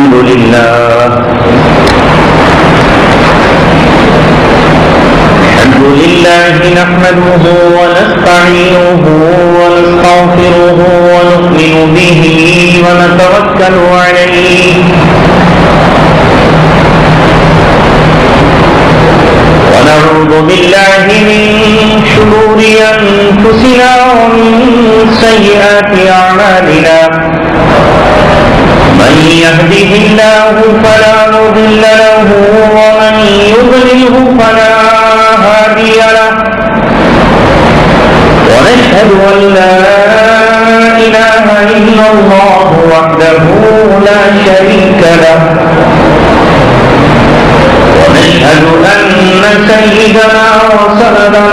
الحمد لله نحمده ونستعينه ونستغفره ونؤمن به ونتوكل عليه ونعوذ بالله من شرور أنفسنا ومن سيئات أعمالنا من يهده الله فلا مضل له ومن يضلله فلا هادي له ونشهد أن لا إله إلا الله وحده لا شريك له ونشهد أن سيدنا وسندنا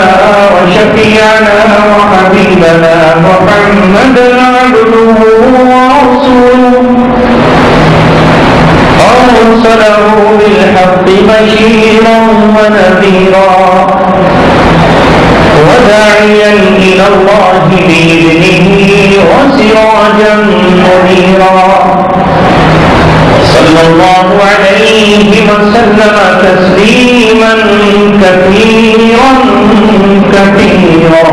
وشفيعنا وحبيبنا محمدا عبده ورسوله أرسله بالحق بشيرا ونذيرا وداعيا إلى الله بإذنه وسراجا منيرا صلى الله عليه وسلم تسليما كثيرا كثيرا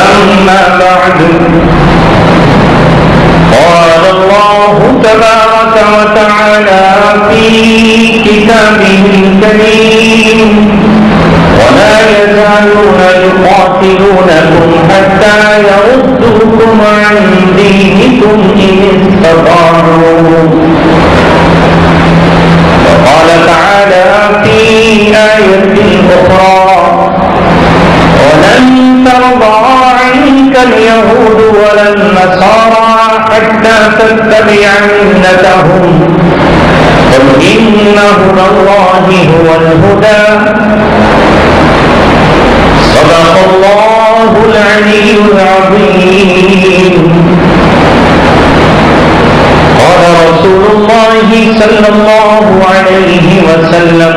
أما بعد قال الله تبارك وتعالى في كتابه الكريم ولا يزالون يقاتلونكم حتى يردوكم عن دينكم إن استطاعوا وقال تعالى في آية أخرى ولن ترضى عنك اليهود ولا النصارى حتى تتبع ملتهم قل إن هدى الله هو الهدى صدق الله العلي العظيم قال رسول الله صلى الله عليه وسلم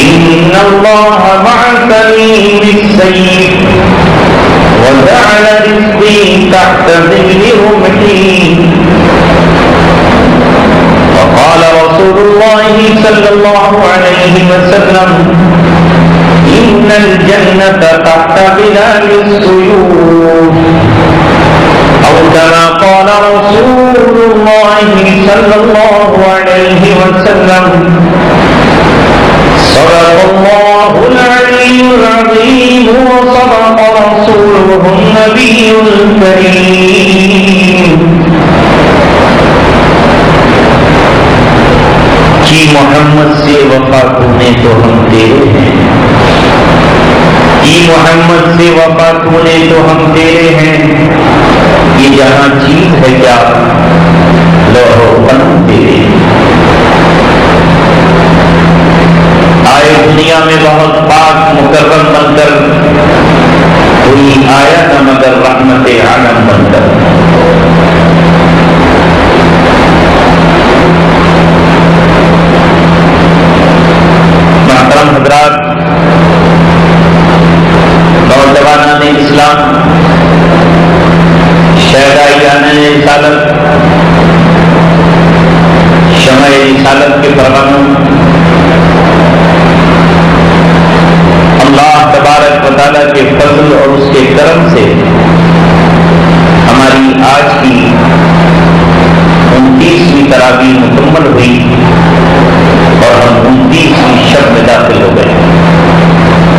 إن الله بعثني بالسيف وجعل رزقي تحت ظل رمحي وقال رسول الله صلى الله عليه وسلم إن الجنة تحت ظلال السيوف أو كما قال رسول الله صلى الله عليه وسلم صدق الله العلي العظيم وصدق رسوله النبي الكريم کہ محمد سے وفا تونے تو ہم تیرے ہیں کہ محمد سے وفا تونے تو ہم تیرے ہیں یہ جہاں چیز ہے کیا لوح و قلم تیرے آئے دنیا میں بہت پاک مکرم بن کر کوئی آیا نہ مگر رحمت عالم بن کر محترم حضرات نوجوانان اسلام شہدائیان رسالت شمع رسالت کے پروانوں اللہ تبارک و تعالیٰ کے فضل اور اس کے کرم سے ہماری آج کی 29ویں تراویح مکمل ہوئی اور ہم 29ویں شب میں داخل ہو گئے.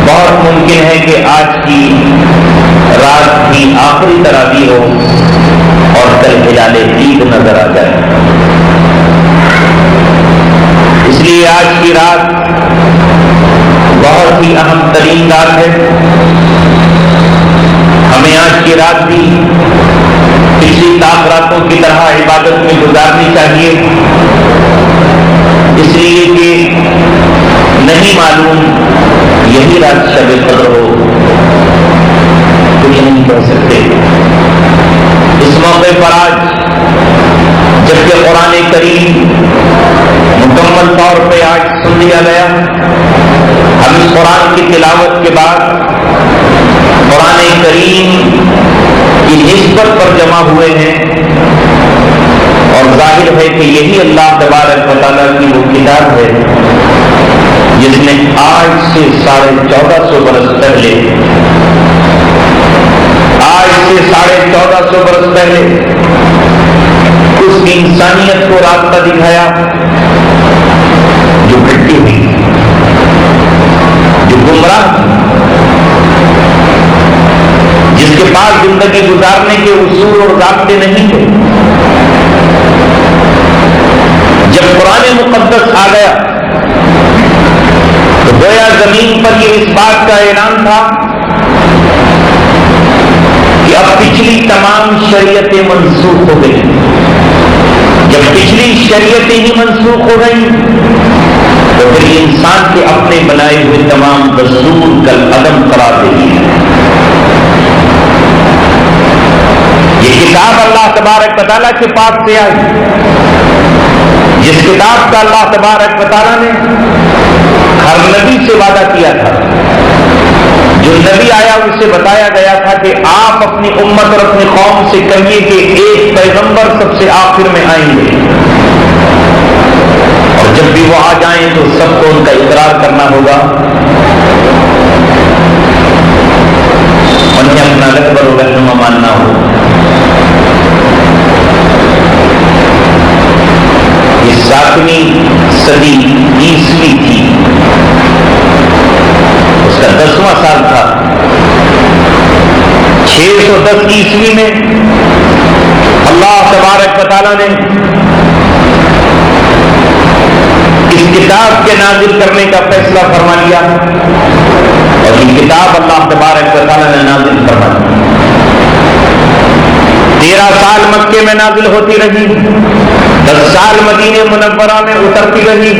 بہت ممکن ہے کہ آج کی رات کی آخری تراویح ہو اور کل ہلال عید نظر آ جائے. اس لیے آج کی رات بہت ہی اہم ترین رات ہے. ہمیں آج کی رات بھی پچھلی 7 راتوں کی طرح عبادت میں گزارنی چاہیے، اس لیے کہ نہیں معلوم یہی رات شب قدر ہو، کچھ نہیں کہہ سکتے. اس موقع پر آج جبکہ قرآن کریم مکمل طور پہ آج سن لیا گیا، ہم اس قرآن کی تلاوت کے بعد قرآن کریم کی نصف مثبت پر جمع ہوئے ہیں، اور ظاہر ہے کہ یہی اللہ تبارک و تعالیٰ کی وہ کتاب ہے جس نے آج سے 1450 برس پہلے اس انسانیت کو راستہ دکھایا جو بھٹکی ہوئی، جو گمراہ تھی، جس کے پاس زندگی گزارنے کے اصول اور ضابطے نہیں تھے۔ جب قرآن مقدس آ گیا تو گویا زمین پر یہ اس بات کا اعلان تھا کہ اب پچھلی تمام شریعتیں منسوخ ہو گئی۔ جب پچھلی شریعتیں ہی منسوخ ہو گئی تو پھر انسان کے اپنے بنائے ہوئے تمام دستور کل عدم قرار دے دیے۔ یہ کتاب اللہ تبارک و تعالیٰ کے پاس سے آئی، جس کتاب کا اللہ تبارک و تعالیٰ نے ہر نبی سے وعدہ کیا تھا۔ جو نبی آیا اسے بتایا گیا تھا کہ آپ اپنی امت اور اپنی قوم سے کہیے کہ ایک پیغمبر سب سے آخر میں آئیں گے، اور جب بھی وہ آ جائیں تو سب کو ان کا اقرار کرنا ہوگا، انہیں اپنا رہبر و رہنما ماننا ہو۔ یہ 7ویں صدی عیسوی تھی، اس کا 10واں سال تھا۔ 610 عیسوی میں اللہ تبارک و تعالیٰ نے اس کتاب کے نازل کرنے کا فیصلہ فرما لیا، اور یہ کتاب اللہ تبارک و تعالیٰ نے نازل فرما لی۔ 13 سال مکے میں نازل ہوتی رہی، 10 سال مدینہ منورہ میں اترتی رہی۔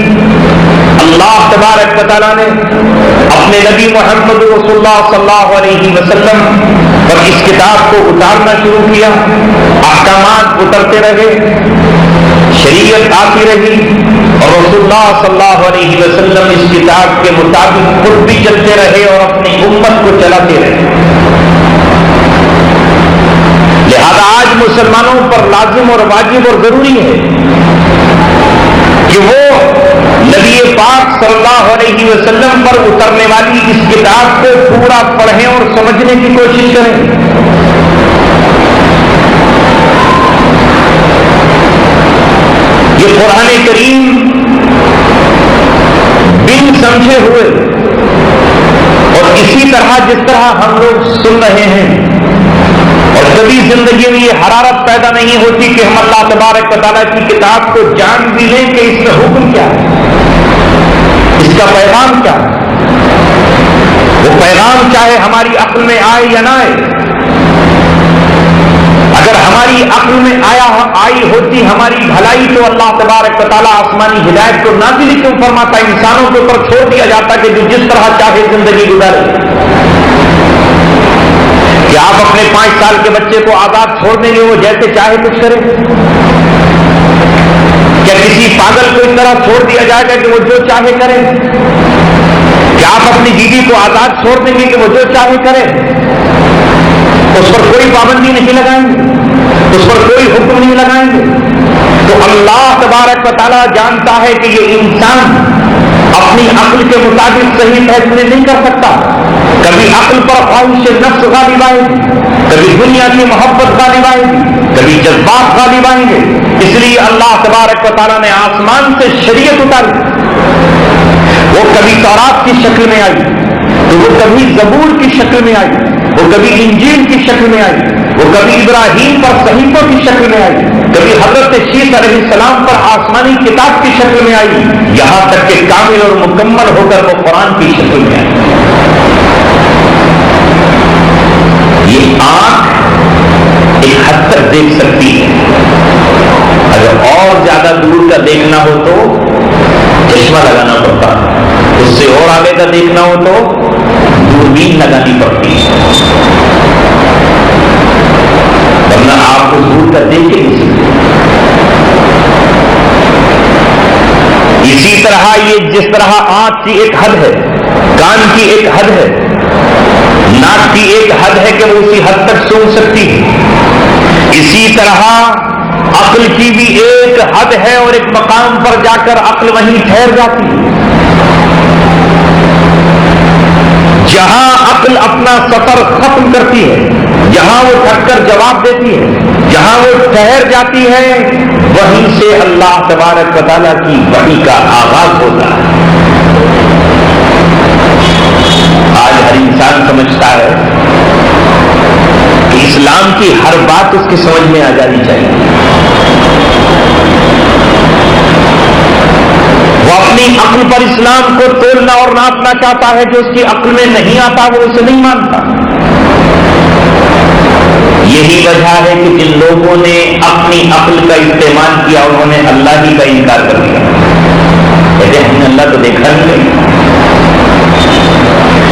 اللہ تبارک و تعالیٰ نے اپنے نبی محمد رسول اللہ صلی اللہ علیہ وسلم پر اس کتاب کو اتارنا شروع کیا، احکامات اترتے رہے، شریعت آتی رہی، اور رسول اللہ صلی اللہ علیہ وسلم اس کتاب کے مطابق خود بھی چلتے رہے اور اپنی امت کو چلاتے رہے۔ لہذا آج مسلمانوں پر لازم اور واجب اور ضروری ہے کہ وہ نبی پاک صلی اللہ علیہ وسلم پر اترنے والی اس کتاب کو پورا پڑھیں اور سمجھنے کی کوشش کریں۔ یہ قرآن کریم بن سمجھے ہوئے اور اسی طرح جس طرح ہم لوگ سن رہے ہیں، اور کبھی زندگی میں یہ حرارت پیدا نہیں ہوتی کہ ہم اللہ تبارک و تعالیٰ کی کتاب کو جان بھی لیں کہ اس کا حکم کیا ہے، اس کا پیغام کیا ہے۔ وہ پیغام چاہے ہماری عقل میں آئے یا نہ آئے، اگر ہماری عقل میں آئی ہوتی ہماری بھلائی تو اللہ تبارک و تعالیٰ آسمانی ہدایت کو نازل کیوں فرماتا، انسانوں کے اوپر چھوڑ دیا جاتا کہ جو جس طرح چاہے زندگی گزارے۔ کہ آپ اپنے 5 سال کے بچے کو آزاد چھوڑ دیں گے وہ جیسے چاہے کچھ کرے؟ کیا کسی پاگل کو اس طرح چھوڑ دیا جائے گا کہ وہ جو چاہے کرے؟ کیا آپ اپنی بیوی کو آزاد چھوڑ دیں گے کہ وہ جو چاہے کرے؟ اس پر کوئی پابندی نہیں لگائیں گے، اس پر کوئی حکم نہیں لگائیں گے؟ تو اللہ تبارک و تعالیٰ جانتا ہے کہ یہ انسان اپنی عقل کے مطابق صحیح فیصلے نہیں کر سکتا۔ کبھی عقل پر خواہش نفس غالب آئے گی، کبھی دنیا کی محبت غالب آئے گی، کبھی جذبات غالب آئیں گے۔ اس لیے اللہ تبارک و تعالیٰ نے آسمان سے شریعت اتاری، وہ کبھی تورات کی شکل میں آئی، تو وہ کبھی زبور کی شکل میں آئی، وہ کبھی انجیل کی شکل میں آئی، وہ کبھی ابراہیم پر صحیفوں کی شکل میں آئی، کبھی حضرت شیس علیہ السلام پر آسمانی کتاب کی شکل میں آئی، یہاں تک کہ کامل اور مکمل ہو کر وہ قرآن کی شکل میں آئی۔ یہ آنکھ ایک حد تک دیکھ سکتی ہے، اگر اور زیادہ دور کا دیکھنا ہو تو چشمہ لگانا پڑتا ہے، اس سے اور آگے کا دیکھنا ہو تو دوربین لگانی پڑتی ہے، ورنہ آپ کو دور کا دیکھ کے نہیں سکتے۔ اسی طرح یہ جس طرح آنکھ کی ایک حد ہے، کان کی ایک حد ہے، ناک کی ایک حد ہے کہ وہ اسی حد تک سن سکتی ہے، طرح عقل کی بھی ایک حد ہے اور ایک مقام پر جا کر عقل وہیں ٹھہر جاتی ہے. جہاں عقل اپنا سفر ختم کرتی ہے، جہاں وہ تھک کر جواب دیتی ہے، جہاں وہ ٹھہر جاتی ہے، وہیں سے اللہ تبارک و تعالیٰ کی وحی کا آغاز ہوتا ہے. آج ہر انسان سمجھتا ہے کہ اسلام کی ہر بات اس کی سمجھ میں آ جانی چاہیے. وہ اپنی عقل پر اسلام کو تولنا اور ناپنا چاہتا ہے. جو اس کی عقل میں نہیں آتا وہ اسے نہیں مانتا. یہی وجہ ہے کہ جن لوگوں نے اپنی عقل کا استعمال کیا انہوں نے اللہ ہی کا انکار کر دیا. کہتے ہم نے اللہ تو دیکھا نہیں.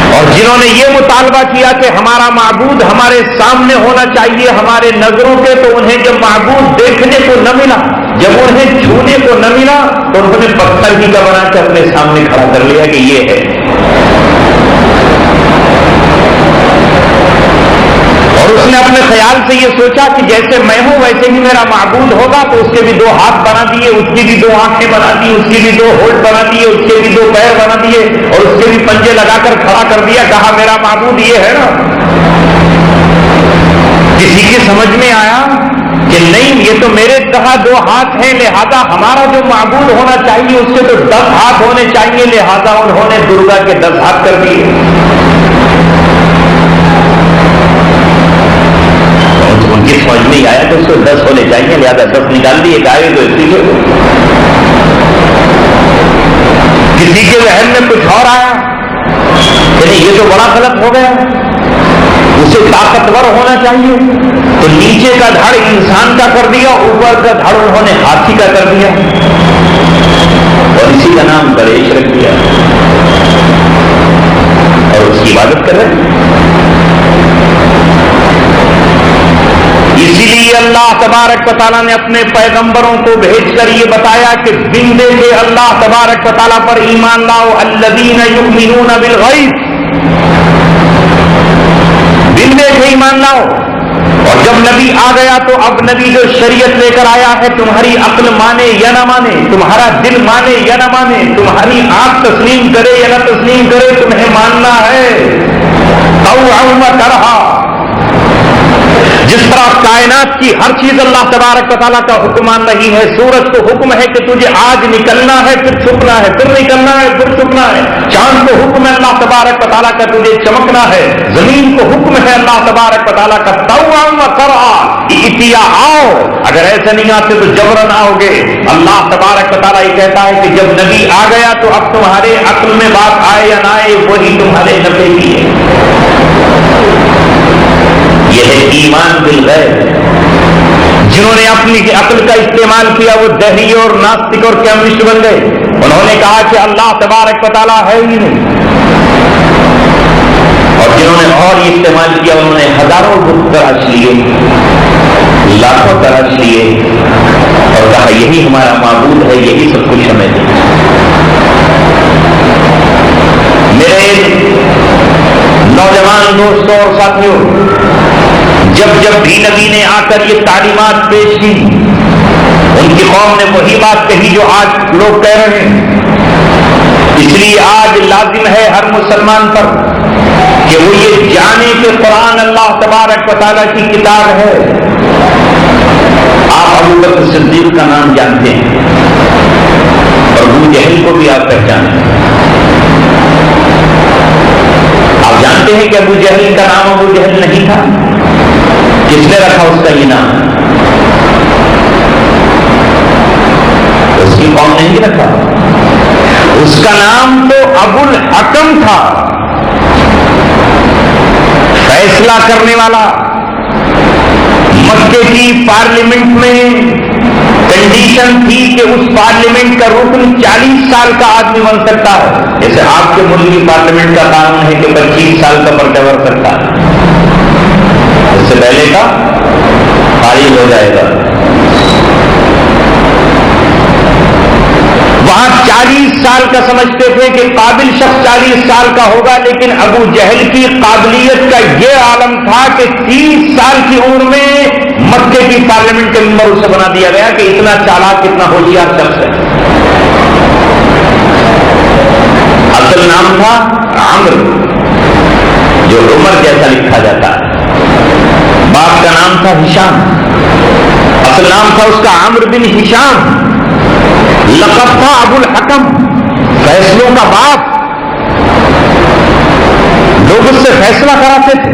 اور جنہوں نے یہ مطالبہ کیا کہ ہمارا معبود ہمارے سامنے ہونا چاہیے ہمارے نظروں کے، تو انہیں جب معبود دیکھنے کو نہ ملا، جب انہیں چھونے کو نہ ملا، تو انہوں نے پتھر ہی کا بنا کے اپنے سامنے کھڑا کر لیا کہ یہ ہے. اور اس نے اپنے خیال سے یہ سوچا کہ جیسے میں ہوں ویسے ہی میرا معبود ہوگا، تو اس کے بھی 2 ہاتھ بنا دیے، اس کی بھی 2 آنکھیں بنا دی، اس کی بھی 2 ہونٹ بنا دیے، اس کے بھی 2 پیر بنا دیے، اور اس کے بھی پنجے لگا کر کھڑا کر دیا. کہا میرا معبود یہ ہے نا. کسی کی سمجھ میں آیا کہ نہیں، یہ تو میرے کہا 2 ہاتھ ہیں، لہذا ہمارا جو معبود ہونا چاہیے اس کے تو 10 ہاتھ ہونے چاہیے، لہذا انہوں نے درگا کے 10 ہاتھ کر دیے. ان کی سمجھ میں آیا کہ اس کو 10 ہونے چاہیے، لہذا 10 نکال دی. ایک آئے تو اسی کے کسی کے ذہن میں کچھ اور آیا کہ نہیں یہ تو بڑا غلط ہو گیا، اسے طاقتور ہونا چاہیے، تو نیچے کا دھڑ انسان کا کر دیا، اوپر کا دھڑ انہوں نے ہاتھی کا کر دیا، اور اسی کا نام گنیش رکھ دیا، اور اس کی عبادت کر رہے. اسی لیے اللہ تبارک و تعالیٰ نے اپنے پیغمبروں کو بھیج کر یہ بتایا کہ بندے کے اللہ تبارک و تعالیٰ پر ایمان لاؤ. الذین یؤمنون بالغیب، بندے سے ایمان لاؤ. اور جب نبی آ گیا تو اب نبی جو شریعت لے کر آیا ہے، تمہاری عقل مانے یا نہ مانے، تمہارا دل مانے یا نہ مانے، تمہاری آنکھ تسلیم کرے یا نہ تسلیم کرے، تمہیں ماننا ہے. طوعا و کرہا. جس طرح کائنات کی ہر چیز اللہ تبارک و تعالیٰ کا حکم مان رہی ہے. سورج کو حکم ہے کہ تجھے آج نکلنا ہے، پھر چھپنا ہے، پھر نکلنا ہے، پھر چھپنا ہے. چاند کو حکم ہے اللہ تبارک و تعالیٰ کا تجھے چمکنا ہے. زمین کو حکم ہے اللہ تبارک و تعالیٰ کا طوعا و کرہا، اتیا آؤ. اگر ایسے نہیں آتے تو جبرن آؤ گے. اللہ تبارک و تعالیٰ یہ کہتا ہے کہ جب نبی آ گیا تو اب تمہارے عقل میں بات آئے یا نہ آئے وہی تمہارے نفع کی ہے. یہ ہے ایمان بالغیب. جنہوں نے اپنی عقل کا استعمال کیا وہ دہری اور ناستک اور کیمسٹ بن گئے. انہوں نے کہا کہ اللہ تبارک و تعالیٰ ہے ہی نہیں. اور جنہوں نے اور یہ استعمال کیا انہوں نے ہزاروں بت تراش لیے، لاکھوں تراش لیے، اور کہا یہی ہمارا معبود ہے، یہی سب کچھ ہمیں دے. میرے نوجوان دوستوں اور ساتھیوں، جب بھی نبی نے آ کر یہ تعلیمات پیش کی، ان کی قوم نے وہی بات کہی جو آج لوگ کہہ رہے ہیں. اس لیے آج لازم ہے ہر مسلمان پر کہ وہ یہ جانے کہ قرآن اللہ تبارک و تعالیٰ کی کتاب ہے. آپ ابو بکر صدیق کا نام جانتے ہیں اور ابو جہل کو بھی آپ پہچانتے ہیں. آپ جانتے ہیں کہ ابو جہل کا نام ابو جہل نہیں تھا. کس نے رکھا اس کا یہ نام؟ اس کی قوم نے نہیں رکھا. اس کا نام تو ابو الحکم تھا، فیصلہ کرنے والا. مکے کی پارلیمنٹ میں کنڈیشن تھی کہ اس پارلیمنٹ کا رکن 40 سال کا آدمی بن سکتا ہے. جیسے آپ کے ملک کی پارلیمنٹ کا قانون ہے کہ 25 سال کا پرچہ بھر سکتا ہے، اس سے پہلے کا خارج ہو جائے گا. وہاں 40 سال کا سمجھتے تھے کہ قابل شخص 40 سال کا ہوگا، لیکن ابو جہل کی قابلیت کا یہ عالم تھا کہ 30 سال کی عمر میں مکے کی پارلیمنٹ کے ممبر اسے بنا دیا گیا کہ اتنا چالاک کتنا ہوشیار شخص ہے. اصل نام تھا عمرو، جو عمر جیسا لکھا جاتا ہے. باپ کا نام تھا ہشام، اصل نام تھا اس کا عمرو بن ہشام. لقب تھا ابو الحکم، فیصلوں کا باپ. لوگ اس سے فیصلہ کراتے تھے،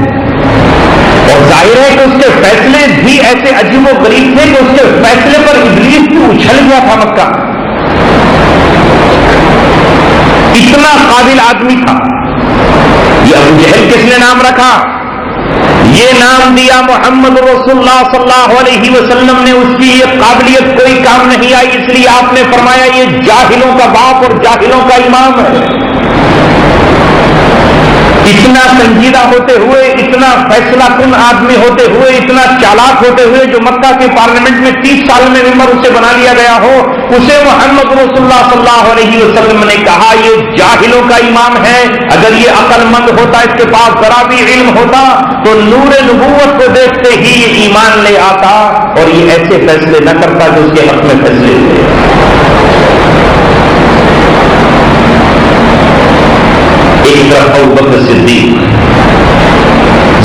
اور ظاہر ہے کہ اس کے فیصلے بھی ایسے عجیب و غریب تھے کہ اس کے فیصلے پر ابلیس بھی اچھل گیا تھا مکہ. اتنا قابل آدمی تھا. یہ ابو جہل کس نے نام رکھا؟ یہ نام دیا محمد رسول اللہ صلی اللہ علیہ وسلم نے. اس کی یہ قابلیت کوئی کام نہیں آئی، اس لیے آپ نے فرمایا یہ جاہلوں کا باپ اور جاہلوں کا امام ہے. اتنا سنجیدہ ہوتے ہوئے، اتنا فیصلہ کن آدمی ہوتے ہوئے، اتنا چالاک ہوتے ہوئے، جو مکہ کے پارلیمنٹ میں 30 سال میں ممبر اسے بنا لیا گیا ہو، اسے محمد رسول اللہ صلی اللہ علیہ وسلم نے کہا یہ جاہلوں کا امام ہے. اگر یہ عقل مند ہوتا، اس کے پاس ذرا بھی علم ہوتا، تو نور نبوت کو دیکھتے ہی یہ ایمان لے آتا اور یہ ایسے فیصلے نہ کرتا جو اس کے حق میں فیصلے ہوئے. ایک طرف ابوبکر صدیق،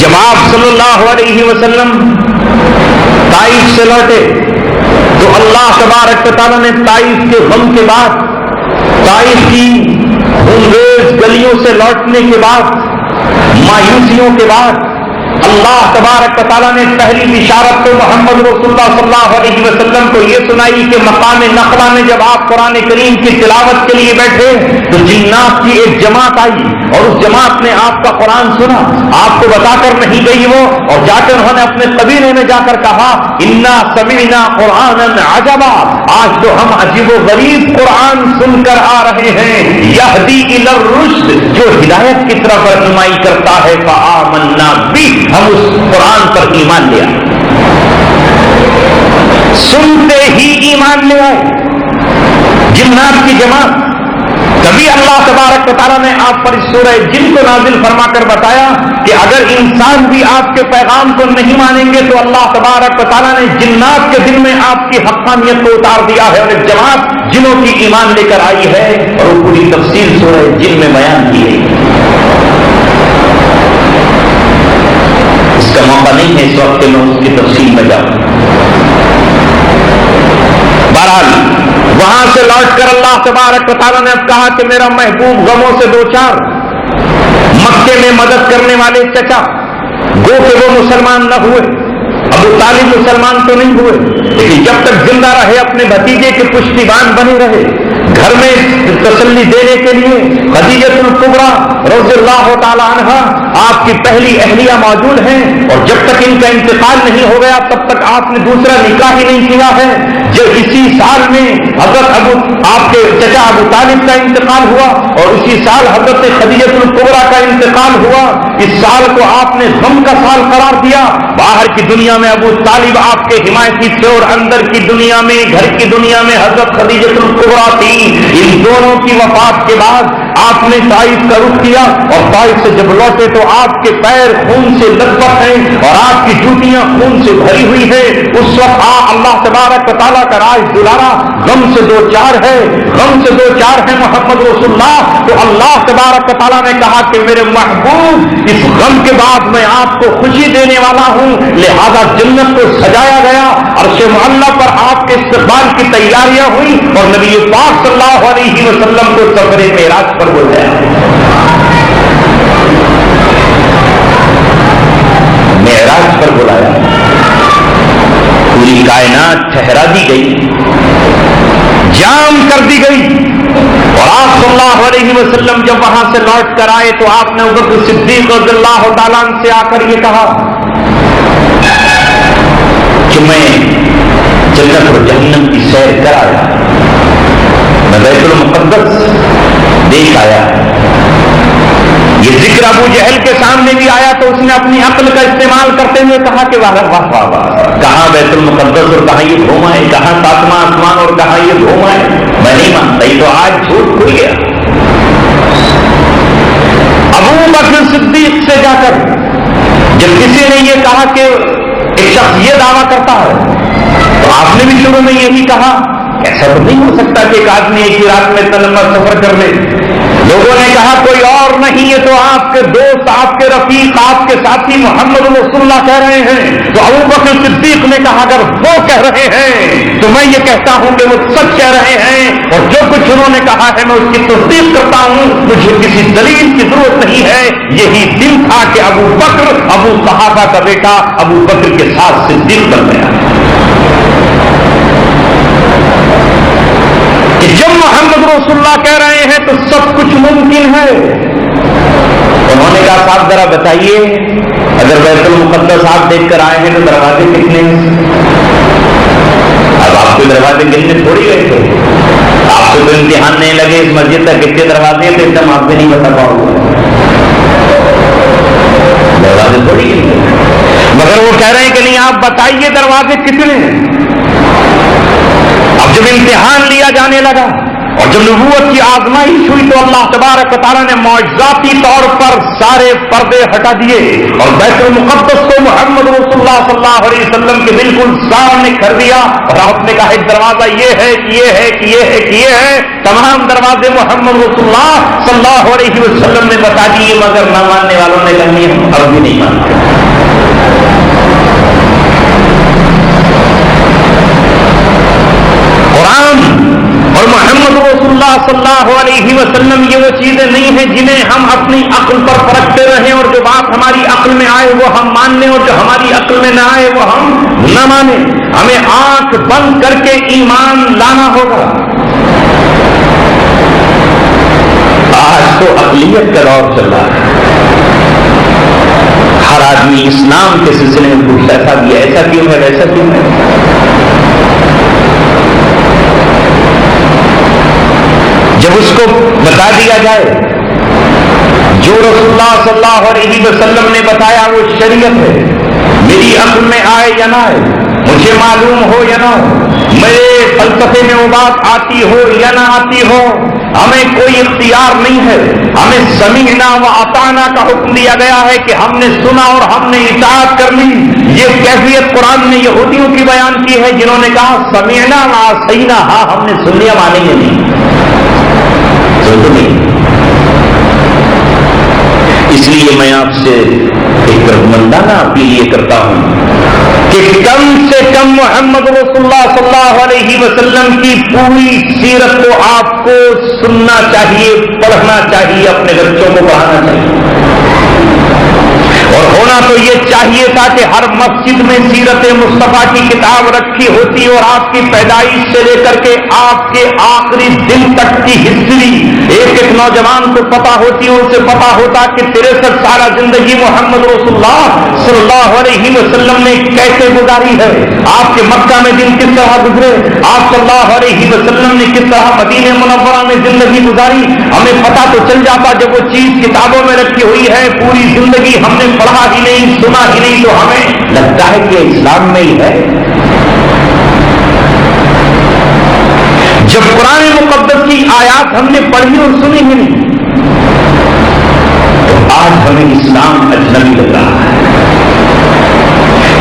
جب آپ صلی اللہ علیہ وسلم طائف سے لوٹے تو اللہ تبارک و تعالیٰ نے طائف کے غم کے بعد، طائف کی خونریز گلیوں سے لوٹنے کے بعد، مایوسیوں کے بعد، اللہ تبارک و تعالیٰ نے پہلی بشارت تو محمد رسول اللہ صلی اللہ علیہ وسلم کو یہ سنائی کہ مقام نخلا میں جب آپ قرآن کریم کی تلاوت کے لیے بیٹھے تو جنات کی ایک جماعت آئی اور اس جماعت نے آپ کا قرآن سنا. آپ کو بتا کر نہیں گئی وہ، اور جا کر انہوں نے اپنے قبیلے میں جا کر کہا انا سمعنا قرآنا عجبا، آج تو ہم عجیب و غریب قرآن سن کر آ رہے ہیں. یہدی الی الرشد، جو ہدایت کی طرف رہنمائی کرتا ہے. فآمنا بہ، ہم اس قرآن پر ایمان لے آئے. سنتے ہی ایمان لے آئے جنات کی جماعت. کبھی اللہ تبارک و تعالیٰ نے آپ پر اس سورہ جن کو نازل فرما کر بتایا کہ اگر انسان بھی آپ کے پیغام کو نہیں مانیں گے تو اللہ تبارک و تعالیٰ نے جنات کے دل میں آپ کی حقانیت کو اتار دیا ہے اور ایک جماعت جنوں کی ایمان لے کر آئی ہے، اور وہ پوری تفصیل سورہ جن میں بیان کی ہے. اس کا موقع نہیں ہے اس وقت کہ میں اس کی تفصیل میں جاؤں. بہرحال وہاں سے لوٹ کر اللہ تبارک و تعالیٰ نے اب کہا کہ میرا محبوب غموں سے دو چار. مکے میں مدد کرنے والے چچا گو کہ وہ مسلمان نہ ہوئے، ابو طالب مسلمان تو نہیں ہوئے، لیکن جب تک زندہ رہے اپنے بھتیجے کے پشتیبان بنے رہے. گھر میں تسلی دینے کے لیے خدیجہ الکبریٰ رضی اللہ تعالی عنہ آپ کی پہلی اہلیہ موجود ہیں، اور جب تک ان کا انتقال نہیں ہو گیا تب تک آپ نے دوسرا نکاح ہی نہیں کیا ہے. جو اسی سال میں حضرت آپ کے چچا ابو طالب کا انتقال ہوا اور اسی سال حضرت خدیجہ الکبریٰ کا انتقال ہوا. اس سال کو آپ نے غم کا سال قرار دیا. باہر کی دنیا میں ابو طالب آپ کے حمایتی تھے اور اندر کی دنیا میں، گھر کی دنیا میں حضرت خدیجہ الکبریٰ تھی. ان دونوں کی وفات کے بعد آپ نے طائف کا رخ کیا، اور طائف سے جب لوٹے تو آپ کے پیر خون سے لطپت ہیں اور آپ کی جوتیاں خون سے بھری ہوئی ہیں. اس وقت اللہ تبارک و تعالیٰ کا راج دلارا غم سے دو چار ہے، غم سے دو چار ہے محمد رسول اللہ. تو اللہ تبارک و تعالیٰ نے کہا کہ میرے محبوب اس غم کے بعد میں آپ کو خوشی دینے والا ہوں، لہذا جنت کو سجایا گیا، عرش معلیٰ پر آپ کے استقبال کی تیاریاں ہوئی اور نبی پاک صلی اللہ علیہ وسلم کو سفر معراج پر بلایا. معراج پر بلایا، پوری کائنات ٹھہرا دی گئی، جام کر دی گئی، اور آپ صلی اللہ علیہ وسلم جب وہاں سے لوٹ کر آئے تو آپ نے ابوبکر صدیق رضی اللہ تعالیٰ عنہ سے آ کر یہ کہا کہ میں جنت اور جہنم کی سیر کر آیا، میں بیت المقدس دیکھ آیا. یہ ذکر ابو جہل کے سامنے بھی آیا تو اس نے اپنی عقل کا استعمال کرتے ہوئے کہا کہ واہ واہ واہ واہ، کہاں بیت المقدس اور کہاں یہ گھوما ہے، کہاں ساتواں آسمان اور کہاں یہ گھوما ہے. میں نہیں مانتا، یہ تو آج جھوٹ کھل گیا. ابو بکر صدیق سے جا کر جب کسی نے یہ کہا کہ ایک شخص یہ دعویٰ کرتا ہے تو آپ نے بھی شروع میں یہی کہا ایسا تو نہیں ہو سکتا کہ ایک آدمی ایک ہی رات میں اتنا لمبا سفر کر لے. لوگوں نے کہا کوئی اور نہیں ہے تو آپ کے دوست، آپ کے رفیق، آپ کے ساتھی محمد رسول اللہ کہہ رہے ہیں. تو ابو بکر صدیق نے کہا اگر وہ کہہ رہے ہیں تو میں یہ کہتا ہوں کہ وہ سچ کہہ رہے ہیں اور جو کچھ انہوں نے کہا ہے میں اس کی تصدیق کرتا ہوں. مجھے کسی دلیل کی ضرورت نہیں ہے. یہی دن تھا کہ ابو بکر، ابو صحابہ کا بیٹا ابو بکر کے ساتھ صدیق بن گیا. کہ جب محمد رسول اللہ کہہ رہے ہیں تو سب کچھ ممکن ہے. انہوں نے کہا صاحب ذرا بتائیے اگر بیت المقدس آپ دیکھ کر آئے ہیں تو دروازے کتنے ہیں؟ اب آپ کو دروازے گننے تھوڑی گئے تھے. آپ کو تو امتحان نہیں لگے اس مسجد تک کتنے دروازے ہیں تو ایک دم آپ بھی نہیں بتا پاؤ گے. دروازے تھوڑی گئے مگر وہ کہہ رہے ہیں کہ نہیں آپ بتائیے دروازے کتنے ہیں. اب جب امتحان لیا جانے لگا اور جب نبوت کی آزمائش ہوئی تو اللہ تبارک و تعالیٰ نے معجزاتی طور پر سارے پردے ہٹا دیے اور بیت المقدس کو محمد رسول اللہ صلی اللہ علیہ وسلم کے بالکل سامنے کر دیا. اور آپ نے کہا ایک دروازہ یہ ہے کہ یہ ہے کہ یہ ہے کہ یہ ہے. تمام دروازے محمد رسول اللہ صلی اللہ علیہ وسلم نے بتا دیے مگر نہ ماننے والوں نے کہا ہم اب بھی نہیں مانتے. اور محمد رسول اللہ صلی اللہ علیہ وسلم یہ وہ چیزیں نہیں ہیں جنہیں ہم اپنی عقل پر پرکھتے رہیں اور جو بات ہماری عقل میں آئے وہ ہم مان لیں اور جو ہماری عقل میں نہ آئے وہ ہم نہ مانیں. ہمیں آنکھ بند کر کے ایمان لانا ہوگا. آج تو اقلیت کا دور چل رہا ہے. ہر آدمی اسلام کے سلسلے میں پوچھتا تھا کہ ایسا کیوں ہے ویسا کیوں ہے. جب اس کو بتا دیا جائے جو رسول اللہ صلی اللہ علیہ وسلم نے بتایا وہ شریعت ہے، میری عقل میں آئے یا نہ آئے، مجھے معلوم ہو یا نہ ہو، میرے فلسفے میں وہ بات آتی ہو یا نہ آتی ہو، ہمیں کوئی اختیار نہیں ہے. ہمیں سمیعنا و اطعنا کا حکم دیا گیا ہے کہ ہم نے سنا اور ہم نے اطاعت کر لی. یہ کیفیت قرآن نے یہودیوں کی بیان کی ہے جنہوں نے کہا سمیعنا و عصینا، ہاں ہم نے سن لیا مانیں گے نہیں. اس لیے میں آپ سے ایک رحمندانہ اپیل یہ کرتا ہوں کہ کم سے کم محمد رسول اللہ صلی اللہ علیہ وسلم کی پوری سیرت کو آپ کو سننا چاہیے، پڑھنا چاہیے، اپنے بچوں کو پڑھانا چاہیے. اور ہونا تو یہ چاہیے تھا کہ ہر مسجد میں سیرت مصطفیٰ کی کتاب رکھی ہوتی اور آپ کی پیدائش سے لے کر کے آپ کے آخری دن تک کی ہسٹری ایک ایک نوجوان کو پتا ہوتی اور اسے پتا ہوتا کہ 63 سالہ زندگی محمد رسول اللہ صلی اللہ علیہ وسلم نے کیسے گزاری ہے. آپ کے مکہ میں دن کس طرح گزرے، آپ صلی اللہ علیہ وسلم نے کس طرح مدینہ منورہ میں زندگی گزاری. ہمیں پتا تو چل جاتا جب وہ چیز کتابوں میں رکھی ہوئی ہے. پوری زندگی ہم نے پڑھا ہی نہیں، سنا ہی نہیں تو ہمیں لگتا ہے کہ اسلام میں ہی ہے. جب قرآن مقدس کی آیات ہم نے پڑھی اور سنی ہی نہیں تو آج ہمیں اسلام اجنبی لگ رہا ہے.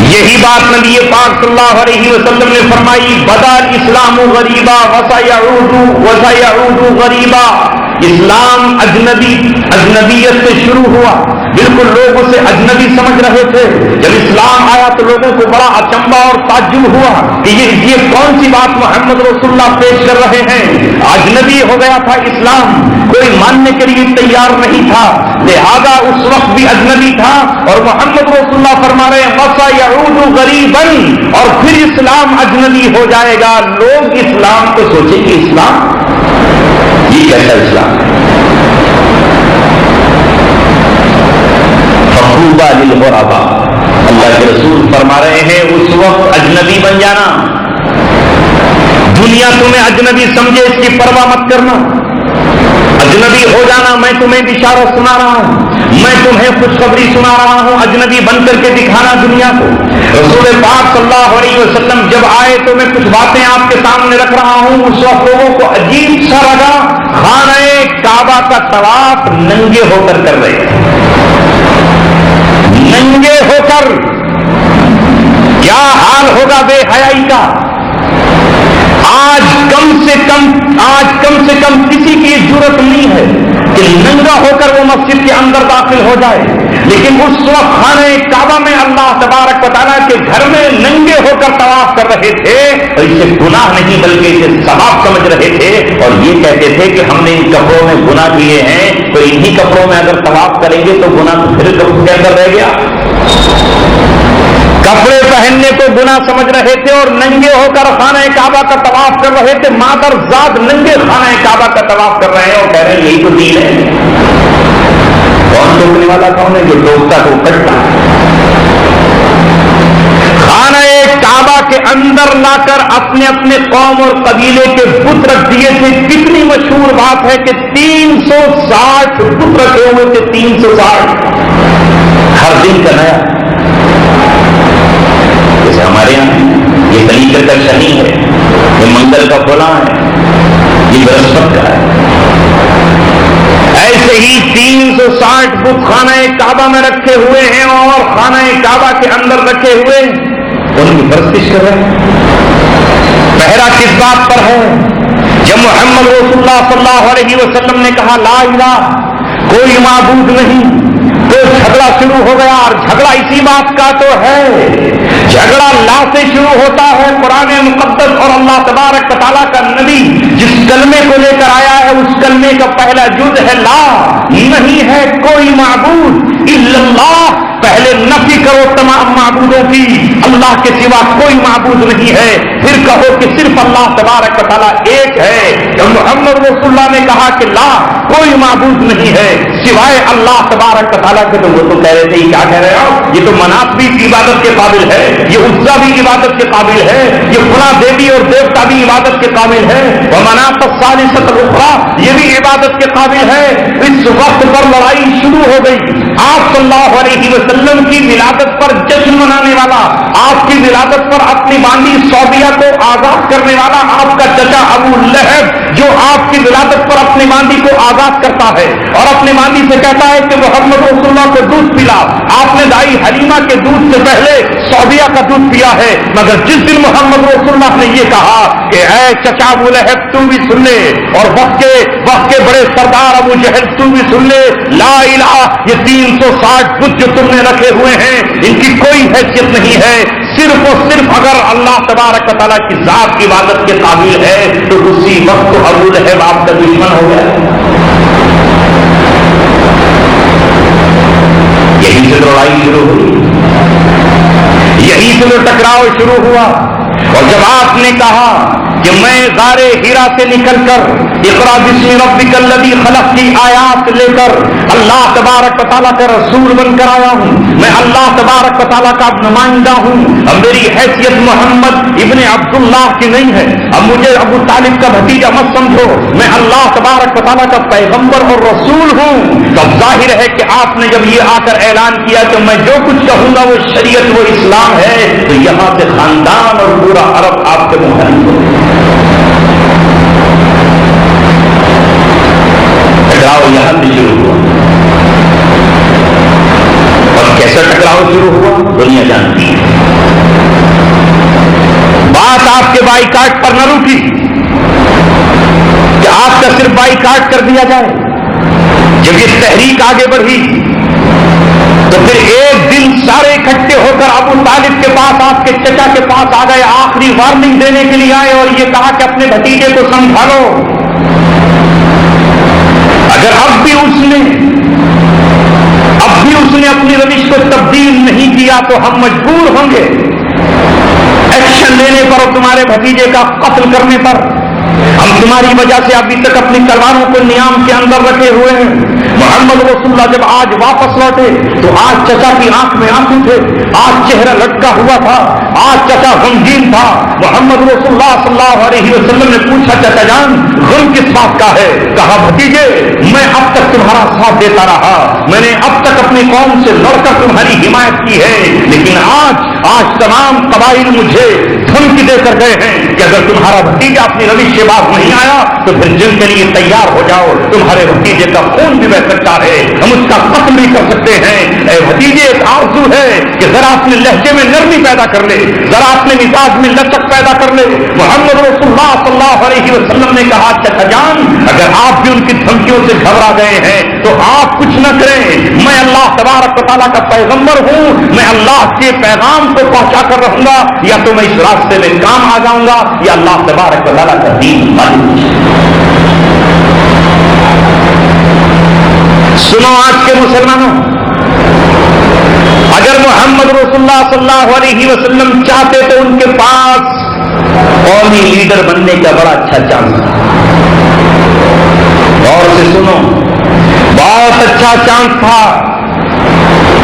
یہی بات نبی پاک صلی اللہ علیہ وسلم نے فرمائی بدا الاسلام غریبا وسیعود غریبا. اسلام اجنبیت سے شروع ہوا، بالکل لوگ اسے اجنبی سمجھ رہے تھے. جب اسلام آیا تو لوگوں کو بڑا اچنبھا اور تعجب ہوا کہ یہ کون سی بات محمد رسول اللہ پیش کر رہے ہیں. اجنبی ہو گیا تھا اسلام، کوئی ماننے کے لیے تیار نہیں تھا، لہذا اس وقت بھی اجنبی تھا. اور محمد رسول اللہ فرما رہے ہیں وَسَيَعُودُ غَرِيبًا، اور پھر اسلام اجنبی ہو جائے گا. لوگ اسلام کو سوچیں گے اسلام یہ کیسا اسلام ہے. فَطُوبَى لِلْغُرَبَاء، اللہ کے رسول فرما رہے ہیں اس وقت اجنبی بن جانا. دنیا تمہیں اجنبی سمجھے اس کی پرواہ مت کرنا. اجنبی ہو جانا، میں تمہیں بشارت سنا رہا ہوں، میں تمہیں خوشخبری سنا رہا ہوں. اجنبی بن کر کے دکھانا دنیا کو. رسول پاک صلی اللہ علیہ وسلم جب آئے تو میں کچھ باتیں آپ کے سامنے رکھ رہا ہوں. اس وقت لوگوں کو عجیب سا لگا، خانہ کعبہ کا طواف ننگے ہو کر رہے تھے، ننگے ہو کر. کیا حال ہوگا بے حیائی کا؟ آج کم سے کم کسی کی جرأت نہیں ہے کہ ننگا ہو کر وہ مسجد کے اندر داخل ہو جائے، لیکن اس وقت خانہ کعبہ میں اللہ تبارک و تعالیٰ کے گھر میں ننگے ہو کر طواف کر رہے تھے، اور اسے گناہ نہیں بلکہ اسے ثواب سمجھ رہے تھے، اور یہ کہتے تھے کہ ہم نے ان کپڑوں میں گناہ کیے ہیں، تو انہی کپڑوں میں اگر طواف کریں گے تو گناہ تو پھر کے اندر رہ گیا۔ کپڑے پہننے کو گناہ سمجھ رہے تھے اور ننگے ہو کر خانہ کعبہ کا طواف کر رہے تھے، مادر ذات ننگے خانہ کعبہ کا طواف کر رہے ہیں اور کہہ رہے ہیں یہی تو دین ہے۔ کون ٹوکنے والا کون ہے؟ جو ٹوکتا تو کٹتا۔ خانہ کعبہ کے اندر لا کر اپنے اپنے قوم اور قبیلے کے بت رکھ دیے تھے۔ کتنی مشہور بات ہے کہ 360 بت رکھے ہوئے تھے، 360 ہر دن کا نیا۔ جیسے ہمارے یہاں یہ دلیل کا شنی ہے، یہ منگل کا فلاں ہے، یہ برہسپت کا ہے، ایسے ہی 360 بت خانہ کعبہ میں رکھے ہوئے ہیں اور خانہ کعبہ کے اندر رکھے ہوئے ان کی پرستش کر رہے ہیں۔ پہرا کس بات پر ہے؟ جب محمد رسول اللہ صلی اللہ علیہ وسلم نے کہا لا الہ کوئی معبود نہیں، تو جھگڑا شروع ہو گیا، اور جھگڑا اسی بات کا تو ہے، جھگڑا لا سے شروع ہوتا ہے۔ قرآن مقدس اور اللہ تبارک و تعالیٰ کا نبی جس کلمے کو لے کر آیا ہے اس کلمے کا پہلا جز ہے لا، نہیں ہے کوئی معبود الا اللہ۔ پہلے نفی کرو تمام معبودوں کی، اللہ کے سوا کوئی معبود نہیں ہے، پھر کہو کہ صرف اللہ تبارک و تعالیٰ ایک ہے۔ جب محمد رسول اللہ نے کہا کہ لا کوئی معبود نہیں ہے سوائے اللہ تبارک و تعالیٰ کے، تو وہ تو کہہ رہے تھے کیا کہہ رہے ہو، یہ تو منات بھی عبادت کے قابل ہے، یہ عزا بھی عبادت کے قابل ہے، یہ فلاں دیوی اور دیوتا بھی عبادت کے قابل ہے، وہ منات الثالثۃ الاخری یہ بھی عبادت کے قابل ہے۔ اس وقت پر لڑائی شروع ہو گئی۔ آپ صلی اللہ علیہ وسلم کی ولادت پر جشن منانے والا، آپ کی ولادت پر اپنی باندھی صوبیہ کو آزاد کرنے والا آپ کا چچا ابو لہب، جو آپ کی ولادت پر اپنی باندھی کو آزاد کرتا ہے اور اپنی باندھی سے کہتا ہے کہ محمد رسول اللہ کو دودھ پلا، آپ نے دائی حلیمہ کے دودھ سے پہلے صوبیہ کا دودھ پیا ہے، مگر جس دن محمد رسول اللہ نے یہ کہا کہ اے چچا ابو لہب تو بھی سن لے، اور وقت کے بڑے سردار ابو جہل تو بھی سن لے، لا الہ یہ 360 بت جو تم نے رکھے ہوئے ہیں ان کی کوئی حیثیت نہیں ہے، صرف اور صرف اگر اللہ تبارک و تعالیٰ کی ذات کی عبادت کے قابل ہے تو اسی وقت تو ابو لہب آپ کا دشمن ہو گیا۔ یہی سے لڑائی شروع ہوئی، یہی سے تو ٹکراؤ شروع ہوا۔ اور جب آپ نے کہا کہ میں غار ہیرا سے نکل کر اقرا بسم ربک الذی خلق کی آیات لے کر اللہ تبارک و تعالیٰ کا رسول بن کر آیا ہوں، میں اللہ تبارک و تعالیٰ کا نمائندہ ہوں، اب میری حیثیت محمد ابن عبداللہ کی نہیں ہے، اب مجھے ابو طالب کا بھتیجا مت سمجھو، میں اللہ تبارک و تعالیٰ کا پیغمبر اور رسول ہوں۔ تو ظاہر ہے کہ آپ نے جب یہ آ کر اعلان کیا کہ میں جو کچھ کہوں گا وہ شریعت وہ اسلام ہے، تو یہاں سے خاندان اور پورا عرب آپ کے مخالف ہو گئے۔ ٹکراؤ یہاں سے شروع ہوا، اور کیسا ٹکراؤ شروع ہوا دنیا جانتی ہے۔ بات آپ کے بائیکاٹ پر نہ رکی کہ آپ کا صرف بائیکاٹ کر دیا جائے۔ جب یہ تحریک آگے بڑھی تو پھر ایک دن سارے اکٹھے ہو کر ابو طالب کے پاس، آپ کے چچا کے پاس آ گئے، آخری وارننگ دینے کے لیے آئے اور یہ کہا کہ اپنے بھتیجے کو سمجھا لو، اگر اب بھی اس نے اپنی روش کو تبدیل نہیں کیا تو ہم مجبور ہوں گے ایکشن لینے پر اور تمہارے بھتیجے کا قتل کرنے پر۔ ہم تمہاری وجہ سے ابھی تک اپنی تلواروں کو نیام کے اندر رکھے ہوئے ہیں۔ محمد رسول اللہ جب آج واپس لوٹے تو آج چچا کی آنکھ میں آنسو تھے، آج چہرہ لٹکا ہوا تھا، آج چچا غمگین تھا۔ محمد رسول اللہ صلی اللہ علیہ وسلم نے پوچھا چچا جان غم کس بات کا ہے؟ کہا بھتیجے میں اب تک تمہارا ساتھ دیتا رہا، میں نے اب تک اپنی قوم سے لڑ کر تمہاری حمایت کی ہے، لیکن آج آج تمام قبائل مجھے دھمکی دے کر گئے ہیں کہ اگر تمہارا بھتیجا اپنی روش سے باز نہیں آیا تو پھر جنگ کے لیے تیار ہو جاؤ، تمہارے بھتیجے کا خون بھی بہ سکتا ہے، ہم اس کا قتل بھی کر سکتے ہیں۔ اے بھتیجے، ایک آرزو ہے کہ ذرا اپنے لہجے میں نرمی پیدا کر لے، ذرا اپنے مزاج میں لچک پیدا کر لے۔ محمد رسول اللہ صلی اللہ علیہ وسلم نے کہا چچا جان، اگر آپ بھی ان کی دھمکیوں سے گھبرا گئے ہیں تو آپ کچھ نہ کریں، میں اللہ تبارک و تعالیٰ کا پیغمبر ہوں، میں اللہ کے پیغام کو پہنچا کر رہوں گا، یا تو میں اس راستے میں کام آ جاؤں گا یا اللہ تبارک و تعالیٰ کا دین مانوں۔ سنو آج کے مسلمانوں، اگر محمد رسول اللہ صلی اللہ علیہ وسلم چاہتے تو ان کے پاس قومی لیڈر بننے کا بڑا اچھا چانس تھا۔ غور سے سنو، بہت اچھا چانس تھا،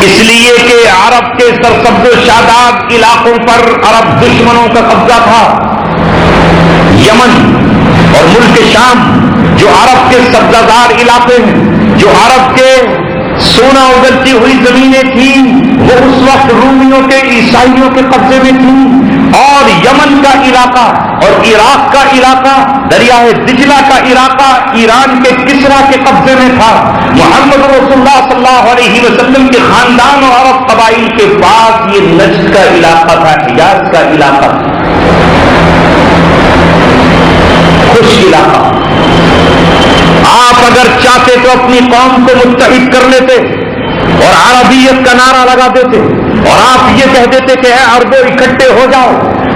اس لیے کہ عرب کے سرسبز و شاداب علاقوں پر عرب دشمنوں کا قبضہ تھا۔ یمن اور ملک شام جو عرب کے سبزہ علاقے ہیں، جو عرب کے سونا اگلتی ہوئی زمینیں تھیں، وہ اس وقت رومیوں کے عیسائیوں کے قبضے میں تھیں، اور یمن کا علاقہ اور عراق کا علاقہ، دریائے دجلہ کا علاقہ ایران کے کسرا کے قبضے میں تھا۔ محمد رسول اللہ صلی اللہ علیہ وسلم کے خاندان اور عرب قبائل کے پاس یہ نجد کا علاقہ تھا، حجاز کا علاقہ تھا، خوش علاقہ۔ آپ اگر چاہتے تو اپنی قوم کو متحد کر لیتے اور عربیت کا نعرہ لگا دیتے، اور آپ یہ کہہ دیتے کہ اے عربوں اکٹھے ہو جاؤ،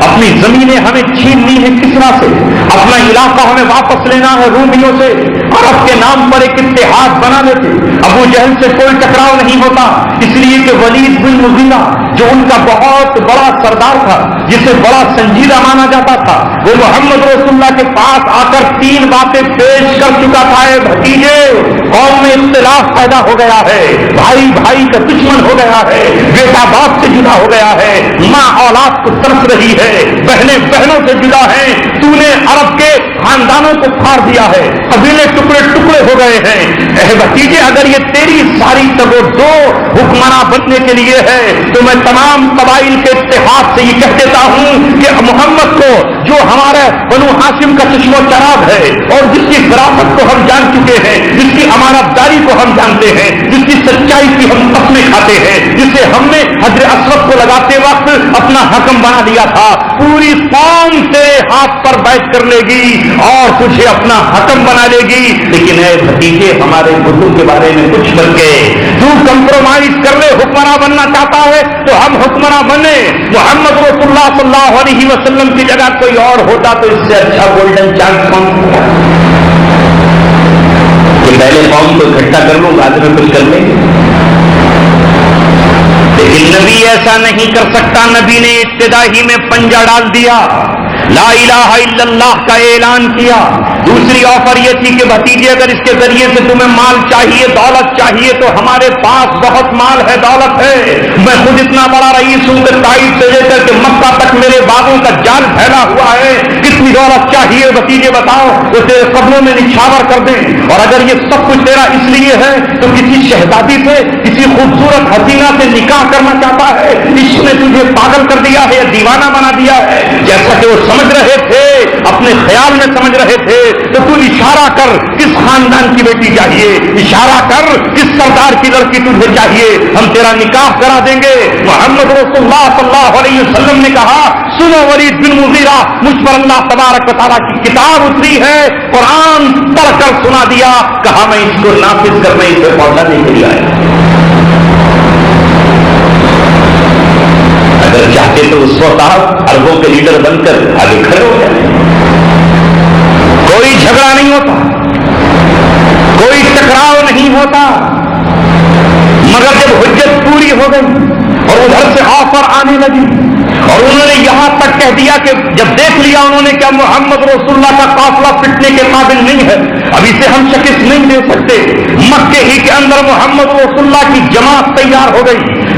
اپنی زمینیں ہمیں چھیننی ہے کسرا سے، اپنا علاقہ ہمیں واپس لینا ہے رومیوں سے، عرب کے نام پر ایک اتحاد بنا لیتے۔ ابو جہل سے کوئی ٹکراؤ نہیں ہوتا، اس لیے کہ ولید بن مغیرہ جو ان کا بہت بڑا سردار تھا، جسے بڑا سنجیدہ مانا جاتا تھا، وہ محمد رسول اللہ کے پاس آ کر 3 باتیں پیش کر چکا تھا۔ اے بھتیجے، قوم میں اختلاف پیدا ہو گیا ہے، بھائی بھائی کا دشمن ہو گیا ہے، بیٹا باپ سے جدا ہو گیا ہے، ماں اولاد کو ترس رہی ہے، بہنیں بہنوں سے جدا ہیں، تو نے عرب کے خاندانوں کو پھاڑ دیا ہے، قبیلے ٹکڑے ٹکڑے ہو گئے ہیں۔ اے بھتیجے، اگر یہ تیری ساری تگ و دو حکمراں بننے کے لیے ہے تو میں تمام قبائل کے اتحاد سے یہ کہہ دیتا ہوں کہ محمد کو، جو ہمارے بنو ہاشم کا چشم و چراغ ہے اور جس کی فراست کو ہم جان چکے ہیں، جس کی امانت داری کو ہم جانتے ہیں، جس کی سچائی کی ہم قسمیں کھاتے ہیں، جسے ہم نے حجر اسود کو لگاتے وقت اپنا حکم بنا لیا تھا، پوری قوم سے ہاتھ پر بیٹھ کر لے گی اور تجھے اپنا حکم بنا لے گی۔ لیکن اے بھتیجے، ہمارے بزرگ کے بارے میں کچھ کر کے تو کمپرومائز کر لے، حکمراں بننا چاہتا ہے تو ہم حکمراں بنے۔ محمد رسول اللہ صلی اللہ علیہ وسلم کی جگہ کوئی اور ہوتا تو اس سے اچھا گولڈن چانس کون ہوتا کہ پہلے قوم کو اکٹھا کر لوں، بعد میں کچھ کر لیں گے۔ لیکن نبی ایسا نہیں کر سکتا۔ نبی نے ابتدا ہی میں پنجہ ڈال دیا، لا الہ الا اللہ کا اعلان کیا۔ دوسری آفر یہ تھی کہ بھتیجے، اگر اس کے ذریعے سے تمہیں مال چاہیے، دولت چاہیے تو ہمارے پاس بہت مال ہے، دولت ہے، میں خود اتنا بڑا رئیس ہوں کہ طائف سے لے کر کے مکہ تک میرے باغوں کا جال پھیلا ہوا ہے، کتنی دولت چاہیے بھتیجے بتاؤ، وہ تیرے قدموں میں نچھاور کر دیں۔ اور اگر یہ سب کچھ تیرا اس لیے ہے تو کسی شہزادی سے، کسی خوبصورت حسینہ سے نکاح کرنا چاہتا ہے، عشق نے تجھے پاگل کر دیا ہے یا دیوانہ بنا دیا ہے۔ جیسا کہ وہ سمجھ رہے تھے، اپنے خیال میں سمجھ رہے تھے، تو تو اشارہ کر کس خاندان کی بیٹی چاہیے، اشارہ کر کس سردار کی لڑکی تجھے چاہیے، ہم تیرا نکاح کرا دیں گے۔ محمد رسول اللہ صلی اللہ علیہ وسلم نے کہا، سنو ولید بن مغیرہ، مجھ پر اللہ تبارک و تعالیٰ کی کتاب اتری ہے، قرآن پڑھ کر سنا دیا، کہا میں اس کو نافذ کرنے سے پہنچانے کے لیے آیا۔ اگر چاہتے تو اس وقت آپ عربوں کے لیڈر بن کر آگے کھڑے ہو جائیں، کوئی جھگڑا نہیں ہوتا، کوئی ٹکراؤ نہیں ہوتا۔ مگر جب حجت پوری ہو گئی اور ادھر سے آفر آنے لگی اور انہوں نے یہاں تک کہہ دیا کہ جب دیکھ لیا انہوں نے کہ محمد رسول اللہ کا قافلہ پٹنے کے قابل نہیں ہے، اب اسے ہم شکست نہیں دے سکتے، مکے ہی کے اندر محمد رسول اللہ کی جماعت تیار ہو گئی،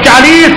40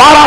12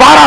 12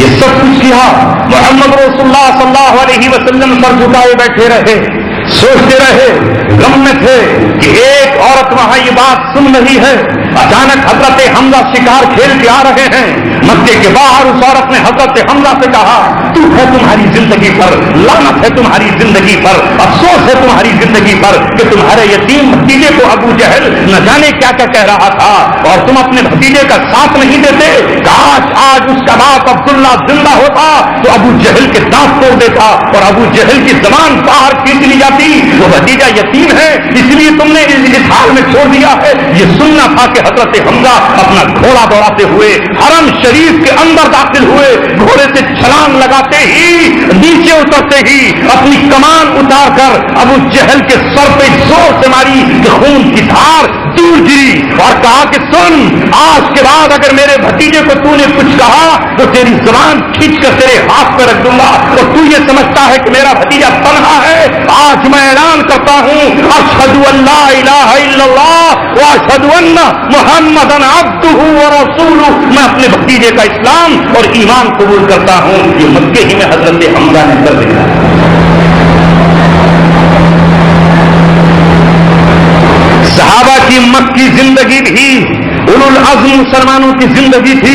یہ سب کچھ کیا، محمد رسول اللہ صلی اللہ علیہ وسلم سر جھکائے بیٹھے رہے، سوچتے رہے، غم میں تھے کہ ایک عورت وہاں یہ بات سن رہی ہے۔ اچانک حضرت حمزہ شکار کھیل کے آ رہے ہیں، مکے کے باہر اس عورت نے حضرت حمزہ سے کہا، تو ہے تمہاری زندگی پر، لعنت ہے تمہاری زندگی پر، افسوس ہے تمہاری زندگی پر کہ تمہارے یتیم بھتیجے کو ابو جہل نہ جانے کیا کیا کہہ رہا تھا اور تم اپنے بھتیجے کا ساتھ نہیں دیتے۔ کاش آج اس کا باپ عبداللہ زندہ ہوتا تو ابو جہل کے دانت توڑ دیتا اور ابو جہل کی زبان باہر کھینچ لی جاتی۔ وہ بھتیجا یتیم ہے اس لیے تم نے اس حال میں چھوڑ دیا ہے۔ یہ سننا تھا کہ حضرت حمزہ اپنا گھوڑا دوڑاتے ہوئے حرم شریف کے اندر داخل ہوئے، گھوڑے سے چھلانگ لگاتے ہی، نیچے اترتے ہی اپنی کمان اتار کر ابو جہل کے سر پہ زور سے ماری کہ خون کی دھار دور گری اور کہا کہ سن، آج کے بعد اگر میرے بھتیجے کو تو نے کچھ کہا تو تیری زبان کھینچ کر تیرے ہاتھ پہ رکھ دوں گا، اور تو یہ سمجھتا ہے کہ میرا بھتیجا تنہا ہے، آج میں اعلان کرتا ہوں اشہد ان لا الہ الا اللہ واشہد ان محمدا عبدہ ورسولہ، میں اپنے بھتیجے کا اسلام اور ایمان قبول کرتا ہوں۔ یہ مکے ہی میں حضرت حمزہ نے کر دیا۔ صحابہ کی مکی زندگی بھی اولو العزم مسلمانوں کی زندگی تھی،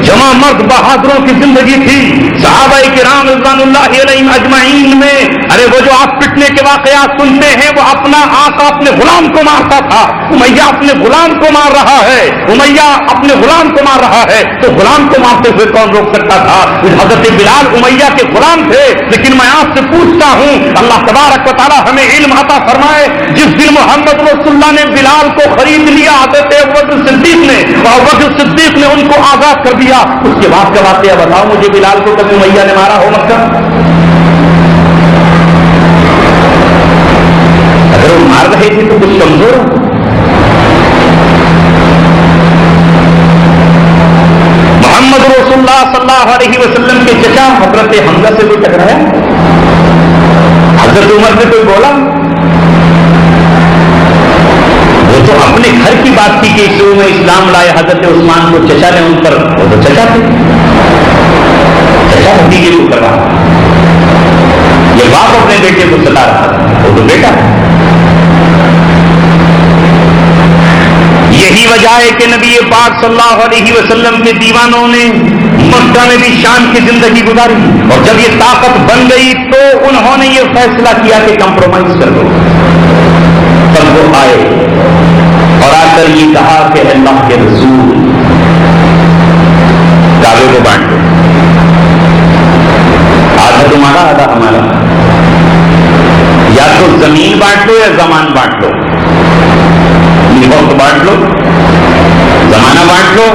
جمع مرد بہادروں کی زندگی تھی۔ صحابہ کرام رضوان اللہ علیہم اجمعین میں وہ جو آپ پٹنے کے واقعات سنتے ہیں، وہ اپنا آقا اپنے غلام کو مارتا تھا، امیہ اپنے غلام کو مار رہا ہے، امیہ اپنے غلام کو مار رہا ہے، تو غلام کو مارتے ہوئے کون روک سکتا تھا؟ حضرت بلال امیہ کے غلام تھے، لیکن میں آپ سے پوچھتا ہوں، اللہ تبارک و تعالی ہمیں علم عطا فرمائے، جس دن محمد رسول اللہ نے بلال کو خرید لیا حضرت ابوبکر صدیق نے، اور ابوبکر صدیق نے ان کو آزاد کر دیا، اس کے بعد کا واقعہ بتاؤ مجھے، بلال کو کبھی امیہ نے مارا ہو مکہ؟ اگر وہ مار رہے تھے تو کچھ کمزور ہو۔ محمد رسول اللہ صلی اللہ علیہ وسلم کے چچا حضرت حمزہ سے کوئی ٹکرایا؟ حضرت عمر نے کوئی بولا؟ وہ تو اپنے گھر کی بات کی کہ شروع میں اسلام لائے حضرت عثمان کو چچا نے ان پر، وہ تو چچا تھے، چچا بھتیجے کو کر رہا، یہ باپ اپنے بیٹے کو ستا رہا، وہ تو بیٹا ہے۔ یہی وجہ ہے کہ نبی پاک صلی اللہ علیہ وسلم کے دیوانوں نے مکہ میں بھی شام کی زندگی گزاری، اور جب یہ طاقت بن گئی تو انہوں نے یہ فیصلہ کیا کہ کمپرومائز کر دو۔ تب وہ آئے اور آ کر یہ کہا کہ اللہ کے رسول کعبے کو بانٹ دو، آدھا تمہارا آدھا ہمارا، یا تو زمین بانٹ لو یا زمان بانٹ لو، وقت بانٹ لو، زمانہ بانٹ لو،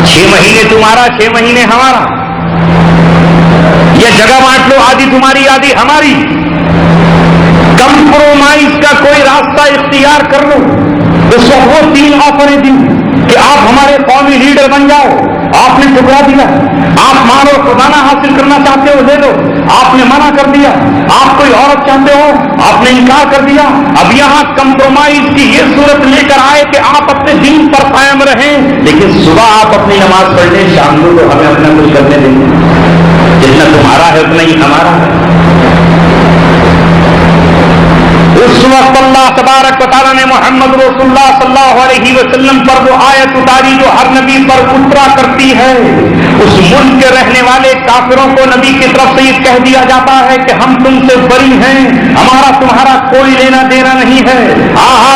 6 مہینے تمہارا 6 مہینے ہمارا، یا جگہ بانٹ لو، آدھی تمہاری آدھی ہماری، کمپرومائز کا کوئی راستہ اختیار کر لو۔ اس وقت وہ 3 آفریں دی کہ آپ ہمارے قومی لیڈر بن جاؤ، آپ نے ٹکرا دیا، آپ مال و خزانہ حاصل کرنا چاہتے ہو لے لو، آپ نے منع کر دیا، آپ کوئی عورت چاہتے ہو آپ نے انکار کر دیا۔ اب یہاں کمپرومائز کی یہ صورت لے کر آئے کہ آپ اپنے دین پر قائم رہیں، لیکن صبح آپ اپنی نماز پڑھ لیں، شام کو تو ہمیں اپنا کچھ کرنے دیں، جتنا تمہارا ہے اتنا ہی ہمارا ہے۔ اس وقت اللہ تبارک و تعالیٰ نے محمد رسول اللہ صلی اللہ علیہ وسلم پر وہ آیت اتاری جو ہر نبی پر اترا کرتی ہے۔ اس ملک کے رہنے والے کافروں کو نبی کی طرف سے یہ کہہ دیا جاتا ہے کہ ہم تم سے بری ہیں، ہمارا تمہارا کوئی لینا دینا نہیں ہے۔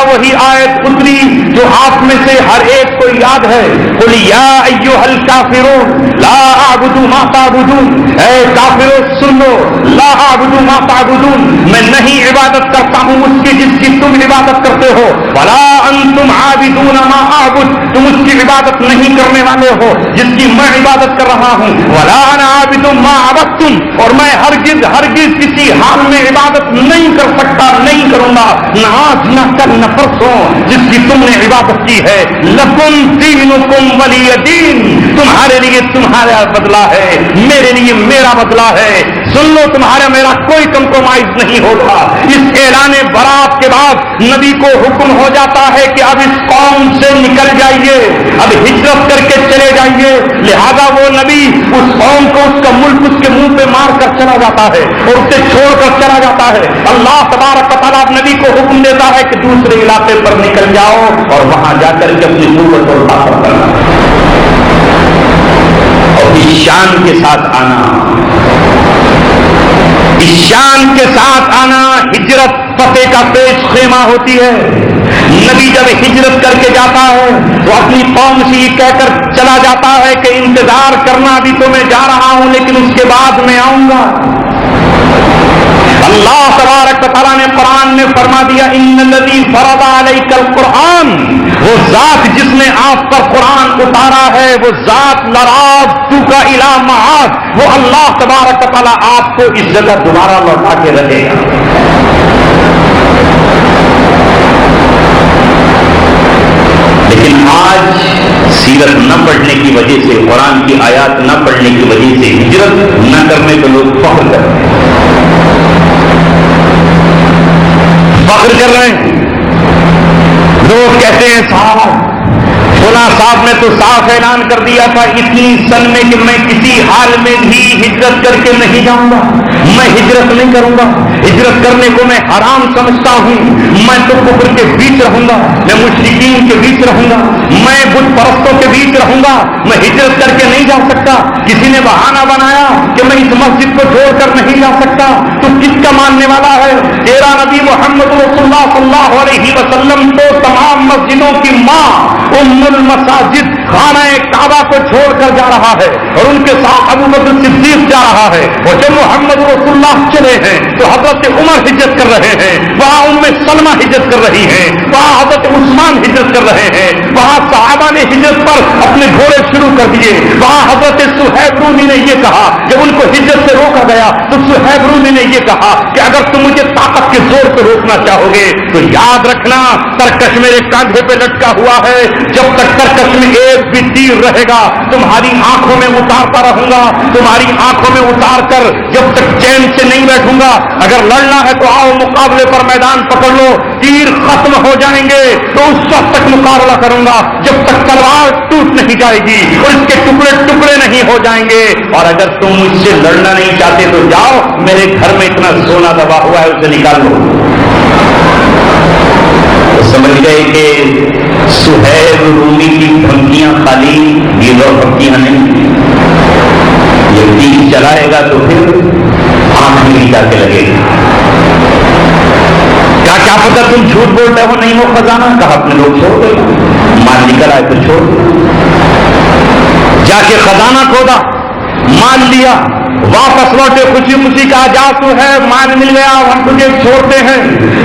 وہی آیت اتری جو آپ میں سے ہر ایک کو یاد ہے، قل یا ایھا الکافرون لا اعبد ما تعبدون، اے کافروں سن لو، لا اعبد ما تعبدون، میں نہیں عبادت کرتا ہوں اس کی جس کی تم عبادت کرتے ہو، ولا انتم عابدون ما اعبد، تم اس کی عبادت نہیں کرنے والے ہو جس کی میں عبادت کر رہا ہوں، ولا انا عابد ما عبدتم، اور میں ہرگز کسی حال میں عبادت نہیں کر سکتا، نہیں کروں گا، نہ آج نہ کل نہ پرسوں جس کی تم نے عبادت کی ہے۔ لکم دینکم ولی دین، تمہارے لیے تمہارا بدلہ ہے، میرے لیے میرا بدلہ ہے۔ سن لو تمہارا میرا کوئی کمپرومائز نہیں ہوگا. اس اعلان برات کے بعد نبی کو حکم ہو جاتا ہے کہ اب اس قوم سے نکل جائیے, اب ہجرت کر کے چلے جائیے. لہذا وہ نبی اس قوم کو اس کا ملک اس کے منہ پہ مار کر چلا جاتا ہے اور اسے چھوڑ کر چلا جاتا ہے. اللہ تبارک و تعالیٰ نبی کو حکم دیتا ہے کہ دوسرے علاقے پر نکل جاؤ اور وہاں جا کر کے اپنی قوت اور طاقت کرنا اور اس شان کے ساتھ آنا, اس شان کے ساتھ آنا. ہجرت فتح کا پیش خیمہ ہوتی ہے. نبی جب ہجرت کر کے جاتا ہے تو اپنی قوم سے یہ کہہ کر چلا جاتا ہے کہ انتظار کرنا, ابھی تو میں جا رہا ہوں لیکن اس کے بعد میں آؤں گا. اللہ تبارک و تعالیٰ نے قرآن میں فرما دیا ان الذی فرض علیک القرآن, وہ ذات جس نے آپ پر قرآن اتارا ہے, وہ ذات لرادتک الی معاد, وہ اللہ تبارک و تعالیٰ آپ کو اس جگہ دوبارہ لوٹا کے رکھے گا. لیکن آج سیرت نہ پڑھنے کی وجہ سے, قرآن کی آیات نہ پڑھنے کی وجہ سے, ہجرت نہ کرنے کو لوگ فخر کرتے ہیں, فخر کر رہے ہیں. لوگ کہتے ہیں صاحب فلاں صاحب نے تو صاف اعلان کر دیا تھا اتنی سن میں کہ میں کسی حال میں بھی ہجرت کر کے نہیں جاؤں گا, میں ہجرت نہیں کروں گا, ہجرت کرنے کو میں حرام سمجھتا ہوں, میں تو کفر کے بیچ رہوں گا, میں مشرکین کے بیچ رہوں گا, میں بت پرستوں کے بیچ رہوں گا, میں ہجرت کر کے نہیں جا سکتا. کسی نے بہانہ بنایا کہ میں اس مسجد کو چھوڑ کر نہیں جا سکتا. تو کس کا ماننے والا ہے؟ تیرا نبی محمد رسول اللہ صلی اللہ علیہ وسلم تو تمام مسجدوں کی ماں ام المساجد خانہ کعبہ کو چھوڑ کر جا رہا ہے اور ان کے ساتھ ابو بکر صدیق جا رہا ہے. اور جب محمد رسول اللہ چلے ہیں تو حضرت عمر ہجرت کر رہے ہیں, وہاں ام سلمہ ہجرت کر رہی ہیں, وہاں حضرت عثمان ہجرت کر رہے ہیں, وہاں صحابہ نے ہجرت پر اپنے گھوڑے شروع کر دیے. وہاں حضرت صہیب رومی نے یہ کہا, جب ان کو ہجرت سے روکا گیا تو صہیب رومی نے یہ کہا کہ اگر تم مجھے طاقت کے زور پہ روکنا چاہو گے تو یاد رکھنا ترکش میرے کاندھے پہ لٹکا ہوا ہے, جب تک ترکش میں ایک بھی تیر رہے گا تمہاری آنکھوں میں اتارتا رہوں گا, تمہاری آنکھوں میں اتار کر جب تک چین سے نہیں بیٹھوں گا. اگر لڑنا ہے تو آؤ مقابلے پر میدان پکڑ لو, تیر ختم ہو جائیں گے تو اس وقت تک مقابلہ کروں گا جب تک تلوار ٹوٹ نہیں جائے گی اور اس کے ٹکڑے ٹکڑے نہیں ہو جائیں گے. اور اگر تم مجھ سے لڑنا نہیں چاہتے تو جاؤ, میرے گھر میں اتنا سونا دبا ہوا ہے اسے نکال لو. سمجھ گئے کہ صہیب رومی کی دھمکیاں خالی یہ اور دھمکیاں نہیں, یہ تیر چلائے گا تو پھر آنکھ میں جا کے لگے گا. کیا پتا تم جھوٹ بول رہے ہو, نہیں ہو خزانہ کہا اپنے لوگ چھوڑ دو, مال نکل آئے تو چھوڑ دو. جا کے خزانہ کھودا, مال لیا, واپس لوٹے خوشی خوشی کا جا تو ہے مال مل گیا ہم تجھے چھوڑتے ہیں.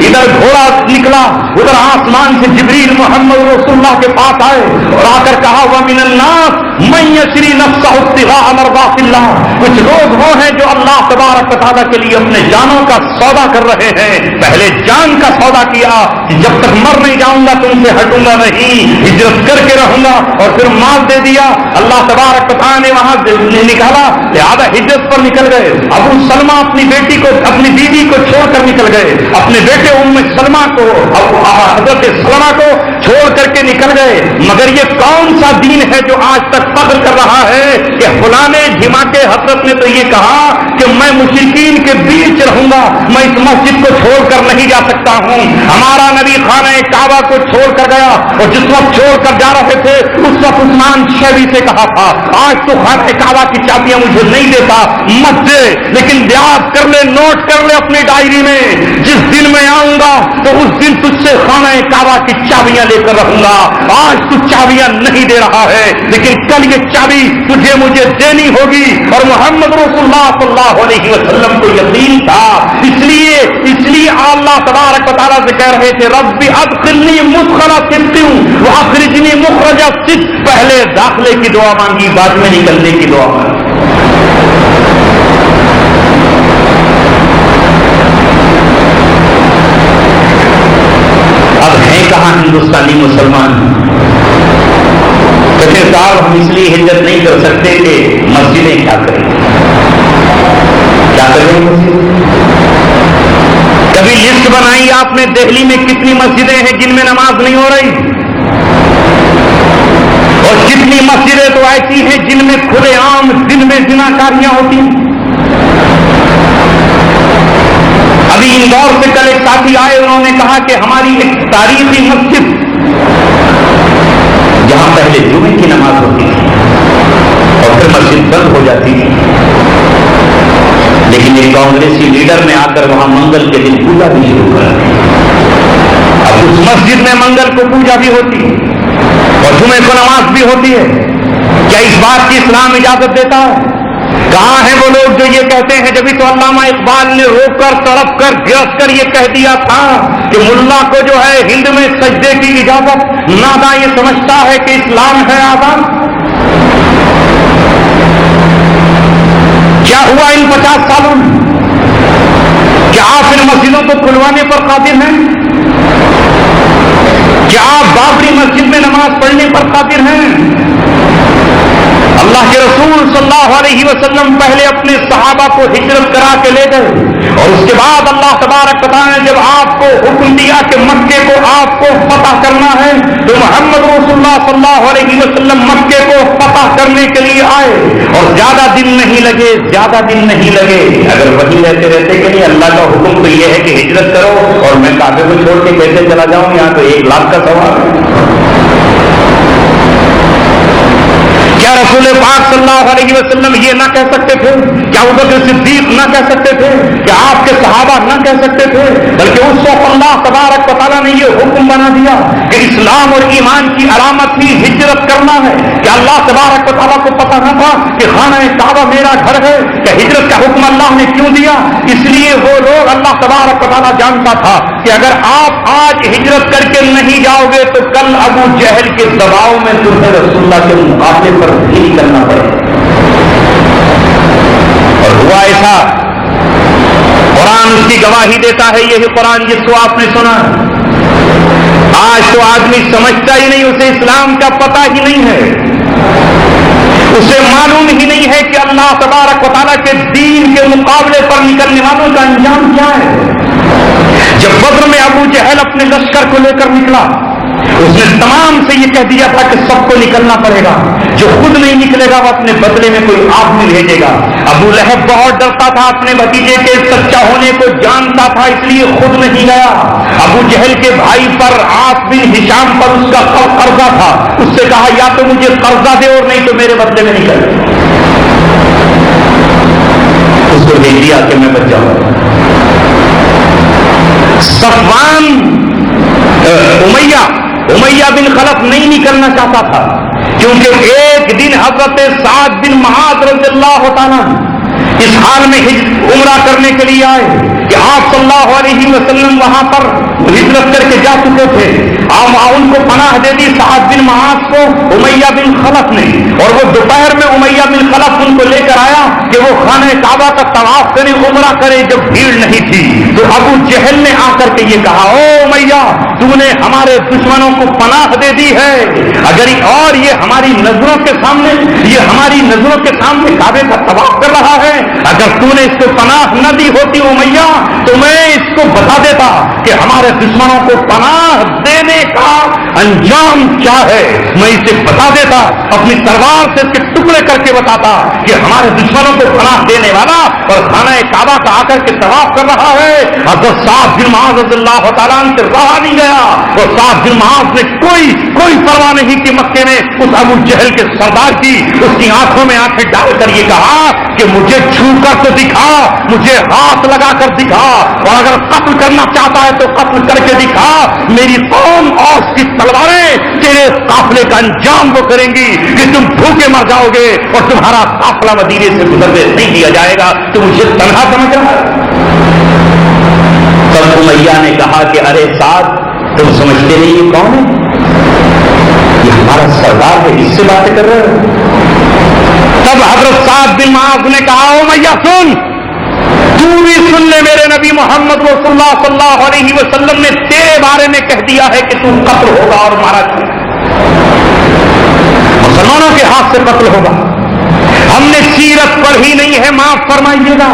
ادھر گھوڑا نکلا, ادھر آسمان سے جبریل محمد رسول اللہ کے پاس آئے اور آ کر کہا ومن الناس من یشری نفسہ ابتغاء مرضات اللہ, کچھ لوگ وہ ہیں جو اللہ تبارک و تعالیٰ کے لیے اپنے جانوں کا سودا کر رہے ہیں. پہلے جان کا سودا کیا کہ جب تک مر نہیں جاؤں گا تم سے ہٹوں گا نہیں, ہجرت کر کے رہوں گا, اور پھر مال دے دیا. اللہ تبارک و تعالیٰ نے وہاں نکالا, لہذا ہجرت پر نکل گئے. ابو سلمہ اپنی بیٹی کو, اپنی بیوی کو چھوڑ کر نکل گئے, اپنے بیٹے ام سلمہ کو, حضرت سلمہ کو چھوڑ کر کے نکل گئے. مگر یہ کون سا دین ہے جو آج تک فخر کر رہا ہے کہ فلانے دھماکے حضرت نے تو یہ کہا کہ میں مشرکین کے بیچ رہوں گا, میں اس مسجد کو چھوڑ کر نہیں جا سکتا ہوں. ہمارا نبی خانہ کعبہ کو چھوڑ کر گیا اور جس وقت چھوڑ کر جا رہے تھے اس وقت عثمان شیبی سے کہا تھا آج تو خانہ کعبہ کی چابیاں مجھے نہیں دیتا مت دے, لیکن یاد کر لے, نوٹ کر لے اپنی ڈائری میں, جس دن میں آؤں گا تو اس دن تجھ سے خانہ کعبہ کی چابیاں لے کر رہوں گا. آج تو چابیاں نہیں دے رہا ہے لیکن کل یہ چابی تجھے مجھے دینی ہوگی. اور محمد رسول اللہ صلی اللہ علیہ وسلم کو یقین تھا, اس لیے اللہ تبارک و تعالیٰ سے کہہ رہے تھے رب ادخلنی مدخل صدق واخرجنی مخرج صدق. پہلے داخلے کی دعا مانگی, بعد میں نکلنے کی دعا مانگی. اب ہیں کہاں ہندوستانی مسلمان؟ کہتے صاحب ہم اس لیے ہجرت نہیں کر سکتے کہ مسجدیں کیا کریں, کیا کریں مسجد؟ کبھی لسٹ بنائی آپ نے دہلی میں کتنی مسجدیں ہیں جن میں نماز نہیں ہو رہی، اور کتنی مسجدیں تو ایسی ہیں جن میں کھلے عام دن میں زناکاریاں ہوتی ہیں؟ ابھی اندور سے کل ایک ساتھی آئے، انہوں نے کہا کہ ہماری ایک تاریخی مسجد جہاں پہلے جمعے کی نماز ہوتی تھی اور پھر مسجد بند ہو جاتی تھی، لیکن ایک کانگریسی لیڈر نے آ کر وہاں منگل کے دن پوجا بھی شروع کر دی۔ اب اس مسجد میں منگل کو پوجا بھی ہوتی ہے اور جمعے کو نماز بھی ہوتی ہے۔ کیا اس بات کی اسلام اجازت دیتا ہے؟ کہاں ہیں وہ لوگ جو یہ کہتے ہیں؟ جبھی تو علامہ اقبال نے رو کر تڑپ کر گرج کر یہ کہہ دیا تھا کہ ملا کو جو ہے ہند میں سجدے کی اجازت، ناداں یہ سمجھتا ہے کہ اسلام ہے آزاد۔ کیا ہوا ان 50 سالوں میں؟ کیا آپ ان مسجدوں کو کھلوانے پر قادر ہیں؟ کیا آپ بابری مسجد میں نماز پڑھنے پر قادر ہیں؟ اللہ کے رسول صلی اللہ علیہ وسلم پہلے اپنے صحابہ کو ہجرت کرا کے لے گئے، اور اس کے بعد اللہ تبارک و تعالیٰ نے جب آپ کو حکم دیا کہ مکے کو آپ کو فتح کرنا ہے، تو محمد رسول اللہ صلی اللہ علیہ وسلم مکے کو فتح کرنے کے لیے آئے، اور زیادہ دن نہیں لگے۔ اگر وہی رہتے کہ نہیں، اللہ کا حکم تو یہ ہے کہ ہجرت کرو، اور میں کعبے کو چھوڑ کے کیسے چلا جاؤں؟ یہاں تو 1 لاکھ کا سوال ہے۔ کیا رسول پاک صلی اللہ علیہ وسلم یہ نہ کہہ سکتے تھے؟ کیا ابوبکر صدیق نہ کہہ سکتے تھے؟ کیا آپ کے صحابہ نہ کہہ سکتے تھے؟ بلکہ اس وقت اللہ تبارک و تعالیٰ نے یہ حکم بنا دیا کہ اسلام اور ایمان کی علامت ہی ہجرت کرنا ہے۔ کیا اللہ تبارک و تعالیٰ کو پتہ نہ تھا کہ خانہ کعبہ میرا گھر ہے؟ کہ ہجرت کا حکم اللہ نے کیوں دیا؟ اس لیے وہ لوگ، اللہ تبارک و تعالیٰ جانتا تھا کہ اگر آپ آج ہجرت کر کے نہیں جاؤ گے تو کل ابو جہل کے دباؤ میں تمہیں رسول اللہ کے مقابلے پر بھی کرنا پڑے۔ اور ہوا ایسا، قرآن اس کی گواہی دیتا ہے، یہی قرآن جس کو آپ نے سنا۔ آج تو آدمی سمجھتا ہی نہیں، اسے اسلام کا پتہ ہی نہیں ہے، اسے معلوم ہی نہیں ہے کہ اللہ تبارک و تعالیٰ کے دین کے مقابلے پر نکلنے والوں کا انجام کیا ہے۔ جب بدر میں ابو جہل اپنے لشکر کو لے کر نکلا، اس نے تمام سے یہ کہہ دیا تھا کہ سب کو نکلنا پڑے گا، جو خود نہیں نکلے گا وہ اپنے بدلے میں کوئی آدمی بھیجے گا۔ ابو لہب بہت ڈرتا تھا اپنے بھتیجے کے سچا ہونے کو جانتا تھا، اس لیے خود نہیں گیا۔ ابو جہل کے بھائی پر، عاص بن ہشام پر اس کا قرضہ تھا، اس سے کہا یا تو مجھے قرضہ دے اور نہیں تو میرے بدلے میں نکل۔ اس کو دیکھ دیا کہ میں بچ جاؤں۔ صفوان امیہ بن خلف نہیں نکلنا چاہتا تھا، کیونکہ ایک دن حضرت سعد بن معاذ رضی اللہ تعالیٰ اس حال میں عمرہ کرنے کے لیے آئے کہ آپ صلی اللہ علیہ وسلم وہاں پر ہجرت کر کے جا چکے تھے۔ ان کو پناہ دے دی سعد بن معاذ کو امیہ بن خلف نے، اور وہ دوپہر میں امیہ بن خلف ان کو لے کر آیا کہ وہ خانہ کعبہ کا طواف کرے، عمرہ کرے، جب بھیڑ نہیں تھی۔ تو ابو جہل نے آ کر کے یہ کہا، او امیہ، تو نے ہمارے دشمنوں کو پناہ دے دی ہے، اگر اور یہ ہماری نظروں کے سامنے کعبے کا طواف کر رہا ہے، اگر تو نے اس کو پناہ نہ دی ہوتی امیہ تو میں اس کو بتا دیتا کہ ہمارے دشمنوں کو پناہ دینے کا انجام کیا ہے، میں اسے بتا دیتا، اپنی تلوار سے اس کے ٹکڑے کر کے بتاتا کہ ہمارے دشمنوں کو پناہ دینے والا اور خانہ کعبہ کا آ کر کے طواف کر رہا ہے۔ حضرت سعد بن معاذ رضی اللہ تعالیٰ عنہ سے رہا نہیں گیا، اور سعد بن معاذ نے کوئی پرواہ نہیں کی مکے میں اس ابو جہل کے سردار کی، اس کی آنکھوں میں آنکھیں ڈال کر یہ کہا کہ مجھے چھو کر تو دکھا، مجھے ہاتھ لگا کر دکھا، اور اگر قتل کرنا چاہتا ہے تو قتل کر کے دکھا، میری قوم اور اس کی تلواریں تیرے قافلے کا انجام وہ کریں گی کہ تم بھوکے مر جاؤ گے اور تمہارا قافلہ مدینے سے گزرنے نہیں دیا جائے گا، تم مجھے تنہا سمجھ رہا ہے۔ تب امیہ نے کہا کہ ارے سعد، تم سمجھتے نہیں یہ کون ہے؟ یہ ہمارا سردار ہے، اس سے باتیں کر رہے ہو؟ تب حضرت سعد بن معاذ نے کہا، امیہ سن، تو بھی سن لے، میرے نبی محمد رسول اللہ صلی اللہ علیہ وسلم نے تیرے بارے میں کہہ دیا ہے کہ تو قتل ہوگا اور مارا جائے گا، مسلمانوں کے ہاتھ سے قتل ہوگا۔ ہم نے سیرت پڑھی نہیں ہے، معاف فرمائیے گا،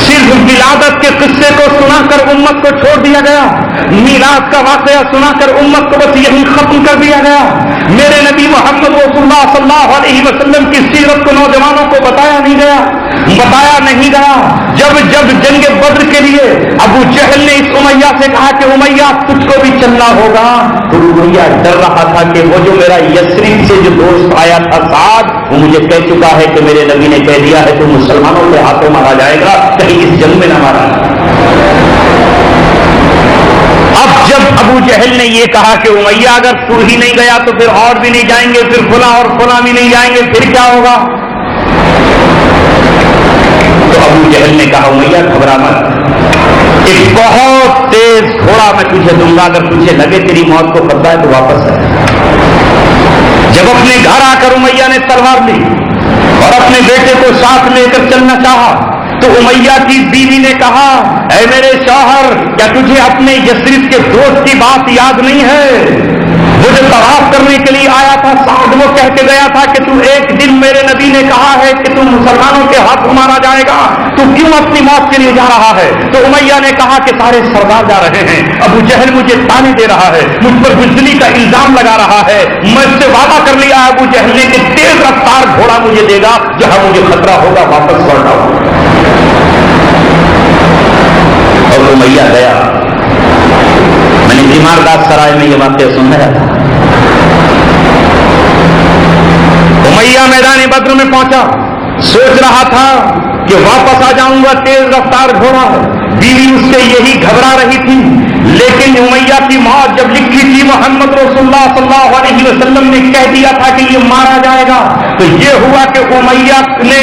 صرف ولادت کے قصے کو سنا کر امت کو چھوڑ دیا گیا، میلاد کا واقعہ سنا کر امت کو بس یہی ختم کر دیا گیا۔ میرے نبی محمد رسول اللہ صلی اللہ علیہ وسلم کی سیرت کو نوجوانوں کو بتایا نہیں گیا۔ جب جنگ بدر کے لیے ابو جہل نے اس امیہ سے کہا کہ امیہ تجھ کو بھی چلنا ہوگا، تو امیہ ڈر رہا تھا کہ وہ جو میرا یثرب سے جو دوست آیا تھا سعد، وہ مجھے کہہ چکا ہے کہ میرے نبی نے کہہ دیا ہے تو مسلمانوں کے ہاتھوں مارا جائے گا، کہیں اس جنگ میں نہ مارا۔ اب جب ابو جہل نے یہ کہا کہ امیہ اگر تو ہی نہیں گیا تو پھر اور بھی نہیں جائیں گے، پھر فلاں اور فلاں بھی نہیں جائیں گے، پھر کیا ہوگا؟ تو ابو جہل نے کہا امیہ گھبرا مت، ایک بہت تیز گھوڑا میں تجھے دوں گا، اگر تجھے لگے تیری موت کو خطرہ ہے تو واپس ہے۔ جب اپنے گھر آ کر امیہ نے تلوار لی اور اپنے بیٹے کو ساتھ لے کر چلنا چاہا تو امیہ کی بیوی نے کہا اے میرے شوہر، کیا تجھے اپنے یثرب کے دوست کی بات یاد نہیں ہے؟ وہ جو طواف کرنے کے لیے آیا تھا سعد، وہ کہہ کے گیا تھا کہ تو ایک دن میرے نبی نے کہا ہے کہ تم مسلمانوں کے ہاتھ مارا جائے گا، تو کیوں اپنی موت کے لیے جا رہا ہے؟ تو امیہ نے کہا کہ سارے سردار جا رہے ہیں، ابو جہل مجھے تانے دے رہا ہے، مجھ پر بزدلی کا الزام لگا رہا ہے، میں اس سے وعدہ کر لیا ابو جہل نے کہ تیز رفتار گھوڑا مجھے دے گا، جہاں مجھے خطرہ ہوگا واپس لوٹ آؤں۔ اور امیہ گیا۔ میں نے تیمارداس سرائے میں یہ واقعہ سن رہا تھا۔ امیہ میدان بدر میں پہنچا، سوچ رہا تھا کہ واپس آ جاؤں گا، تیز رفتار گھوڑا، بیوی اس سے یہی گھبرا رہی تھی، لیکن امیہ کی موت جب لکھی تھی محمد رسول اللہ صلی اللہ علیہ وسلم نے کہہ دیا تھا کہ یہ مارا جائے گا، تو یہ ہوا کہ امیہ نے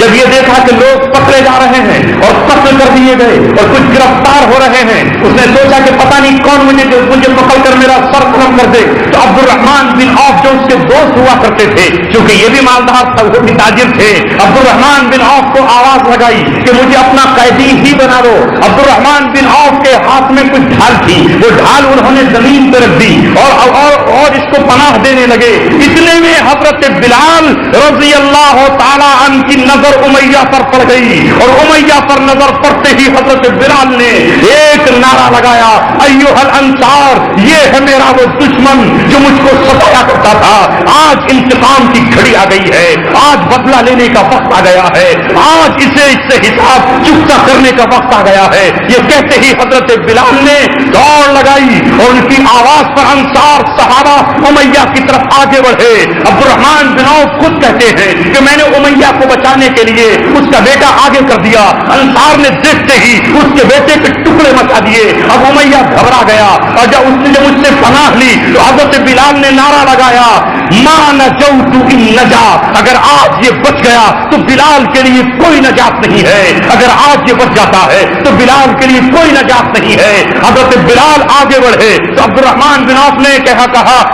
جب یہ دیکھا کہ لوگ پکڑے جا رہے ہیں اور قتل کر دیے گئے اور کچھ گرفتار ہو رہے ہیں، اس نے سوچا کہ پتہ نہیں کون مجھے پکڑ کر میرا سر قلم کر دے۔ تو عبد الرحمن بن عوف جو اس کے دوست ہوا کرتے تھے، کیونکہ یہ بھی مالدار تھا، وہ بھی تاجر تھے، عبد الرحمن بن عوف کو آواز لگائی کہ مجھے اپنا قیدی ہی بنا دو۔ عبد الرحمن بن عوف کے ہاتھ میں کچھ ڈھال تھی، وہ ڈھال انہوں نے زمین پہ رکھ دی اور اس کو پناہ دینے لگے۔ اتنے میں حضرت بلال رضی اللہ تعالی عنہ کی نظر امیہ پر پڑ گئی، اور امیہ پر نظر پڑتے ہی حضرت بلال نے ایک نعرہ لگایا، ایھا الانصار، یہ ہے میرا وہ دشمن جو مجھ کو ستایا کرتا تھا، آج انتقام کی گھڑی آ گئی ہے، آج بدلہ لینے کا وقت آ گیا ہے، آج اس سے حساب چکتا کرنے کا وقت آ گیا ہے۔ یہ کہتے ہی حضرت بلال نے دوڑ لگائی اور ان کی آواز پر انصار صحابہ امیہ کی طرف آگے بڑھے۔ عبد الرحمن بن عوف خود کہتے ہیں کہ میں نے امیہ کو بچانے کے لیے اس کا بیٹا آگے کر دیا، انصار نے دیکھتے ہی اس کے بیٹے کے ٹکڑے مچا دیے۔ اب امیہ گھبرا گیا، اور جب اس نے مجھ سے پناہ لی تو حضرت بلال نے نعرہ لگایا، ما نجوت ان نجا، اگر آج یہ بچ گیا تو بلال کے لیے کوئی نجات نہیں ہے، اگر آج یہ بچ جاتا ہے تو بلال کے لیے کوئی نجات نہیں ہے۔ حضرت بلال آگے بڑھے تو عبد الرحمن بن عوف نے کہا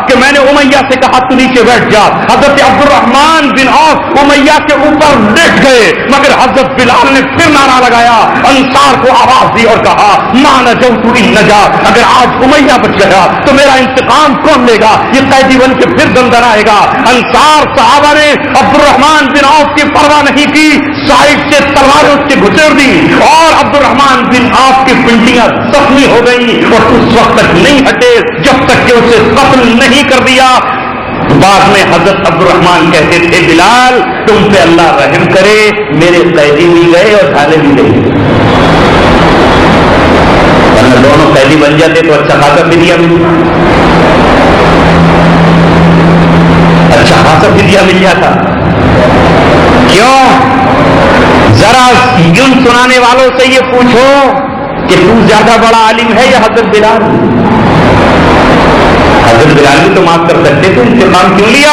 کہ میں نے امیہ سے کہا تو نیچے بیٹھ جا۔ حضرت عبد الرحمن بن عوف امیہ کے اوپر لیٹ گئے، مگر حضرت بلال نے پھر نعرہ لگایا، انصار کو آواز دی اور کہا، ما نجوت ان نجا، اگر آج امیہ بچ گیا تو میرا انتقام کون لے گا؟ یہ قیدی بن کے پھر دندر آئے گا۔ انصار صحابہ نے عبد الرحمن بن عوف کی پرواہ نہیں کی، سائڈ سے تلواریں اس کے گھسیڑ دی اور عبد الرحمن بن عوف کی پنڈلیاں زخمی ہو گئی، اور اس وقت تک نہیں ہٹے جب تک کہ اسے قتل نہیں کر دیا۔ بعد میں حضرت عبد الرحمن کہتے تھے، بلال تم پہ اللہ رحم کرے، میرے قیدی بھی گئے اور ڈھالے بھی گئے، ورنہ دونوں قیدی بن جاتے تو اچھا خاصا فدیہ ملتا، اچھا خاصا فدیہ مل جاتا۔ کیوں؟ ذرا یوں سنانے والوں سے یہ پوچھو کہ تو زیادہ بڑا عالم ہے یا حضرت بلال؟ حضرت بلال بھی تو معاف کر سکتے تھے، انتقام کیوں لیا؟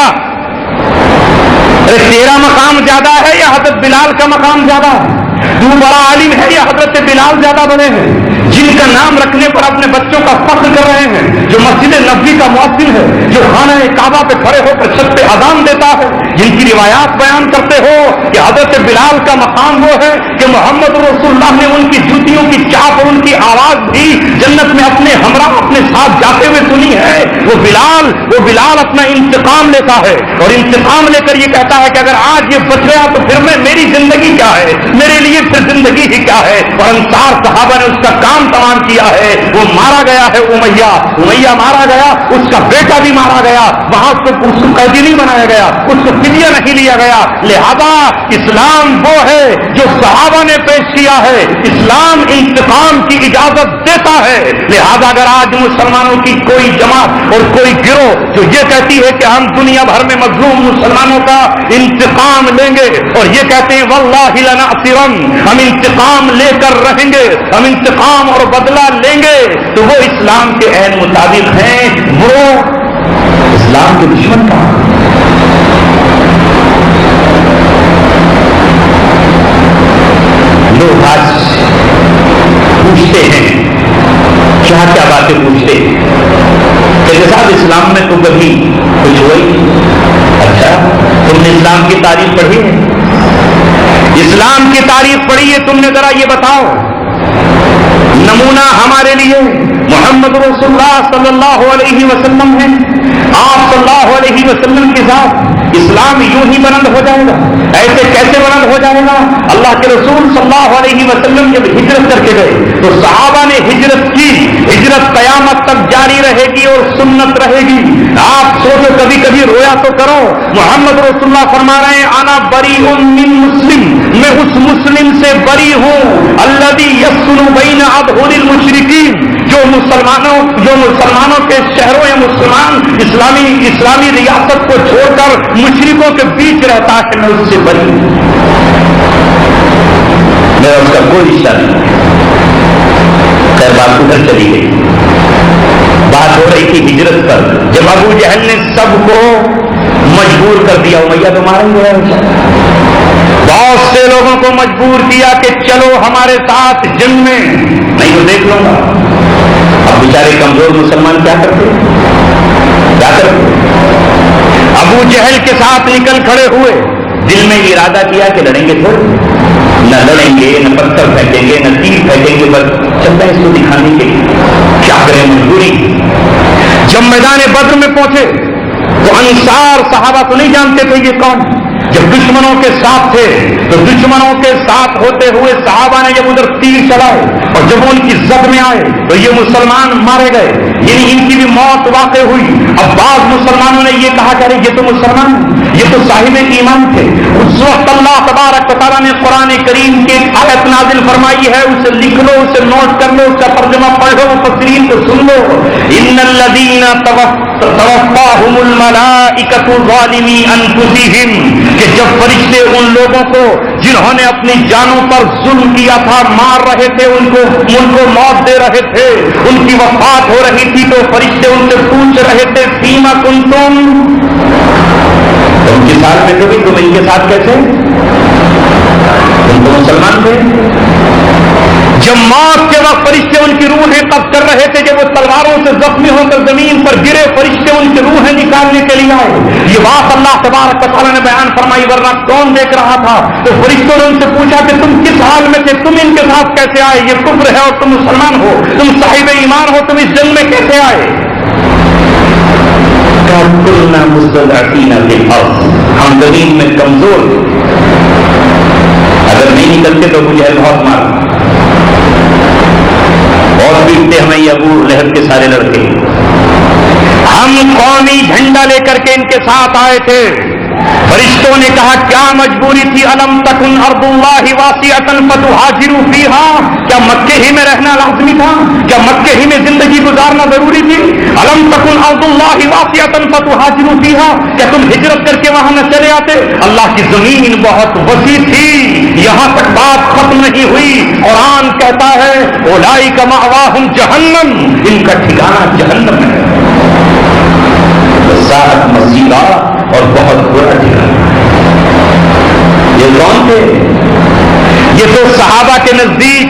ارے تیرا مقام زیادہ ہے یا حضرت بلال کا مقام زیادہ ہے؟ تو بڑا عالم ہے یا حضرت بلال زیادہ بڑے ہیں؟ جن کا نام رکھنے پر اپنے بچوں کا فخر کر رہے ہیں، جو مسجد نبوی کا مؤذن ہے، جو خانہ کعبہ پہ کھڑے ہو کر چھت پہ اذان دیتا ہے، جن کی روایات بیان کرتے ہو کہ حضرت بلال کا مقام وہ ہے کہ محمد رسول اللہ نے ان کی جوتیوں کی چاپ اور ان کی آواز بھی جنت میں اپنے ہمراہ اپنے ساتھ جاتے ہوئے سنی ہے، وہ بلال اپنا انتقام لیتا ہے اور انتقام لے کر یہ کہتا ہے کہ اگر آج یہ بچ گیا تو پھر میری زندگی کیا ہے، میرے لیے پھر زندگی ہی کیا ہے۔ اور انصار صحابہ نے اس کا کام تمام کیا ہے، وہ مارا گیا ہے، امیہ مارا گیا، اس کا بیٹا بھی مارا گیا، وہاں اس کو قیدی نہیں بنایا گیا، اس کو فدیہ نہیں لیا گیا۔ لہذا اسلام وہ ہے جو صحابہ نے پیش کیا ہے، اسلام انتقام کی اجازت دیتا ہے۔ لہذا اگر آج مسلمانوں کی کوئی جماعت اور کوئی گروہ جو یہ کہتی ہے کہ ہم دنیا بھر میں مظلوم مسلمانوں کا انتقام لیں گے اور یہ کہتے ہیں واللہ لنأسرن، ہم انتقام لے کر رہیں گے، ہم انتقام اور بدلہ لیں گے، تو وہ اسلام کے عین مطابق ہیں، وہ اسلام کے دشمن کا۔ لوگ آج پوچھتے ہیں، کیا کیا باتیں پوچھتے ہیں کہ صاحب اسلام میں تو کبھی کچھ ہوئی؟ اچھا تم نے اسلام کی تاریخ پڑھی ہے؟ اسلام کی تاریخ پڑھی ہے تم نے؟ ذرا یہ بتاؤ۔ نمونہ ہمارے لیے محمد رسول اللہ صلی اللہ علیہ وسلم ہے۔ آپ صلی اللہ علیہ وسلم کے ساتھ اسلام یوں ہی بلند ہو جائے گا؟ ایسے کیسے بلند ہو جائے گا؟ اللہ کے رسول صلی اللہ علیہ وسلم جب ہجرت کر کے گئے تو صحابہ نے ہجرت کی، ہجرت قیامت تک جاری رہے گی اور سنت رہے گی۔ آپ سوچو، کبھی کبھی رویا تو کرو۔ محمد رسول اللہ فرما رہے ہیں انا بری من مسلم، میں اس مسلم سے بری ہوں الذی یسکن بین اظہر المشرکین، جو مسلمانوں کے شہروں یا مسلمان اسلامی ریاست کو چھوڑ کر مشرکوں کے بیچ رہتا ہے، میں اس سے بری ہوں، میرا اس کا کوئی رشتہ نہیں۔ خیر بات ادھر چلی گئی، بات ہو رہی تھی ہجرت پر۔ جب ابو جہل نے سب کو مجبور کر دیا، امیہ تو مارا ہی گیا، بہت سے لوگوں کو مجبور کیا کہ چلو ہمارے ساتھ جنگ میں، نہیں تو دیکھ لوں گا۔ اب بیچارے کمزور مسلمان کیا کرتے؟ ابو جہل کے ساتھ نکل کھڑے ہوئے، دل میں ارادہ کیا کہ لڑیں گے تھوڑے، نہ لڑیں گے، نہ پتھر پھینکیں گے، نہ تیر پھینکیں گے، بس چلتا ہے اس کو دکھانے کے لیے، کیا کریں مجبوری۔ جب میدان بدر میں پہنچے تو انصار صحابہ تو نہیں جانتے تھے یہ کون۔ جب دشمنوں کے ساتھ تھے تو دشمنوں کے ساتھ ہوتے ہوئے صحابہ نے جب ادھر تیر چلائے اور جب ان کی زد میں آئے تو یہ مسلمان مارے گئے، یعنی ان کی بھی موت واقع ہوئی۔ اب بعض مسلمانوں نے یہ کہا کہ یہ تو مسلمان، یہ تو صاحب ایمان تھے۔ اس وقت اللہ تبارک و تعالیٰ نے قرآن کریم کی آیت نازل فرمائی ہے، اسے لکھ لو، اسے نوٹ کر لو، اس کا ترجمہ پڑھ لو، مفسرین کو سن لو۔ ان الذین توفاہم الملائکۃ ظالمی انفسہم، کہ جب فرشتے ان لوگوں کو جنہوں نے اپنی جانوں پر ظلم کیا تھا مار رہے تھے، ان کو موت دے رہے تھے، ان کی وفات ہو رہی تھی، تو فرشتے ان سے پوچھ رہے تھے فیما کنتم، تم کے ساتھ میں کبھی، تم ان کے ساتھ کیسے، تم تو مسلمان تھے۔ جب موت کے وقت فرشتے ان کی روحیں قبض کر رہے تھے، جب وہ تلواروں سے زخمی ہو کر زمین پر گرے، فرشتے ان کی روحیں نکالنے کے لیے آئے۔ یہ بات اللہ تبارک و تعالیٰ نے بیان فرمائی، ورنہ کون دیکھ رہا تھا؟ تو فرشتوں نے ان سے پوچھا کہ تم کس حال میں تھے، تم ان کے ساتھ کیسے آئے؟ یہ کفر ہے اور تم مسلمان ہو، تم صاحب ایمان ہو، تم اس جنگ میں کیسے آئے؟ كنا مستضعفين في الارض، ہم زمین میں کمزور تھے، اگر نہیں نکلتے تو ابو جہل بہت مارا، اور پیٹتے ہمیں یہ ابو لہب کے سارے لڑکے۔ ہم قومی جھنڈا لے کر کے ان کے ساتھ آئے تھے۔ فرشتوں نے کہا کیا مجبوری تھی؟ الم تکن ارض اللہ واسعۃ فتہاجروا فیہا، کیا مکے ہی میں رہنا لازمی تھا؟ کیا مکے ہی میں زندگی گزارنا ضروری تھی؟ الم تکن ارض اللہ واسعۃ فتہاجروا فیہا، کیا تم ہجرت کر کے وہاں نہ چلے آتے؟ اللہ کی زمین بہت وسیع تھی، یہاں تک بات ختم نہیں ہوئی۔ قرآن کہتا ہے اولئک مأواہم جہنم، ان کا ٹھکانہ جہنم ہے، وساءت مصیرا، اور بہت برا ٹھکانہ۔ یہ کون تھے؟ یہ تو صحابہ کے نزدیک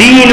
3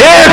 1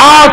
8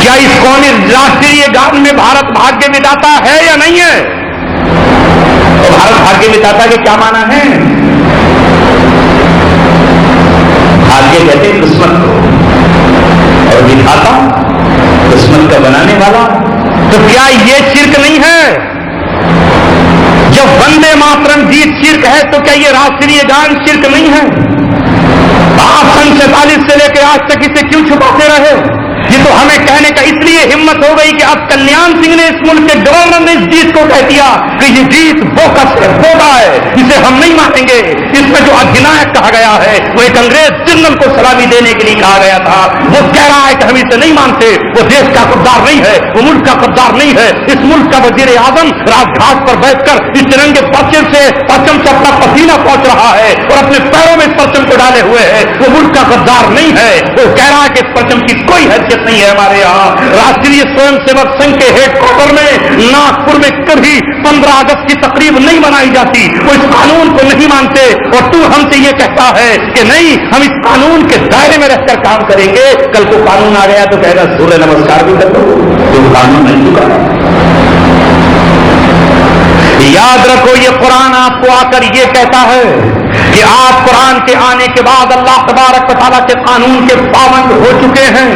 کیا اس قومی راشٹریہ گان میں بھارت بھاگیہ وداتا ہے یا نہیں ہے؟ تو بھارت بھاگیہ وداتا کے کیا معنی ہے؟ بھاگیہ کہتے ہیں قسمت کو، اور وداتا قسمت کا بنانے والا۔ تو کیا یہ شرک نہیں ہے؟ جب وندے ماترم گیت شرک ہے تو کیا یہ راشٹریہ گان شرک نہیں ہے؟ آپ سن 47 سے لے کے آج تک اسے کیوں چھپاتے رہے؟ یہ تو ہمیں کہنے کا اس لیے ہمت ہو گئی کہ اب کلیان سنگھ نے اس ملک کے گورنر نے اس گیت کو کہہ دیا کہ یہ گیت بوکس ہے، بوگا ہے، اسے ہم نہیں مانیں گے۔ اس میں جو ادھینائک کہا گیا ہے وہ ایک انگریز جنرل کو سلامی دینے کے لیے کہا گیا تھا، وہ کہہ رہا ہے کہ ہم اسے نہیں مانتے، وہ دیش کا قدار نہیں ہے، وہ ملک کا قدار نہیں ہے۔ اس ملک کا وزیر اعظم راج گھاٹ پر بیٹھ کر اس ترنگے پرچم سے اپنا پسینہ پہنچ رہا ہے اور اپنے پیروں میں اس پرچم کو ڈالے ہوئے ہے، وہ ملک کا قدار نہیں ہے۔ وہ کہہ رہا ہے کہ اس پرچم کی کوئی حیثیت نہیں ہے ہمارے یہاں۔ راشٹریہ سوئم سیوک سنگھ کے ہیڈ کوارٹر میں ناگپور میں کبھی 15 اگست کی تقریب نہیں منائی جاتی، وہ اس قانون کو نہیں مانتے، اور تو ہم سے یہ کہتا ہے کہ نہیں ہم اس قانون کے دائرے میں رہ کر کام کریں گے۔ کل کو قانون آ گیا تو کہے گا سورہ نمسکار بھی کر دو، جو قانون نہیں چکا۔ یاد رکھو یہ قرآن آپ کو آ کر یہ کہتا ہے کہ آپ قرآن کے آنے کے بعد اللہ تبارک و تعالیٰ کے قانون کے پابند ہو چکے ہیں،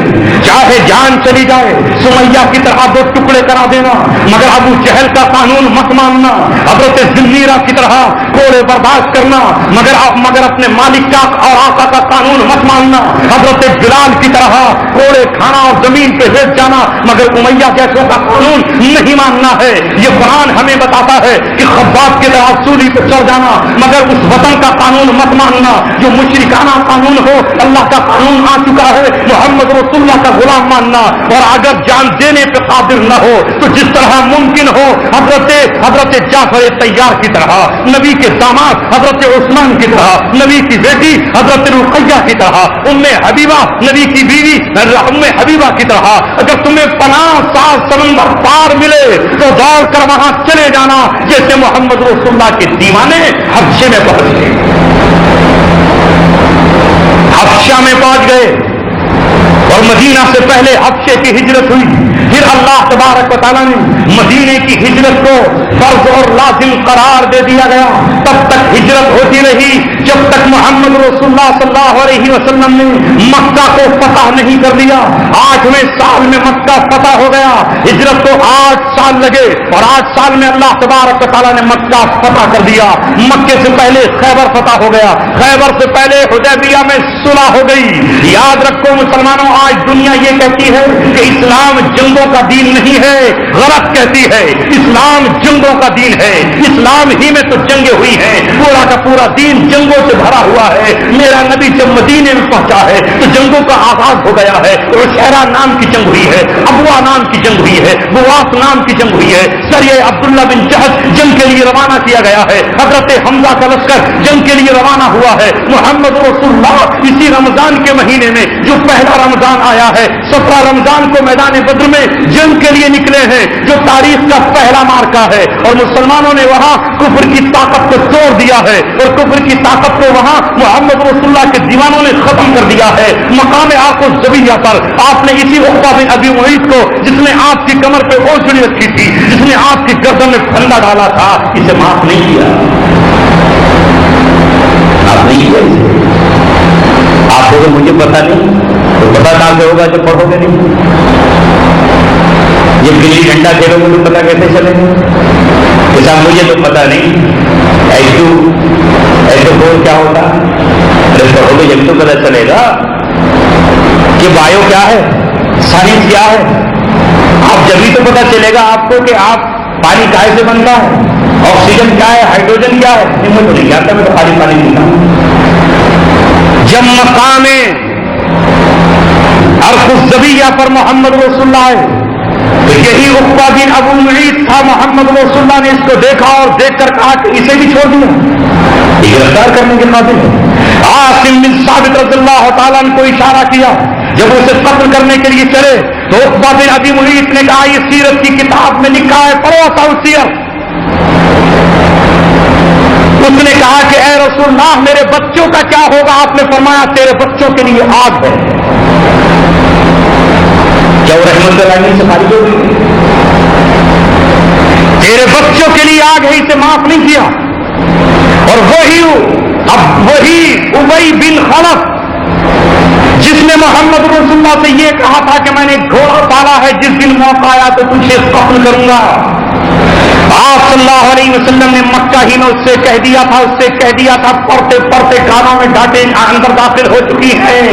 چاہے جان چلی جائے، سمیہ کی طرح 2 ٹکڑے کرا دینا، مگر ابو جہل کا قانون مت ماننا، حضرت ذنیرہ کی طرح کوڑے برداشت کرنا، مگر اپنے مالک کا اور آقا کا قانون مت ماننا، حضرت بلال کی طرح کوڑے کھانا اور زمین پہ لیٹ جانا، مگر امیہ جیسوں کا قانون نہیں ماننا ہے۔ یہ قرآن ہمیں بتاتا ہے کہ خباب کی طرح سولی پہ چڑھ جانا، مگر اس وطن کا قانون مت ماننا جو مشرکانہ قانون ہو۔ اللہ کا قانون آ چکا ہے، محمد رسول اللہ کا غلام ماننا، اور اگر جان دینے پہ قادر نہ ہو تو جس طرح ممکن ہو حضرت جعفر طیار کی طرح، نبی کے داماد حضرت عثمان کی طرح، نبی کی بیٹی حضرت رقیہ کی طرح، ام حبیبہ نبی کی بیوی ام حبیبہ کی طرح، اگر تمہیں 50 سال سمندر پار ملے تو دوڑ کر وہاں چلے جانا، جیسے محمد رسول اللہ کے دیوانے حبشے میں پہنچ گئے، حبشہ میں پہنچ گئے، اور مدینہ سے پہلے حبشے کی ہجرت ہوئی، پھر اللہ تبارک و تعالیٰ نے مدینے کی ہجرت کو فرض اور لازم قرار دے دیا گیا۔ تب تک ہجرت ہوتی رہی جب تک محمد رسول اللہ صلی اللہ علیہ وسلم نے مکہ کو فتح نہیں کر دیا۔ 8ویں سال میں مکہ فتح ہو گیا، ہجرت کو 8 سال لگے، اور 8 سال میں اللہ تبارک و تعالیٰ نے مکہ فتح کر دیا۔ مکے سے پہلے خیبر فتح ہو گیا، خیبر سے پہلے حدیبیہ میں صلح ہو گئی۔ یاد رکھو مسلمانوں، آج دنیا یہ کہتی ہے کہ اسلام جنگوں کا دین نہیں ہے، غلط کہتی ہے۔ اسلام جنگوں کا دین ہے، اسلام ہی میں تو جنگیں ہوئی ہیں، پورا کا پورا دین جنگوں سے بھرا ہوا ہے۔ میرا نبی جب مدینے میں پہنچا ہے تو جنگوں کا آغاز ہو گیا ہے، عشیرہ نام کی جنگ ہوئی ہے، ابوا نام کی جنگ ہوئی ہے، بواس نام کی جنگ ہوئی ہے، سریہ عبداللہ بن جہش جنگ کے لیے روانہ کیا گیا ہے، حضرت حمزہ کا لشکر جنگ کے لیے روانہ ہوا ہے۔ محمد رسول اللہ اسی رمضان کے مہینے میں جو پہلا رمضان آیا ہے، 17 رمضان کو میدان بدر میں جنگ کے لیے نکلے ہیں، جو تاریخ کا پہلا مارکا ہے، اور مسلمانوں نے وہاں کفر کی طاقت کو توڑ دیا ہے، اور کفر کی طاقت کو وہاں محمد رسول اللہ کے دیوانوں نے ختم کر دیا ہے۔ مقام آق الزبیہ پر آپ نے اسی عقبہ بن ابی معیط کو، جس نے آپ کی کمر پہ اوچھڑی رکھی تھی، جس نے آپ کی گردن میں پھندا ڈالا تھا، اسے معاف نہیں کیا، معاف نہیں کیا اسے۔ آپ کو تو مجھے پتا نہیں، تو پتا کہاں سے ہوگا جب پڑھو گے نہیں؟ یہ گلی ڈنڈا کھیلو گے تو پتا کیسے چلے گا؟ ایسا مجھے تو پتا نہیں، ایسے بول کیا ہوتا، ارے پڑھو گے جب تو پتا چلے گا کہ بایو کیا ہے، سائنس کیا ہے۔ آپ جبھی تو پتا چلے گا آپ کو کہ آپ پانی کائے سے بنتا ہے، آکسیجن کیا ہے، ہائیڈروجن کیا ہے۔ نہیں مجھے تو نہیں جانتا، میں تو پانی پیتا ہوں۔ جب مقام عرق الزبیہ پر محمد رسول اللہ آئے تو یہی عقبہ بن ابو معیط تھا، محمد رسول اللہ نے اس کو دیکھا اور دیکھ کر کہا کہ اسے بھی چھوڑ دیا، یہ گرفتار کرنے کے قابل ہے۔ عاصم بن ثابت رضی اللہ تعالیٰ عنہ کو اشارہ کیا، جب اسے قتل کرنے کے لیے چلے تو عقبہ بن ابی معیط نے کہا یہ سیرت کی کتاب میں لکھا ہے، پڑھو سیرت۔ اس نے کہا کہ اے رسول اللہ میرے بچوں کا کیا ہوگا؟ آپ نے فرمایا تیرے بچوں کے لیے آگ ہے۔ کیا وہ رحمت اللہ سے خارج ہو گئی؟ تیرے بچوں کے لیے آگ ہی سے معاف نہیں کیا. اور وہی ابی بن خلف جس نے محمد رسول اللہ سے یہ کہا تھا کہ میں نے گھوڑا پالا ہے، جس دن موقع آیا تو تجھے قتل کروں گا. آپ صلی اللہ علیہ وسلم نے مکہ ہی میں اس سے کہہ دیا تھا پڑھتے پڑھتے کانوں میں ڈانٹیں اندر داخل ہو چکی ہیں،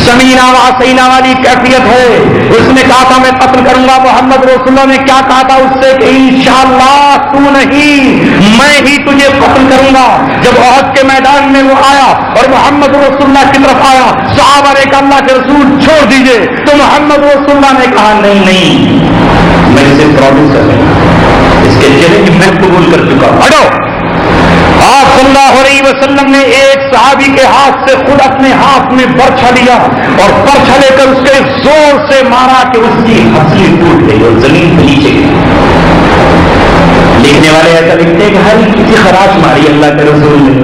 سمینا واسینا والی کیفیت ہے. اس نے کہا تھا میں قتل کروں گا. محمد رسول اللہ نے کیا کہا تھا اس سے کہ انشاءاللہ تو نہیں، میں ہی تجھے قتل کروں گا. جب احد کے میدان میں وہ آیا اور محمد رسول اللہ کی طرف آیا، صحابہ نے کہا اللہ کے رسول چھوڑ دیجئے، تو محمد رسول اللہ نے کہا نہیں، میں اسے پرومس کر رہا ہوں، اس کے چیلنج میں قبول کر چکا ہوں. ہٹو. آپ صلی اللہ علیہ وسلم نے ایک صحابی کے ہاتھ سے خود اپنے ہاتھ میں برچھا لیا اور برچھا لے کر اس کے زور سے مارا کہ اس کی ہنسلی ٹوٹ گئی اور زمین پہ نیچے گئی. لکھنے والے ایسا لکھتے ہیں کہ ہر کسی خراش ماری اللہ کے رسول نے،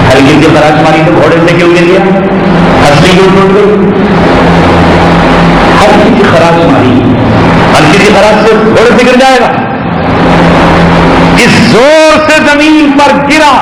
ہر کسی خراش ماری تو گھوڑے سے کیوں گر گیا؟ ہنسلی کیوں ٹوٹ گئی؟ ہر کسی خراش ماری، ہر کسی خراش سے گھوڑے سے گر جائے گا. اس زور سے زمین پر گرا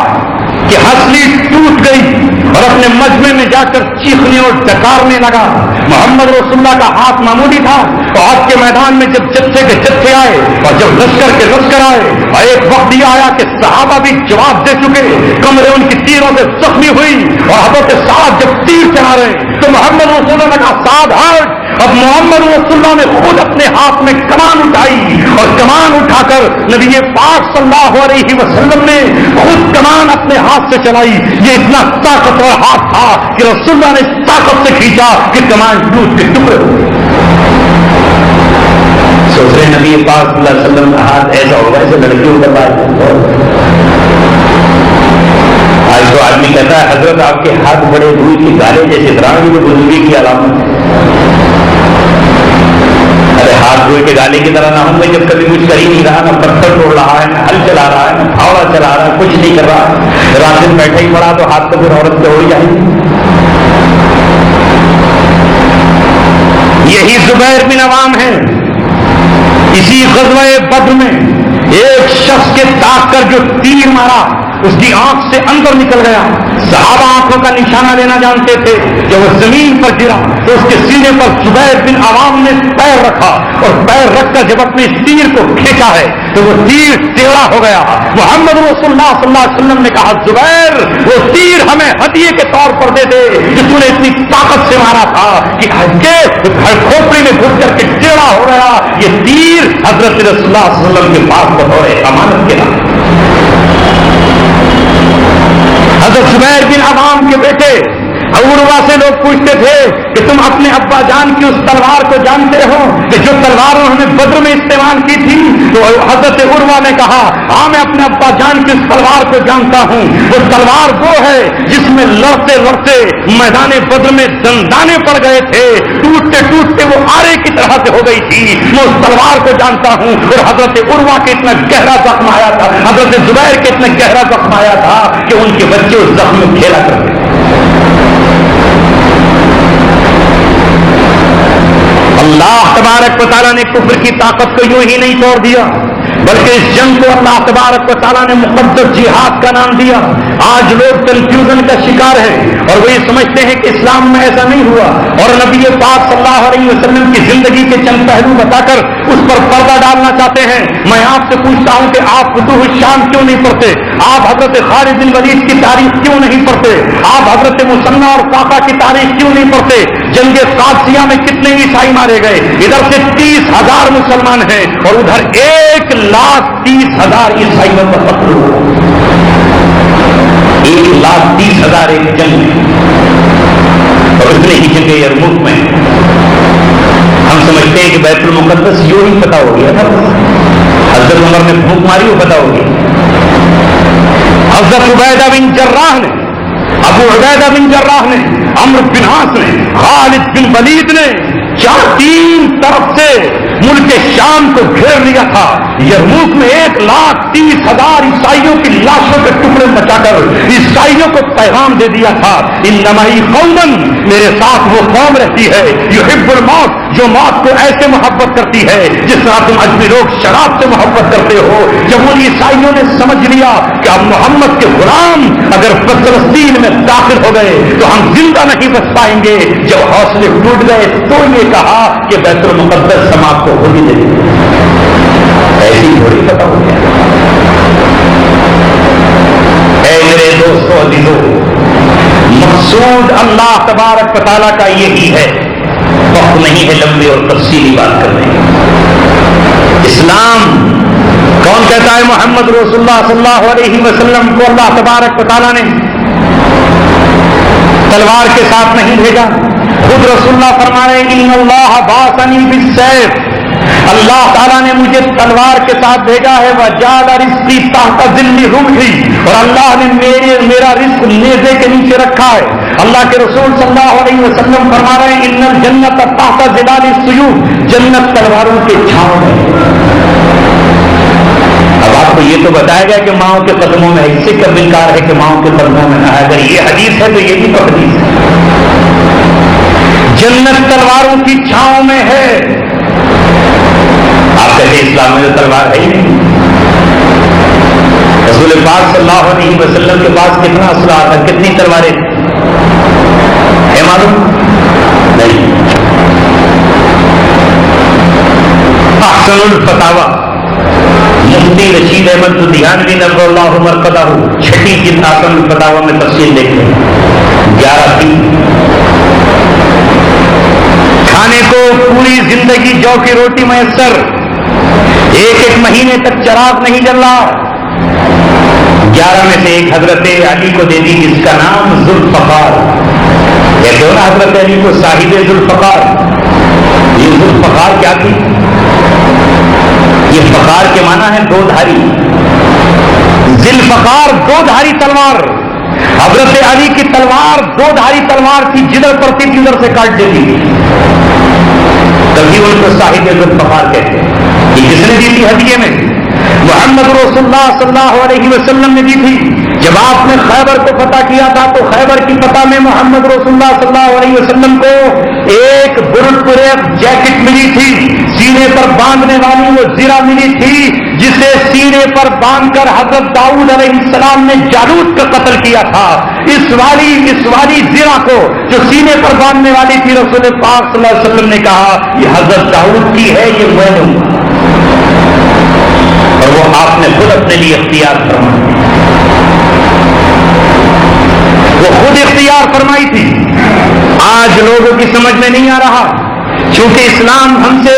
کہ ہنسلی ٹوٹ گئی اور اپنے مجمع میں جا کر چیخنے اور ڈکارنے لگا. محمد رسول اللہ کا ہاتھ معمولی تھا. تو آپ کے میدان میں جب جتھے کے جتھے آئے اور جب لشکر کے لشکر آئے اور ایک وقت یہ آیا کہ صحابہ بھی جواب دے چکے، کمرے ان کی تیروں سے زخمی ہوئی اور حضرت سعد جب تیر چلا رہے تو محمد رسول اللہ نے کہا سعد ہٹ. اب محمد رسول اللہ نے خود اپنے ہاتھ میں کمان اٹھائی اور کمان اٹھا کر نبی پاک صلی اللہ علیہ وسلم نے خود کمان اپنے ہاتھ سے چلائی. یہ اتنا طاقتور ہاتھ تھا کہ رسول اللہ نے اس طاقت سے کھینچا کہ کمان ٹوٹ کے ٹکڑے ہو گئے. سوچ رہے نبی پاک صلی اللہ علیہ وسلم کا ہاتھ ایسا ہوگا ایسے لڑکیوں کا بات. آج تو آدمی کہتا ہے حضرت آپ کے ہاتھ بڑے روئی کے گالے جیسے درانگی میں بزرگی کی علامت ہے. ارے ہاتھ روئی کے گالے کی طرح نہ ہوں میں جب کبھی کچھ کر ہی نہیں رہا، نہ پتھر توڑ رہا ہے، نہ ہل چلا رہا ہے، نہ پھاوڑا چلا رہا ہے، کچھ نہیں کر رہا. رات دن بیٹھا ہی پڑا تو ہاتھ تو پھر عورت سے اڑ جائے. یہی زبیر بن عوام ہے. اسی غزوہ بدر میں ایک شخص کے داغ کر جو تیر مارا اس کی آنکھ سے اندر نکل گیا. صحابہ آنکھوں کا نشانہ لینا جانتے تھے. جب وہ زمین پر گرا تو اس کے سینے پر زبیر بن عوام نے پیر رکھا اور پیر رکھ کر جب اپنے تیر کو کھینچا ہے تو وہ تیر ٹیڑھا ہو گیا. محمد رسول اللہ صلی اللہ علیہ وسلم نے کہا زبیر وہ تیر ہمیں ہدیے کے طور پر دے دے کہ تو نے اتنی طاقت سے مارا تھا کہ کھوپڑی میں گھس کر کے ٹیڑھا ہو گیا. یہ تیر حضرت رسول اللہ صلی اللہ علیہ وسلم کے پاس بطور امانت کے نام. حضرت زبیر بن عوام کے بیٹے عروہ سے لوگ پوچھتے تھے کہ تم اپنے ابا جان کی اس تلوار کو جانتے ہو کہ جو تلوار انہوں نے بدر میں استعمال کی تھی؟ تو حضرت عروہ نے کہا ہاں میں اپنے ابا جان کی اس تلوار کو جانتا ہوں. وہ تلوار وہ ہے جس میں لڑتے لڑتے میدان بدر میں دندانے پڑ گئے تھے، ٹوٹتے ٹوٹتے وہ آرے کی طرح سے ہو گئی تھی. میں اس تلوار کو جانتا ہوں. اور حضرت عروہ کے اتنا گہرا زخم آیا تھا، حضرت زبیر کے اتنا گہرا زخم آیا تھا کہ ان کے بچے اس زخم میں کھیلا کرتے. اللہ تبارک و تعالیٰ نے کفر کی طاقت کو یوں ہی نہیں توڑ دیا بلکہ اس جنگ کو اللہ تبارک و تعالیٰ نے مقدس جہاد کا نام دیا. آج لوگ کنفیوژن کا شکار ہیں اور وہ یہ سمجھتے ہیں کہ اسلام میں ایسا نہیں ہوا اور نبی پاک صلی اللہ علیہ وسلم کی زندگی کے چند پہلو بتا کر اس پر پردہ ڈالنا چاہتے ہیں. میں آپ سے پوچھتا ہوں کہ آپ فتوح الشام کیوں نہیں پڑھتے؟ آپ حضرت خالد بن ولید کی تاریخ کیوں نہیں پڑھتے؟ آپ حضرت مثنہ اور فاقہ کی تاریخ کیوں نہیں پڑھتے؟ جنگ قادسیہ میں کتنے عیسائی مارے گئے؟ ادھر سے 30,000 مسلمان ہیں اور ادھر 1,30,000 عیسائیوں پر قتل ہوا. 1,30,000 ایک جنگ میں اور اتنے ہی جگہ یرموک میں. ہم سمجھتے ہیں کہ بیت المقدس یوں ہی پتہ ہو گیا تھا. حضرت عمر نے بھوک ماری ہو پتہ ہو گیا. حضرت عبیدہ بن جراح نے، ابو عبیدہ بن جراح نے، عمرو بن عاص نے، خالد بن ولید نے 4 طرف سے ملک شام کو گھیر لیا تھا. یرموک میں 1,30,000 عیسائیوں کی لاشوں کے ٹکڑے مچا کر عیسائیوں کو پیغام دے دیا تھا انما قومن، میرے ساتھ وہ قوم رہتی ہے یحب الموت جو موت کو ایسے محبت کرتی ہے جس طرح تم اجمی لوگ شراب سے محبت کرتے ہو. جب ان عیسائیوں نے سمجھ لیا کہ اب محمد کے غلام اگر فلسطین میں داخل ہو گئے تو ہم زندہ نہیں بچ پائیں گے، جب حوصلے ٹوٹ گئے تو یہ کہا کہ بیت المقدس ہم آپ کو ہولی دے دیں گے. ایسی تھوڑی پتہ ہو گیا. اے میرے دوستوں عزیزوں، مقصود اللہ تبارک و تعالیٰ کا یہی ہے. وقت نہیں ہے لمبی اور تفصیلی بات کرنے. اسلام کون کہتا ہے محمد رسول اللہ صلی اللہ علیہ وسلم کو اللہ تبارک و تعالیٰ نے تلوار کے ساتھ نہیں بھیجا؟ خود رسول اللہ فرما رہے ہیں ان اللہ بعثنی بالسیف، اللہ تعالیٰ نے مجھے تلوار کے ساتھ بھیجا ہے. وجعل رزقی تحت ظل رمحی، اور اللہ نے میرا رزق نیزے کے نیچے رکھا ہے. اللہ کے رسول صلی اللہ علیہ وسلم فرما رہے ہیں ان الجنت تحت ظلال السیوف، جنت تلواروں کے چھاؤں میں. اب آپ کو یہ تو بتایا گیا کہ ماؤں کے قدموں میں، اس سے کب انکار ہے کہ ماؤں کے قدموں میں نہ. اگر یہ حدیث ہے تو یہ بھی تو حدیث ہے. جنت تلواروں کی چھاؤں میں ہے. آپ کہتے ہیں اسلام میں تو تلوار ہے ہی نہیں. رسول پاک صلی اللہ علیہ وسلم کے پاس کتنا اسلحہ تھا، کتنی تلواریں ہے معلوم نہیں. احسن الفتاوی مفتی رشید احمد لدھیانوی نور اللہ مرقدہ، چھٹی جلد احسن الفتاوی میں تفصیل دیکھیں. 11 تھی. کھانے کو پوری زندگی جو کی روٹی میسر، ایک مہینے تک چراغ نہیں جل رہا. 11 میں سے ایک حضرت علی کو دے دی جس کا نام ذوالفقار. کہتے ہو نا حضرت علی کو صاحب ذوالفقار. یہ ذوالفقار کیا تھی؟ یہ فقار کے معنی ہے دو دھاری. ذوالفقار دو دھاری تلوار. حضرت علی کی تلوار دو دھاری تلوار تھی، جدھر پڑتی تھی ادھر سے کاٹ دیتی تھی. تبھی ان کو صاحب ذوالفقار کہتے ہیں. یہ کس نے دی تھی ہدیے میں؟ محمد رسول اللہ صلی اللہ علیہ وسلم نے دی تھی. جب آپ نے خیبر کو فتح کیا تھا تو خیبر کی فتح میں محمد رسول اللہ صلی اللہ علیہ وسلم کو ایک برقریب جیکٹ ملی تھی، سینے پر باندھنے والی وہ زرہ ملی تھی جسے سینے پر باندھ کر حضرت داؤد علیہ السلام نے جالوت کا قتل کیا تھا. اس والی زرہ کو جو سینے پر باندھنے والی تھی، رسول پاک صلی اللہ علیہ وسلم نے کہا یہ حضرت داؤد کی ہے، یہ میں دوں گا. اور وہ آپ نے خود اپنے لیے اختیار فرمائی. وہ خود اختیار فرمائی تھی. آج لوگوں کی سمجھ میں نہیں آ رہا، چونکہ اسلام ہم سے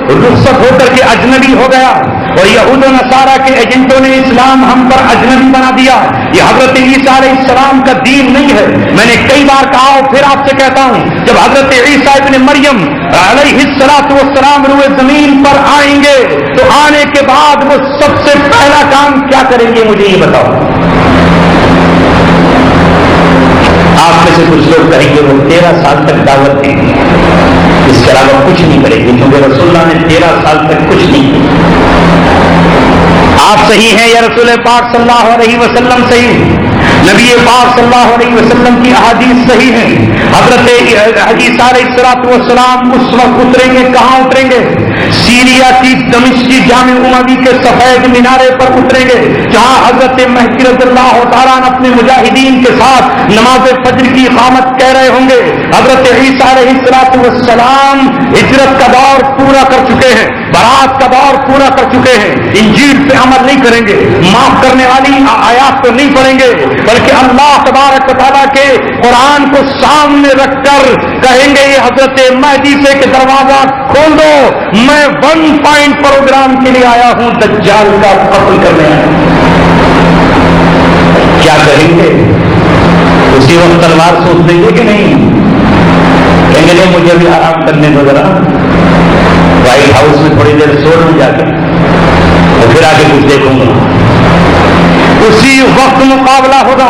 رخصت ہو کر کے اجنبی ہو گیا اور یہود و نصارہ کے ایجنٹوں نے اسلام ہم پر اجنبی بنا دیا. یہ حضرت عیسیٰ علیہ السلام کا دین نہیں ہے. میں نے کئی بار کہا اور پھر آپ سے کہتا ہوں، جب حضرت عیسیٰ ابن مریم علیہ السلام روئے زمین پر آئیں گے تو آنے کے بعد وہ سب سے پہلا کام کیا کریں گے مجھے یہ بتاؤ. آپ میں سے کچھ لوگ کہیں گے وہ 13 سال تک دعوت دیں گے، اس کے علاوہ کچھ نہیں کریں گے، کیونکہ رسول اللہ نے 13 سال تک کچھ نہیں کیا. آپ صحیح ہیں یا رسول پاک صلی اللہ علیہ وسلم صحیح؟ نبی پاک صلی اللہ علیہ وسلم کی احادیث صحیح ہیں. حضرت عیسیٰ علیہ السلام اس وقت اتریں گے، کہاں اتریں گے؟ سیریا کی دمشقی جامع اموی کے سفید مینارے پر اتریں گے، جہاں حضرت مہدی رضی اللہ تعالیٰ اپنے مجاہدین کے ساتھ نماز فجر کی اقامت کہہ رہے ہوں گے. حضرت عیسیٰ علیہ السلام ہجرت کا دور پورا کر چکے ہیں، برات کا دور پورا کر چکے ہیں. انجیل پہ عمل نہیں کریں گے، معاف کرنے والی آیات کو نہیں پڑھیں گے، بلکہ اللہ تبارک و تعالیٰ کے قرآن کو سامنے رکھ کر کہیں گے یہ حضرت مہدی سے کہ دروازہ کھول دو، میں 1 پوائنٹ پروگرام کے لیے آیا ہوں، دجال کا قتل کرنے آیا ہوں. کیا کہیں گے؟ اسی وقت تلوار سوچ دیں گے کہ نہیں؟ کہیں گے نہیں مجھے بھی آرام کرنے دو ذرا، وائٹ ہاؤس میں تھوڑی دیر سو لوں جا کے اور پھر آگے کچھ دیکھوں گا. اسی وقت مقابلہ ہوگا.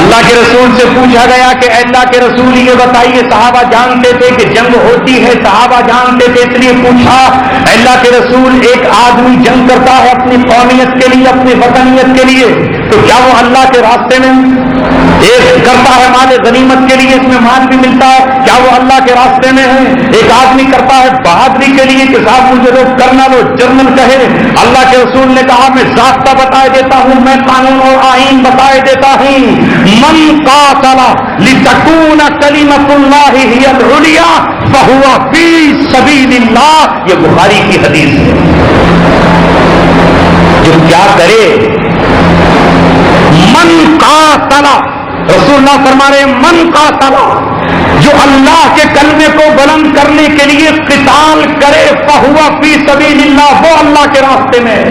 اللہ کے رسول سے پوچھا گیا کہ اللہ کے رسول یہ بتائیے، صحابہ جانتے تھے کہ جنگ ہوتی ہے، صحابہ جانتے تھے، اس لیے پوچھا اللہ کے رسول ایک آدمی جنگ کرتا ہے اپنی قومیت کے لیے، اپنی وطنیت کے لیے، تو کیا وہ اللہ کے راستے میں ایک کرتا ہے مال غنیمت کے لیے، اس میں مال بھی ملتا ہے، کیا وہ اللہ کے راستے میں ہے؟ ایک آدمی کرتا ہے بہادری کے لیے کہ صاحب مجھے لوگ کرنل اور جنرل کہے، اللہ کے رسول نے کہا میں ضابطہ بتائے دیتا ہوں، میں قانون اور آئین بتائے دیتا ہوں، من قاتل لتکون کلمۃ اللہ ہی العلیا فہو فی سبیل اللہ، یہ بخاری کی حدیث ہے۔ جو کیا کرے، من قاتل، رسول اللہ فرما رہے من قاتل، جو اللہ کے کلمے کو بلند کرنے کے لیے قتال کرے، فہو فی سبیل اللہ، وہ اللہ کے راستے میں،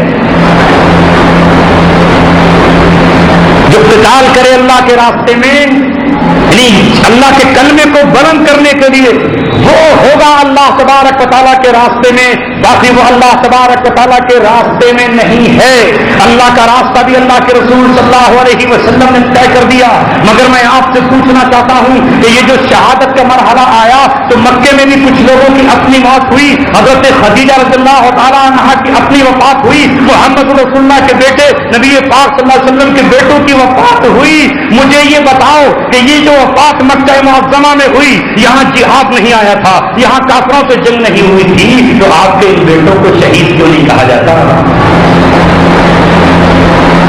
جو قتال کرے اللہ کے راستے میں، یعنی اللہ کے کلمے کو بلند کرنے کے لیے، وہ ہوگا اللہ تبارک و تعالیٰ کے راستے میں، باقی وہ اللہ تبارک و تعالیٰ کے راستے میں نہیں ہے۔ اللہ کا راستہ بھی اللہ کے رسول صلی اللہ علیہ وسلم نے طے کر دیا، مگر میں آپ سے پوچھنا چاہتا ہوں کہ یہ جو شہادت کا مرحلہ آیا تو مکے میں بھی کچھ لوگوں کی اپنی موت ہوئی، حضرت خدیجہ رضی اللہ تعالیٰ عنہا کی اپنی وفات ہوئی، محمد رسول اللہ کے بیٹے نبی پاک صلی اللہ علیہ وسلم کے بیٹوں کی وفات ہوئی۔ مجھے یہ بتاؤ کہ یہ جو وفات مکہ معظمہ میں ہوئی، یہاں جہاد نہیں آیا تھا، یہاں کافروں سے جنگ نہیں ہوئی تھی، تو آپ کے ان بیٹوں کو شہید کیوں نہیں کہا جاتا؟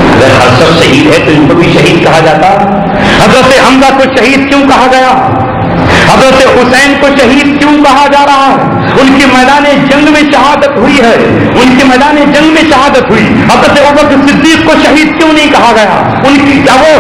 اگر ہر شخص شہید ہے تو ان کو بھی شہید کہا جاتا۔ حضرت حمزہ کو شہید کیوں کہا گیا؟ حضرت حسین کو شہید کیوں کہا جا رہا ہے؟ ان کی میدان جنگ میں شہادت ہوئی ہے، ان کی میدان جنگ میں شہادت ہوئی۔ حضرت ابوبکر صدیق کو شہید کیوں نہیں کہا گیا؟ ان کی کیا وہ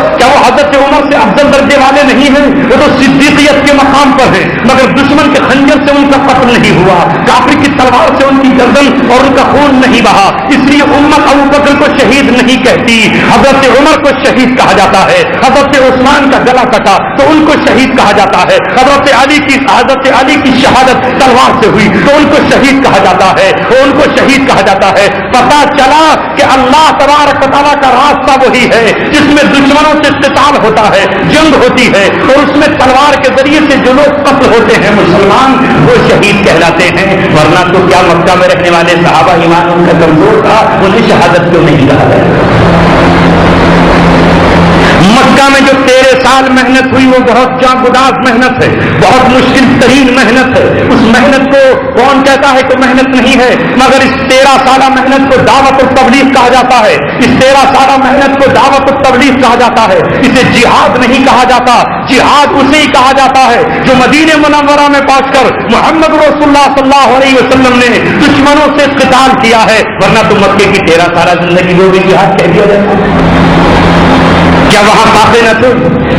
حضرت عمر سے افضل درجے والے نہیں ہیں؟ وہ تو صدیقیت کے مقام پر ہیں، مگر دشمن کے خنجر سے ان کا قتل نہیں ہوا، کافر کی تلوار سے ان کی گردن اور ان کا خون نہیں بہا، اس لیے امت ابوبکر کو شہید نہیں کہتی۔ حضرت عمر کو شہید کہا جاتا ہے، حضرت عثمان کا گلا کٹا تو ان کو شہید کہا جاتا ہے، حضرت علی کی شہادت تلوار سے ہوئی تو ان کو شہید کہا جاتا ہے، ان کو شہید کہا جاتا ہے۔ پتا چلا کہ اللہ تبارک و تعالیٰ کا راستہ وہی ہے جس میں دشمنوں سے قتال ہوتا ہے، جنگ ہوتی ہے، اور اس میں تلوار کے ذریعے سے جو لوگ قتل ہوتے ہیں مسلمان، وہ شہید کہلاتے ہیں۔ ورنہ تو کیا مکہ میں رہنے والے صحابہ ایمان ان کا کمزور تھا، انہیں شہادت کیوں نہیں کہا گیا؟ مکہ میں جو 13 سال محنت ہوئی وہ بہت جاں محنت ہے، بہت مشکل ترین محنت ہے۔ اس محنت کو کون کہتا ہے کہ محنت نہیں ہے؟ مگر اس 13 سالہ محنت کو دعوت التبلیغ کہا جاتا ہے، اس 13 سالہ محنت کو دعوت التبلیغ کہا جاتا ہے، اسے جہاد نہیں کہا جاتا۔ جہاد اسے ہی کہا جاتا ہے جو مدینہ منورہ میں پہنچ کر محمد رسول اللہ صلی اللہ علیہ وسلم نے دشمنوں سے قتال کیا ہے، ورنہ تو مکے کی 13 سالہ زندگی کو بھی جہاد کہہ دیا جاتا۔ کیا وہاں فاقے نہ تھے؟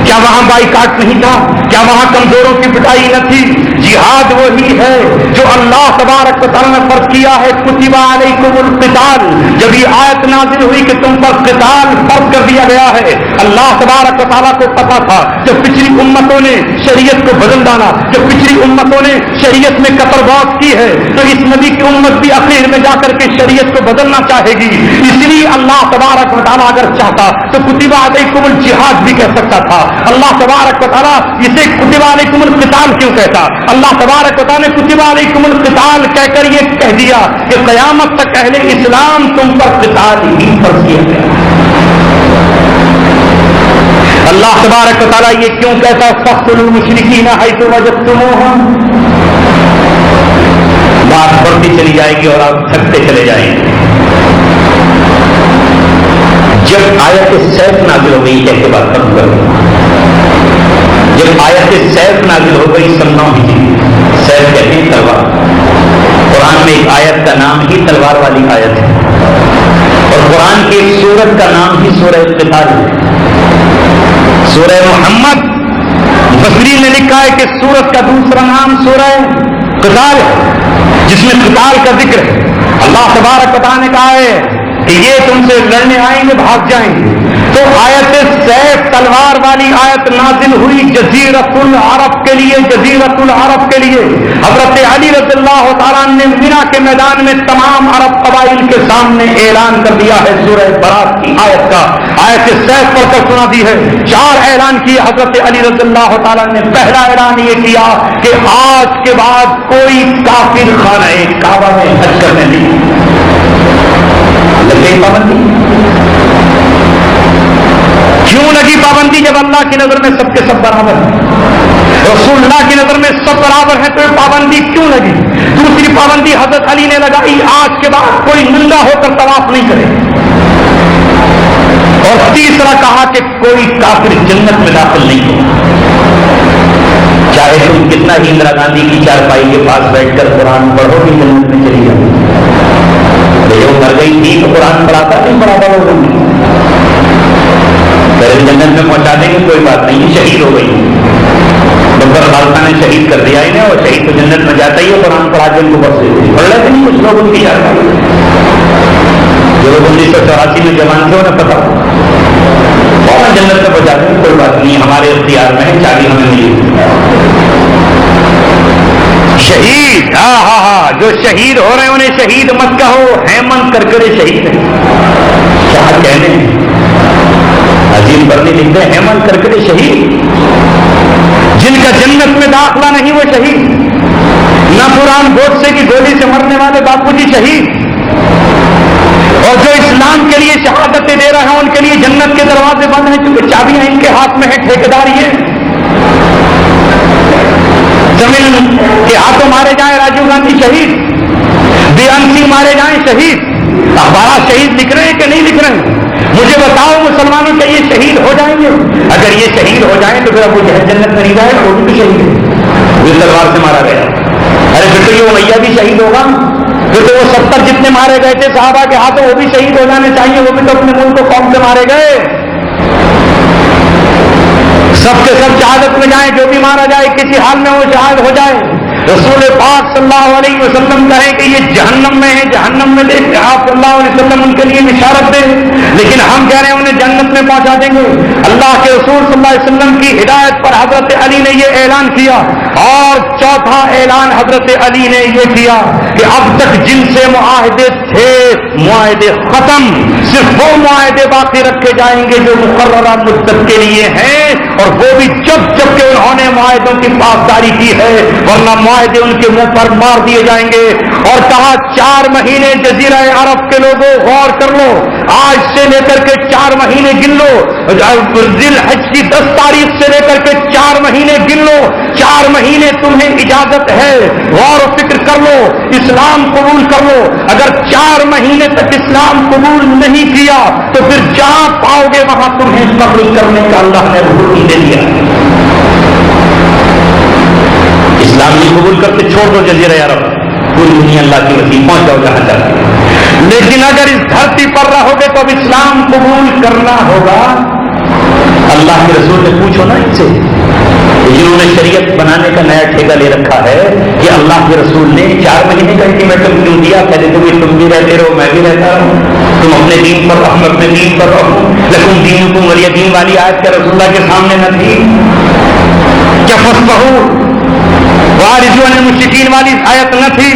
کیا وہاں بائیکاٹ نہیں تھا؟ کیا وہاں کمزوروں کی پٹائی نہ تھی؟ جہاد وہی ہے جو اللہ تبارک و تعالیٰ نے فرض کیا ہے، کتب علیکم القتال۔ جب یہ آیت نازل ہوئی کہ تم پر قتال فرض کر دیا گیا ہے، اللہ تبارک و تعالیٰ کو پتا تھا جب پچھلی امتوں نے شریعت کو بدل ڈالا، جب پچھلی امتوں نے شریعت میں قطر باز کی ہے، تو اس نبی کی امت بھی اخیر میں جا کر کے شریعت کو بدلنا چاہے گی۔ اس لیے اللہ تبارک و تعالیٰ اگر چاہتا تو کتب علیکم الجہاد بھی کہہ سکتا تھا۔ اللہ تبارک و تعالیٰ اسے کتب علیکم القتال کیوں کہتا؟ اللہ تبارک و تعالیٰ نے کتب علیکم القتال کہہ کر یہ کہہ دیا کہ قیامت تک اہل اسلام تم پر قتال ہی فرض کیا گیا۔ اللہ تبارک و تعالیٰ یہ کیوں کہتا؟ فاقتلوا المشرکین حیث وجدتموہم۔ بات بڑھتی چلی جائے گی اور آپ تھکتے چلے جائیں گے۔ جب آیت سیف نازل ہو گئی، کہتے بات ختم کر جب آیت سیف نازل ہو گئی سمنا ہی، سیف کہتے ہیں تلوار، قرآن میں ایک آیت کا نام ہی تلوار والی آیت ہے، اور قرآن کی ایک سورت کا نام ہی سورہ قتال ہے، سورہ محمد۔ مفسرین نے لکھا ہے کہ سورت کا دوسرا نام سورہ قتال ہے، جس میں قتال کا ذکر ہے۔ اللہ تبارک و تعالیٰ نے کہا ہے کہ یہ تم سے لڑنے آئیں گے، بھاگ جائیں گے، تو آیت سیف تلوار والی آیت نازل ہوئی جزیرۃ العرب کے لیے، جزیرۃ العرب کے لیے۔ حضرت علی رضی اللہ تعالیٰ نے مینا کے میدان میں تمام عرب قبائل کے سامنے اعلان کر دیا ہے سورہ برات کی آیت کا آیت سیف پڑھ کر سنا دی ہے. 4 اعلان کیے حضرت علی رضی اللہ تعالیٰ نے. پہلا اعلان یہ کیا کہ آج کے بعد کوئی کافر خانہ کعبہ میں حج کرنے نہیں. لگی پابندی. کیوں لگی پابندی؟ جب اللہ کی نظر میں سب کے سب برابر ہیں, رسول اللہ کی نظر میں سب برابر ہیں, تو یہ پابندی کیوں لگی؟ دوسری پابندی حضرت علی نے لگائی, آج کے بعد کوئی ننگا ہو کر طواف نہیں کرے. اور تیسرا کہا کہ کوئی کافر جنت میں داخل نہیں ہو. چاہے تم کتنا ہی اندرا گاندھی کی چارپائی کے پاس بیٹھ کر قرآن پڑھو گی, جنت میں چلی جاؤ. جو مر گئی تھی تو قرآن پڑھاتا نہیں, برابر ہو گئی. جنت میں پہنچا دیں گے کوئی بات نہیں, شہید ہو گئی. ببر خالصہ نے شہید کر دیا انہیں, اور شہید تو جنت میں جاتا ہی ہے. قرآن پڑھا کے ان کو بس پڑھ لیتے نہیں کچھ لوگ ان کی چارپائی. جو لوگ 1984 میں جوان تھے انہیں پتا اور جنت میں پہنچا دیں, کوئی بات نہیں, ہمارے اختیار میں چابی ہمیں ملی. شہید, ہاں جو شہید ہو رہے ہیں انہیں شہید مت کہو, ہیمنت کرکرے شہید ہیں. کیا کہنے عظیم پڑھنے لکھتے ہیں, ہیمنت کرکرے شہید. جن کا جنت میں داخلہ نہیں وہ شہید. نہ قرآن گوڈسے کی گولی سے مرنے والے باپو جی شہید. اور جو اسلام کے لیے شہادتیں دے رہے ہیں ان کے لیے جنت کے دروازے بند ہیں, کیونکہ چابیاں ان کے ہاتھ میں ہیں, ٹھیکیدار یہ. زمین کے ہاتھوں مارے جائیں راجیو گاندھی شہید, بیان سنگھ مارے جائیں شہید. اخبارات شہید لکھ رہے ہیں کہ نہیں لکھ رہے ہیں؟ مجھے بتاؤ مسلمانوں کے یہ شہید ہو جائیں گے؟ اگر یہ شہید ہو جائیں تو پھر ابو جہل جنت میں نہیں جائے گا, وہ بھی شہید ہے, وہ تلوار سے مارا گیا. ارے پھر تو یہ امیہ بھی شہید ہوگا, پھر تو وہ 70 جتنے مارے گئے تھے صحابہ کے ہاتھوں وہ بھی شہید ہو جانے چاہیے. وہ بھی تو اپنے ملک کو قوم سے مارے گئے. سب کے سب شہادت میں جائیں, جو بھی مارا جائے کسی حال میں وہ شہاد ہو جائے. رسول پاک صلی اللہ علیہ وسلم کہیں کہ یہ جہنم میں ہے, جہنم میں دیکھ کے آپ صلی اللہ علیہ وسلم ان کے لیے بشارت دیں, لیکن ہم کہہ رہے ہیں انہیں جنت میں پہنچا دیں گے. اللہ کے رسول صلی اللہ علیہ وسلم کی ہدایت پر حضرت علی نے یہ اعلان کیا. اور چوتھا اعلان حضرت علی نے یہ کیا کہ اب تک جن سے معاہدے تھے معاہدے ختم, صرف وہ معاہدے باقی رکھے جائیں گے جو مقررہ مدت کے لیے ہیں, اور وہ بھی جب جب کہ انہوں نے معاہدوں کی پاسداری کی ہے, ورنہ معاہدے ان کے منہ پر مار دیے جائیں گے. اور کہا 4 مہینے جزیرہ عرب کے لوگوں غور کر لو, آج سے لے کر کے 4 مہینے گن لو, ذی الحج کی 10 تاریخ سے لے کر کے 4 مہینے گن لو. 4 مہینے تمہیں اجازت ہے, غور و فکر کر لو, اسلام قبول کر لو. اگر 4 مہینے تک اسلام قبول نہیں کیا تو پھر جہاں پاؤ گے وہاں تمہیں قبول کرنے کا اللہ نے حکم دے دیا. اسلام نہیں قبول کرتے چھوڑ دو جزیرہ عرب, پوری دنیا اللہ کی وسیع پہنچ جاؤ جہاں چاہتے. لیکن اگر اس دھرتی پر رہو گے تو اب اسلام قبول کرنا ہوگا. اللہ کے رسول نے پوچھو نا ان سے, جنہوں نے شریعت بنانے کا نیا ٹھیکہ لے رکھا ہے, کہ اللہ کے رسول نے 4 مہینے کا الٹیمیٹم کیوں دیا؟ کہتے تم بھی رہتے رہو, میں بھی رہتا رہوں, تم اپنے دین پر رہو, ہم اپنے دین پر رہو. لیکن دین کو ولی دین والی آیت کیا رسول اللہ کے سامنے نہ تھی کیا؟ فصبحوا وارجوا عن المشرکین والی آیت نہ تھی؟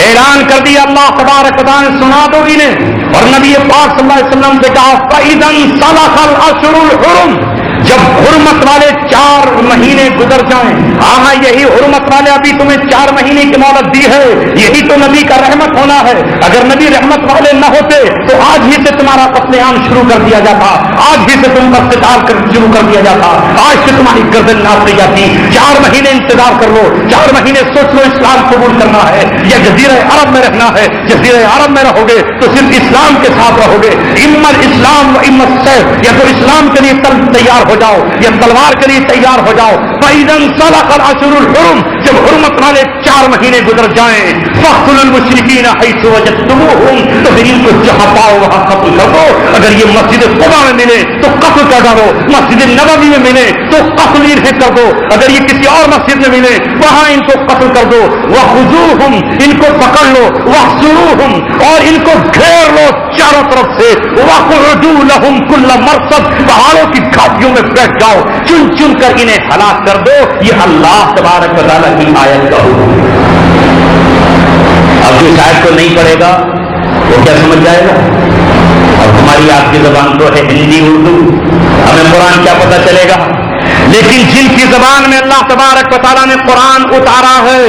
اعلان کر دیا اللہ تبارک و تعالی, سنا دو انہیں. اور نبی پاک صلی اللہ علیہ وسلم سے کہا فَإِذَا انْسَلَخَ الْأَشْهُرُ الْحُرُمُ, جب حرمت والے 4 مہینے گزر جائیں. ہاں یہی حرمت والے ابھی تمہیں 4 مہینے کی مہلت دی ہے, یہی تو نبی کا رحمت ہونا ہے. اگر نبی رحمت والے نہ ہوتے تو آج ہی سے تمہارا قتل عام شروع کر دیا جاتا, آج ہی سے تم پر قتال شروع کر دیا جاتا, آج سے تمہاری گردن ناپ دی جاتی. 4 مہینے انتظار کر لو, 4 مہینے سوچ لو اسلام قبول کرنا ہے یا جزیرہ عرب میں رہنا ہے. جزیرہ عرب میں رہو گے تو صرف اسلام کے ساتھ رہو گے, امت اسلام و امت سیف, یا تو اسلام کے لیے تیار ہو جاؤ یا تلوار کے لیے تیار ہو جاؤ. فَإِذَا انْسَلَخَ الْأَشْهُرُ الْحُرُمُ, جب حرمت والے 4 مہینے گزر جائیں, فَاقْتُلُوا الْمُشْرِكِينَ حَيْثُ وَجَدتُّمُوهُمْ, تو پھر ان کو جہاں پاؤ وہاں قتل کر دو. اگر یہ مسجد قباء میں ملے تو قتل کر ڈالو, مسجد نبوی میں ملے تو قتل انہیں کر دو, اگر یہ کسی اور مسجد میں ملے وہاں ان کو قتل کر دو. وَخُذُوهُمْ, ان کو پکڑ لو. وَاحْصُرُوهُمْ, اور ان کو گھیر لو چاروں طرف سے. وَاقْعُدُوا لَهُمْ كُلَّ مَرْصَدٍ, پہاڑوں کی گھاٹیوں میں بیٹھ جاؤ, چن چن کر انہیں ہلاک کر دو. یہ اللہ تبارک و تعالیٰ کی آیت کا حکم ہے. اب جو اس آیت کو نہیں پڑھے گا وہ کیا سمجھ جائے گا؟ اب ہماری آپ کی زبان تو ہے ہندی اردو، ہمیں قرآن کیا پتہ چلے گا؟ لیکن جن کی زبان میں اللہ تبارک و تعالیٰ نے قرآن اتارا ہے،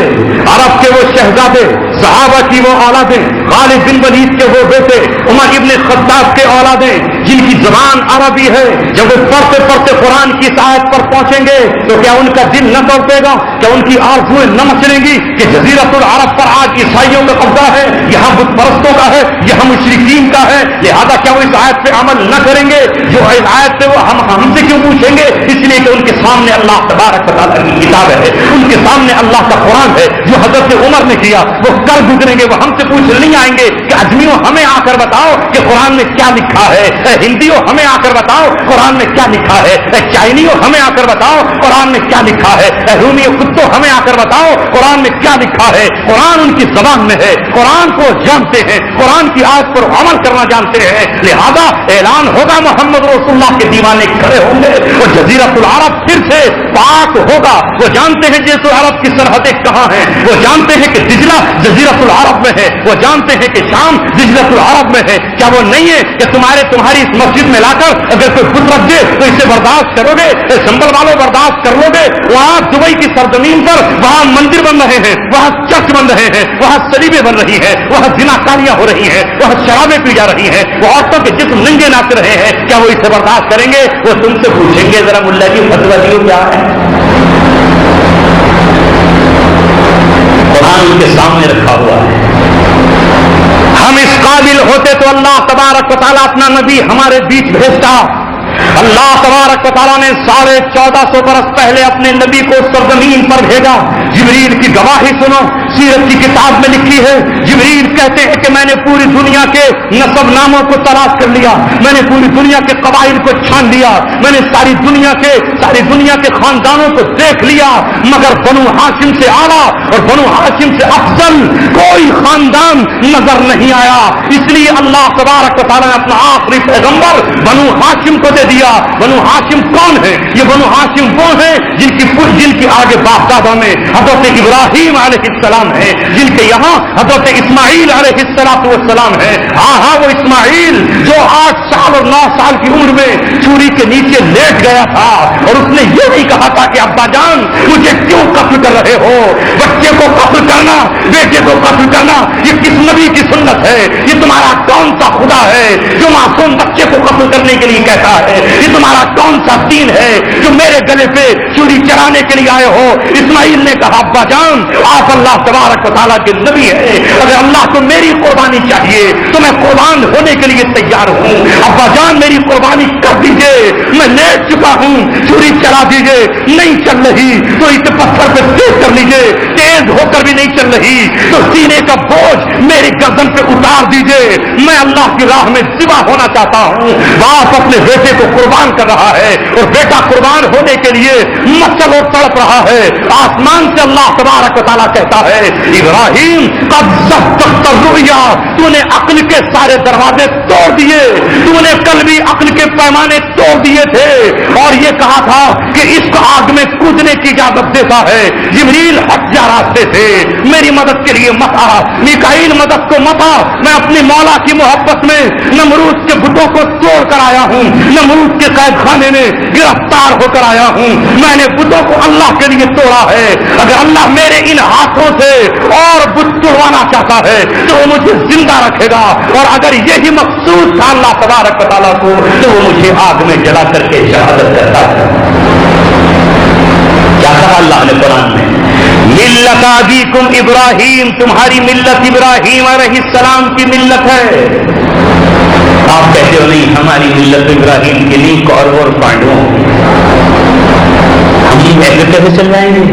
عرب کے وہ شہزادے، صحابہ کی وہ اولادیں، خالد بن ولید کے وہ بیٹے، عمر ابن خطاب کے اولادیں، جن کی زبان عربی ہے، جب وہ پڑھتے پڑھتے قرآن کی آیت پر پہنچیں گے تو کیا ان کا دل نہ توڑے گا؟ کیا ان کی آرزویں نہ مچلیں گی کہ جزیرۃ العرب پر آج عیسائیوں کا قبضہ ہے، یہاں بت پرستوں کا ہے، یہاں مشرکین کا ہے، لہذا کیا وہ اس آیت پہ عمل نہ کریں گے؟ جو اس آیت پہ وہ ہم سے کیوں پوچھیں گے؟ اس لیے کہ ان کے سامنے اللہ تبارک و تعالیٰ کی کتاب ہے، ان کے سامنے اللہ کا قرآن ہے، جو حضرت عمر نے کیا وہ کر گزریں گے، وہ ہم سے پوچھ نہیں آئیں گے کہ اجمیوں ہمیں آ کر بتاؤ کہ قرآن میں کیا لکھا ہے، ہندیوں ہمیں آ کر بتاؤ قرآن میں کیا لکھا ہے، چائنیوں ہمیں آ کر بتاؤ قرآن میں کیا لکھا ہے، رومیوں کتوں ہمیں آ کر بتاؤ قرآن میں کیا لکھا ہے۔ قرآن ان کی زبان میں ہے، قرآن کو جانتے ہیں، قرآن کی آیت پر عمل کرنا جانتے ہیں، لہذا اعلان ہوگا محمد رسول اللہ کے دیوانے کھڑے ہوں گے، وہ جزیرۃ العرب پھر سے پاک ہوگا۔ وہ جانتے ہیں جیسے عرب کی سرحدیں کہاں ہیں، وہ جانتے ہیں کہ دجلہ جزیرۃ العرب میں ہے، وہ جانتے ہیں کہ شام جزیرۃ العرب میں ہے۔ کیا وہ نہیں ہے کہ تمہاری اس مسجد میں لا کر اگر کوئی بت رکھ دے تو اسے برداشت کرو گے؟ سنبل والوں برداشت کر لو گے؟ وہاں دبئی کی سرزمین پر وہاں مندر بن رہے ہیں، وہاں چرچ بن رہے ہیں، وہاں سلیبیں بن رہی ہیں، وہاں زناکاریاں ہو رہی ہیں، وہاں شرابیں پی جا رہی ہیں، وہ عورتوں کے جسم ننگے ناچ رہے ہیں، کیا وہ اسے برداشت کریں گے؟ وہ تم سے پوچھیں گے ذرا ملا جی فتویٰ دیو کیا ہے؟ قرآن ان کے سامنے رکھا ہوا ہے۔ ہم اس قابل ہوتے تو اللہ تبارک و تعالیٰ اپنا نبی ہمارے بیچ بھیجتا۔ اللہ تبارک و تعالیٰ نے 1450 برس پہلے اپنے نبی کو سرزمین پر بھیجا۔ جبریل کی گواہی سنو، سیرت کی کتاب میں لکھی ہے، جبریل کہتے ہیں کہ میں نے پوری دنیا کے نسب ناموں کو تلاش کر لیا، میں نے پوری دنیا کے قبائل کو چھان لیا، میں نے ساری دنیا کے خاندانوں کو دیکھ لیا، مگر بنو ہاشم سے اعلیٰ اور بنو ہاشم سے افضل کوئی خاندان نظر نہیں آیا۔ اس لیے اللہ تبارک و تعالیٰ نے اپنا آخری پیغمبر بنو ہاشم کو دے دیا۔ بنو ہاشم کون ہے؟ یہ بنو ہاشم وہ ہیں جن کی آگے باپ دادا میں حضرت ابراہیم علیہ السلام ہے، جن کے یہاں حضرت اسماعیل علیہ السلام ہے۔ ہاں وہ اسماعیل جو 8 سال اور 9 سال کی عمر میں چوری کے نیچے لیٹ گیا تھا اور اس نے یہ نہیں کہا تھا کہ ابا جان مجھے کیوں قتل کر رہے ہو؟ بچے کو قتل کرنا، بیٹے کو قتل کرنا یہ کس نبی کی سنت ہے؟ یہ تمہارا کون سا خدا ہے جو معصوم بچے کو قتل کرنے کے لیے کہتا ہے؟ یہ تمہارا کون سا دین ہے جو میرے گلے پہ چوری چرانے کے لیے آئے ہو؟ اسماعیل نے کہا ابا جان آپ اللہ تبارک و تعالیٰ کے نبی ہے، اگر اللہ کو میری قربانی چاہیے تو میں قربان ہونے کے لیے تیار ہوں، ابا جان میری قربانی کر دیجئے، میں لیٹ چکا ہوں، چوری چلا دیجئے، نہیں چل رہی تو اسے پتھر پہ تیز کر لیجئے، تیز ہو کر بھی نہیں چل رہی تو سینے کا بوجھ میری گردن پہ اتار دیجئے، میں اللہ کی راہ میں ذبح ہونا چاہتا ہوں۔ باپ اپنے بیٹے کو قربان کر رہا ہے اور بیٹا قربان ہونے کے لیے مسل اور تڑپ رہا ہے۔ آسمان سے اللہ تبارک و تعالیٰ کہتا ہے ابراہیم قد صدقت الرؤیا، تو نے عقل کے سارے دروازے توڑ دیے، تو نے قلبی عقل کے پیمانے توڑ دیے تھے اور یہ کہا تھا کہ اس کو آگ میں کودنے کی اجازت دیتا ہے۔ جبریل ہٹ جا راستے سے، میری مدد کے لیے مت آ، میکائیل مدد کو مت آ، میں اپنی مولا کی محبت میں نمرود کے بتوں کو توڑ کر آیا ہوں، نمرود کے قید خانے میں گرفتار ہو کر آیا ہوں، میں نے بتوں کو اللہ کے لیے توڑا ہے۔ اگر اللہ میرے ان ہاتھوں سے اور بت توڑوانا چاہتا ہے تو وہ مجھے زندہ رکھے گا، اور اگر یہی مقصود تھا اللہ تبارک و تعالیٰ کو تو وہ مجھے آگ میں جلا کر کے شہادت کرتا ہے۔ کیا کہا اللہ نے قرآن میں؟ ملت ابیکم ابراہیم، تمہاری ملت ابراہیم علیہ السلام کی ملت ہے۔ آپ کہتے ہو نہیں ہماری ملت ابراہیم کی نہیں کورور پانڈووں، ہم ایسے کیسے چل جائیں گے؟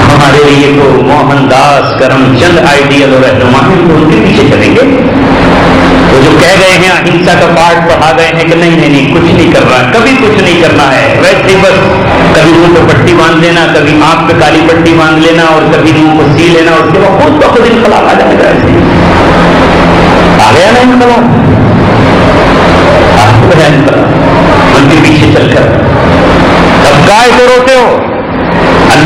ہمارے لیے تو موہن داس کرم چند آئیڈیل اور رہنما ہیں، تو ان کے پیچھے چلیں گے؟ وہ جو کہہ گئے ہیں اہنسا کا پارٹ پڑھا گئے ہیں کہ نہیں کچھ نہیں کر رہا، کبھی کچھ نہیں کرنا ہے، ویسے ہی بس کبھی منہ پہ پٹی باندھ لینا، کبھی آنکھ پہ کالی پٹی باندھ لینا اور کبھی منہ کو سی لینا، اس کے بعد خود بخود انقلاب آ جائے گا۔ ایسے آ گیا نا انقلاب، آپ کو ہے انقلاب، ان کے پیچھے چل کر اب گائے کو روتے ہو،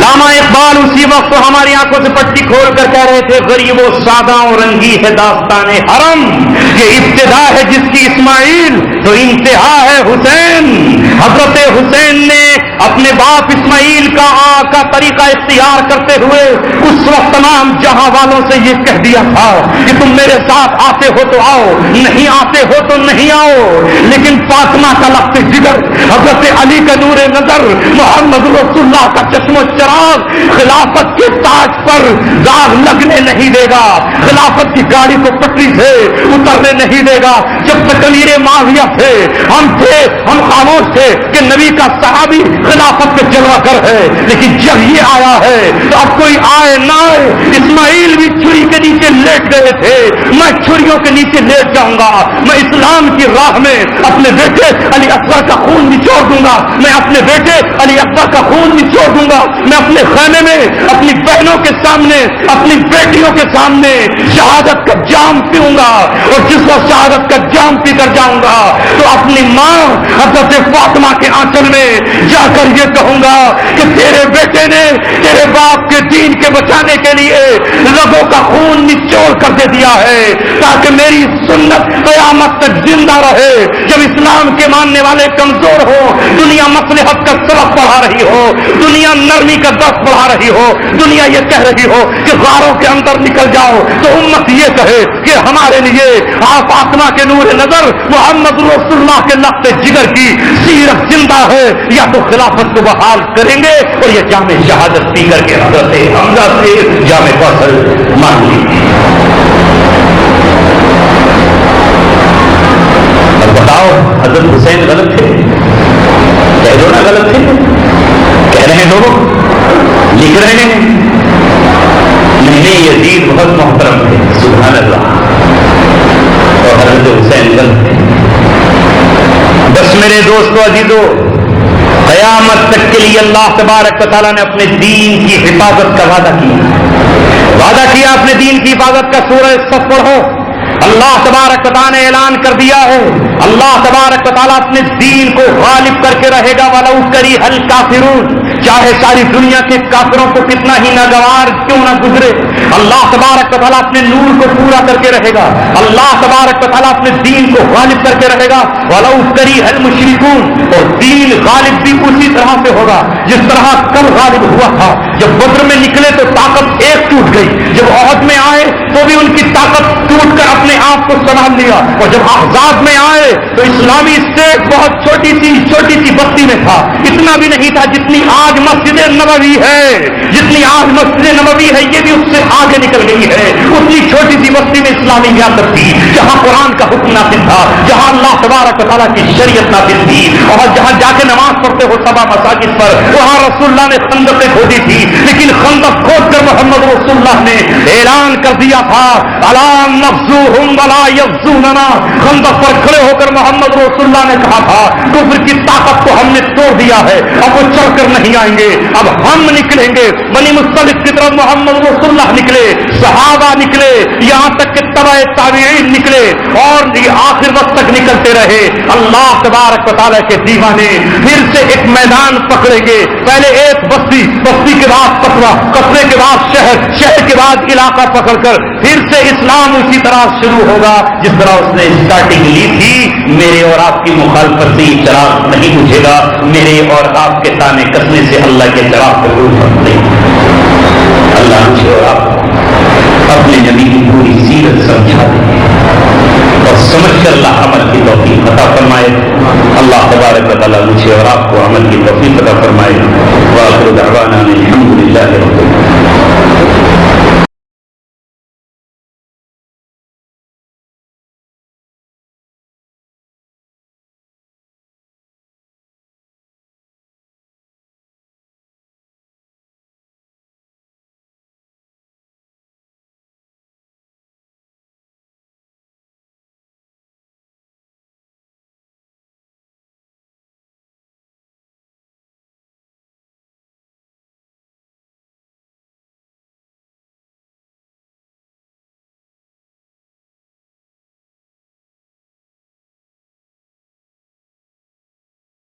علامہ اقبال اسی وقت ہماری آنکھوں سے پٹی کھول کر کہہ رہے تھے غریب و سادہ و رنگی ہے داستان حرم، یہ ابتدا ہے جس کی اسماعیل تو انتہا ہے حسین۔ حضرت حسین نے اپنے باپ اسماعیل کا طریقہ اختیار کرتے ہوئے اس وقت تمام جہاں والوں سے یہ کہہ دیا تھا کہ تم میرے ساتھ آتے ہو تو آؤ، نہیں آتے ہو تو نہیں آؤ، لیکن فاطمہ کا لخت جگر، حضرت علی کا نور نظر، محمد رسول اللہ کا چشم و چراغ خلافت کے تاج پر داغ لگنے نہیں دے گا، خلافت کی گاڑی کو پٹری سے اترنے نہیں دے گا۔ جب تک امیر معاویہ تھے ہم خاموش تھے کہ نبی کا صحابی خلافت پہ جلوہ گر ہے، لیکن جب یہ آیا ہے تو اب کوئی آئے نہ آئے، اسماعیل بھی چھری کے نیچے لیٹ گئے تھے، میں چھریوں کے نیچے لیٹ جاؤں گا، میں اسلام کی راہ میں اپنے بیٹے علی اکبر کا خون نچوڑ دوں گا، میں اپنے بیٹے علی اکبر کا خون نچوڑ دوں گا، میں اپنے خیمے میں اپنی بہنوں کے سامنے اپنی بیٹیوں کے سامنے شہادت کا جام پیوں گا، اور جس وقت شہادت کا جام پی کر جاؤں گا تو اپنی ماں حضرت فاطمہ کے آنچل میں جا کر یہ کہوں گا کہ تیرے بیٹے نے تیرے باپ کے دین کے بچانے کے لیے لبوں کا خون نچوڑ کر دے دیا ہے تاکہ میری سنت قیامت تک زندہ رہے۔ جب اسلام کے ماننے والے کمزور ہو، دنیا مصلحت کا سبق پڑھا رہی ہو، دنیا نرمی کا درس پڑھا رہی ہو، دنیا یہ کہہ رہی ہو کہ غاروں کے اندر نکل جاؤ، تو امت یہ کہے کہ ہمارے لیے آپ فاطمہ کے نور نظر محمد رسول اللہ کے لخت جگر کی سیرت زندہ ہے، یا تو خلافت کو بحال کریں گے اور یہ جامع شہادت پی کر کے حضرت حمزہ سے جامع کوثر مان لی۔ اب بتاؤ حضرت حسین غلط تھے؟ کہہ دو نا غلط تھے، کہہ رہے ہیں لوگ، لکھ رہے ہیں نہیں، یزید بہت محترم تھے، سبحان اللہ، اور حضرت حسین غلط تھے۔ بس میرے دوستو عزیزو، قیامت تک کے لیے اللہ تبارک و تعالیٰ نے اپنے دین کی حفاظت کا وعدہ کیا اپنے دین کی حفاظت کا۔ سورہ صف پڑھو، اللہ تبارک و تعالیٰ نے اعلان کر دیا ہے، اللہ تبارک و تعالیٰ اپنے دین کو غالب کر کے رہے گا، وَلَوْ كَرِهَ الْكَافِرُونَ، چاہے ساری دنیا کے کافروں کو کتنا ہی ناگوار کیوں نہ گزرے، اللہ تبارک و تعالیٰ اپنے نور کو پورا کر کے رہے گا، اللہ تبارک و تعالیٰ اپنے دین کو غالب کر کے رہے گا، وَلَوْ كَرِهَ الْمُشْرِكُونَ، اور دین غالب بھی اسی طرح سے ہوگا جس طرح کل غالب ہوا تھا۔ جب بدر میں نکلے تو طاقت ایک ٹوٹ گئی، جب احد میں آئے تو بھی ان کی طاقت ٹوٹ کر اپنے آپ کو سنبھال لیا، اور جب احزاب میں آئے تو اسلامی اسٹیٹ بہت چھوٹی سی بستی میں تھا، اتنا بھی نہیں تھا جتنی آج مسجد نبوی ہے، جتنی آج مسجد نبوی ہے یہ بھی اس سے آگے نکل گئی ہے۔ اتنی چھوٹی سی بستی میں اسلامی ریاست تھی جہاں قرآن کا حکم نافذ تھا، جہاں اللہ تبارک و تعالیٰ کی شریعت نافذ تھی، اور جہاں جا کے نماز پڑھتے ہو سبا مساجد پر، وہاں رسول اللہ نے خندقیں کھودی تھی، لیکن خندق کھود کر محمد رسول اللہ نے اعلان کر دیا تھا الا نغزوہم ولا یغزوننا، خندق پر کھڑے ہو کر محمد رسول اللہ نے کہا تھا کفر کی طاقت کو ہم نے توڑ دیا ہے، اب وہ چڑھ کر نہیں آئیں گے، اب ہم نکلیں گے۔ بنی مصطلق کی طرف محمد رسول اللہ نکلے، صحابہ نکلے، یہاں تک کہ تبع تابعین نکلے، اور آخر وقت تک نکلتے رہے۔ اللہ تبارک و تعالیٰ کے دیوانے پھر سے ایک میدان پکڑیں گے، پہلے ایک بستی، بستی کے بعد قصبہ، قصبے کے بعد شہر، شہر کے بعد علاقہ پکڑ کر پھر سے اسلام اسی طرح شروع ہوگا جس طرح اس نے اسٹارٹنگ لی تھی۔ میرے اور آپ کی مخالفت سے چراغ نہیں بجھے گا، میرے اور آپ کے تانے کسنے سے اللہ کے چراغ کو روشن نہیں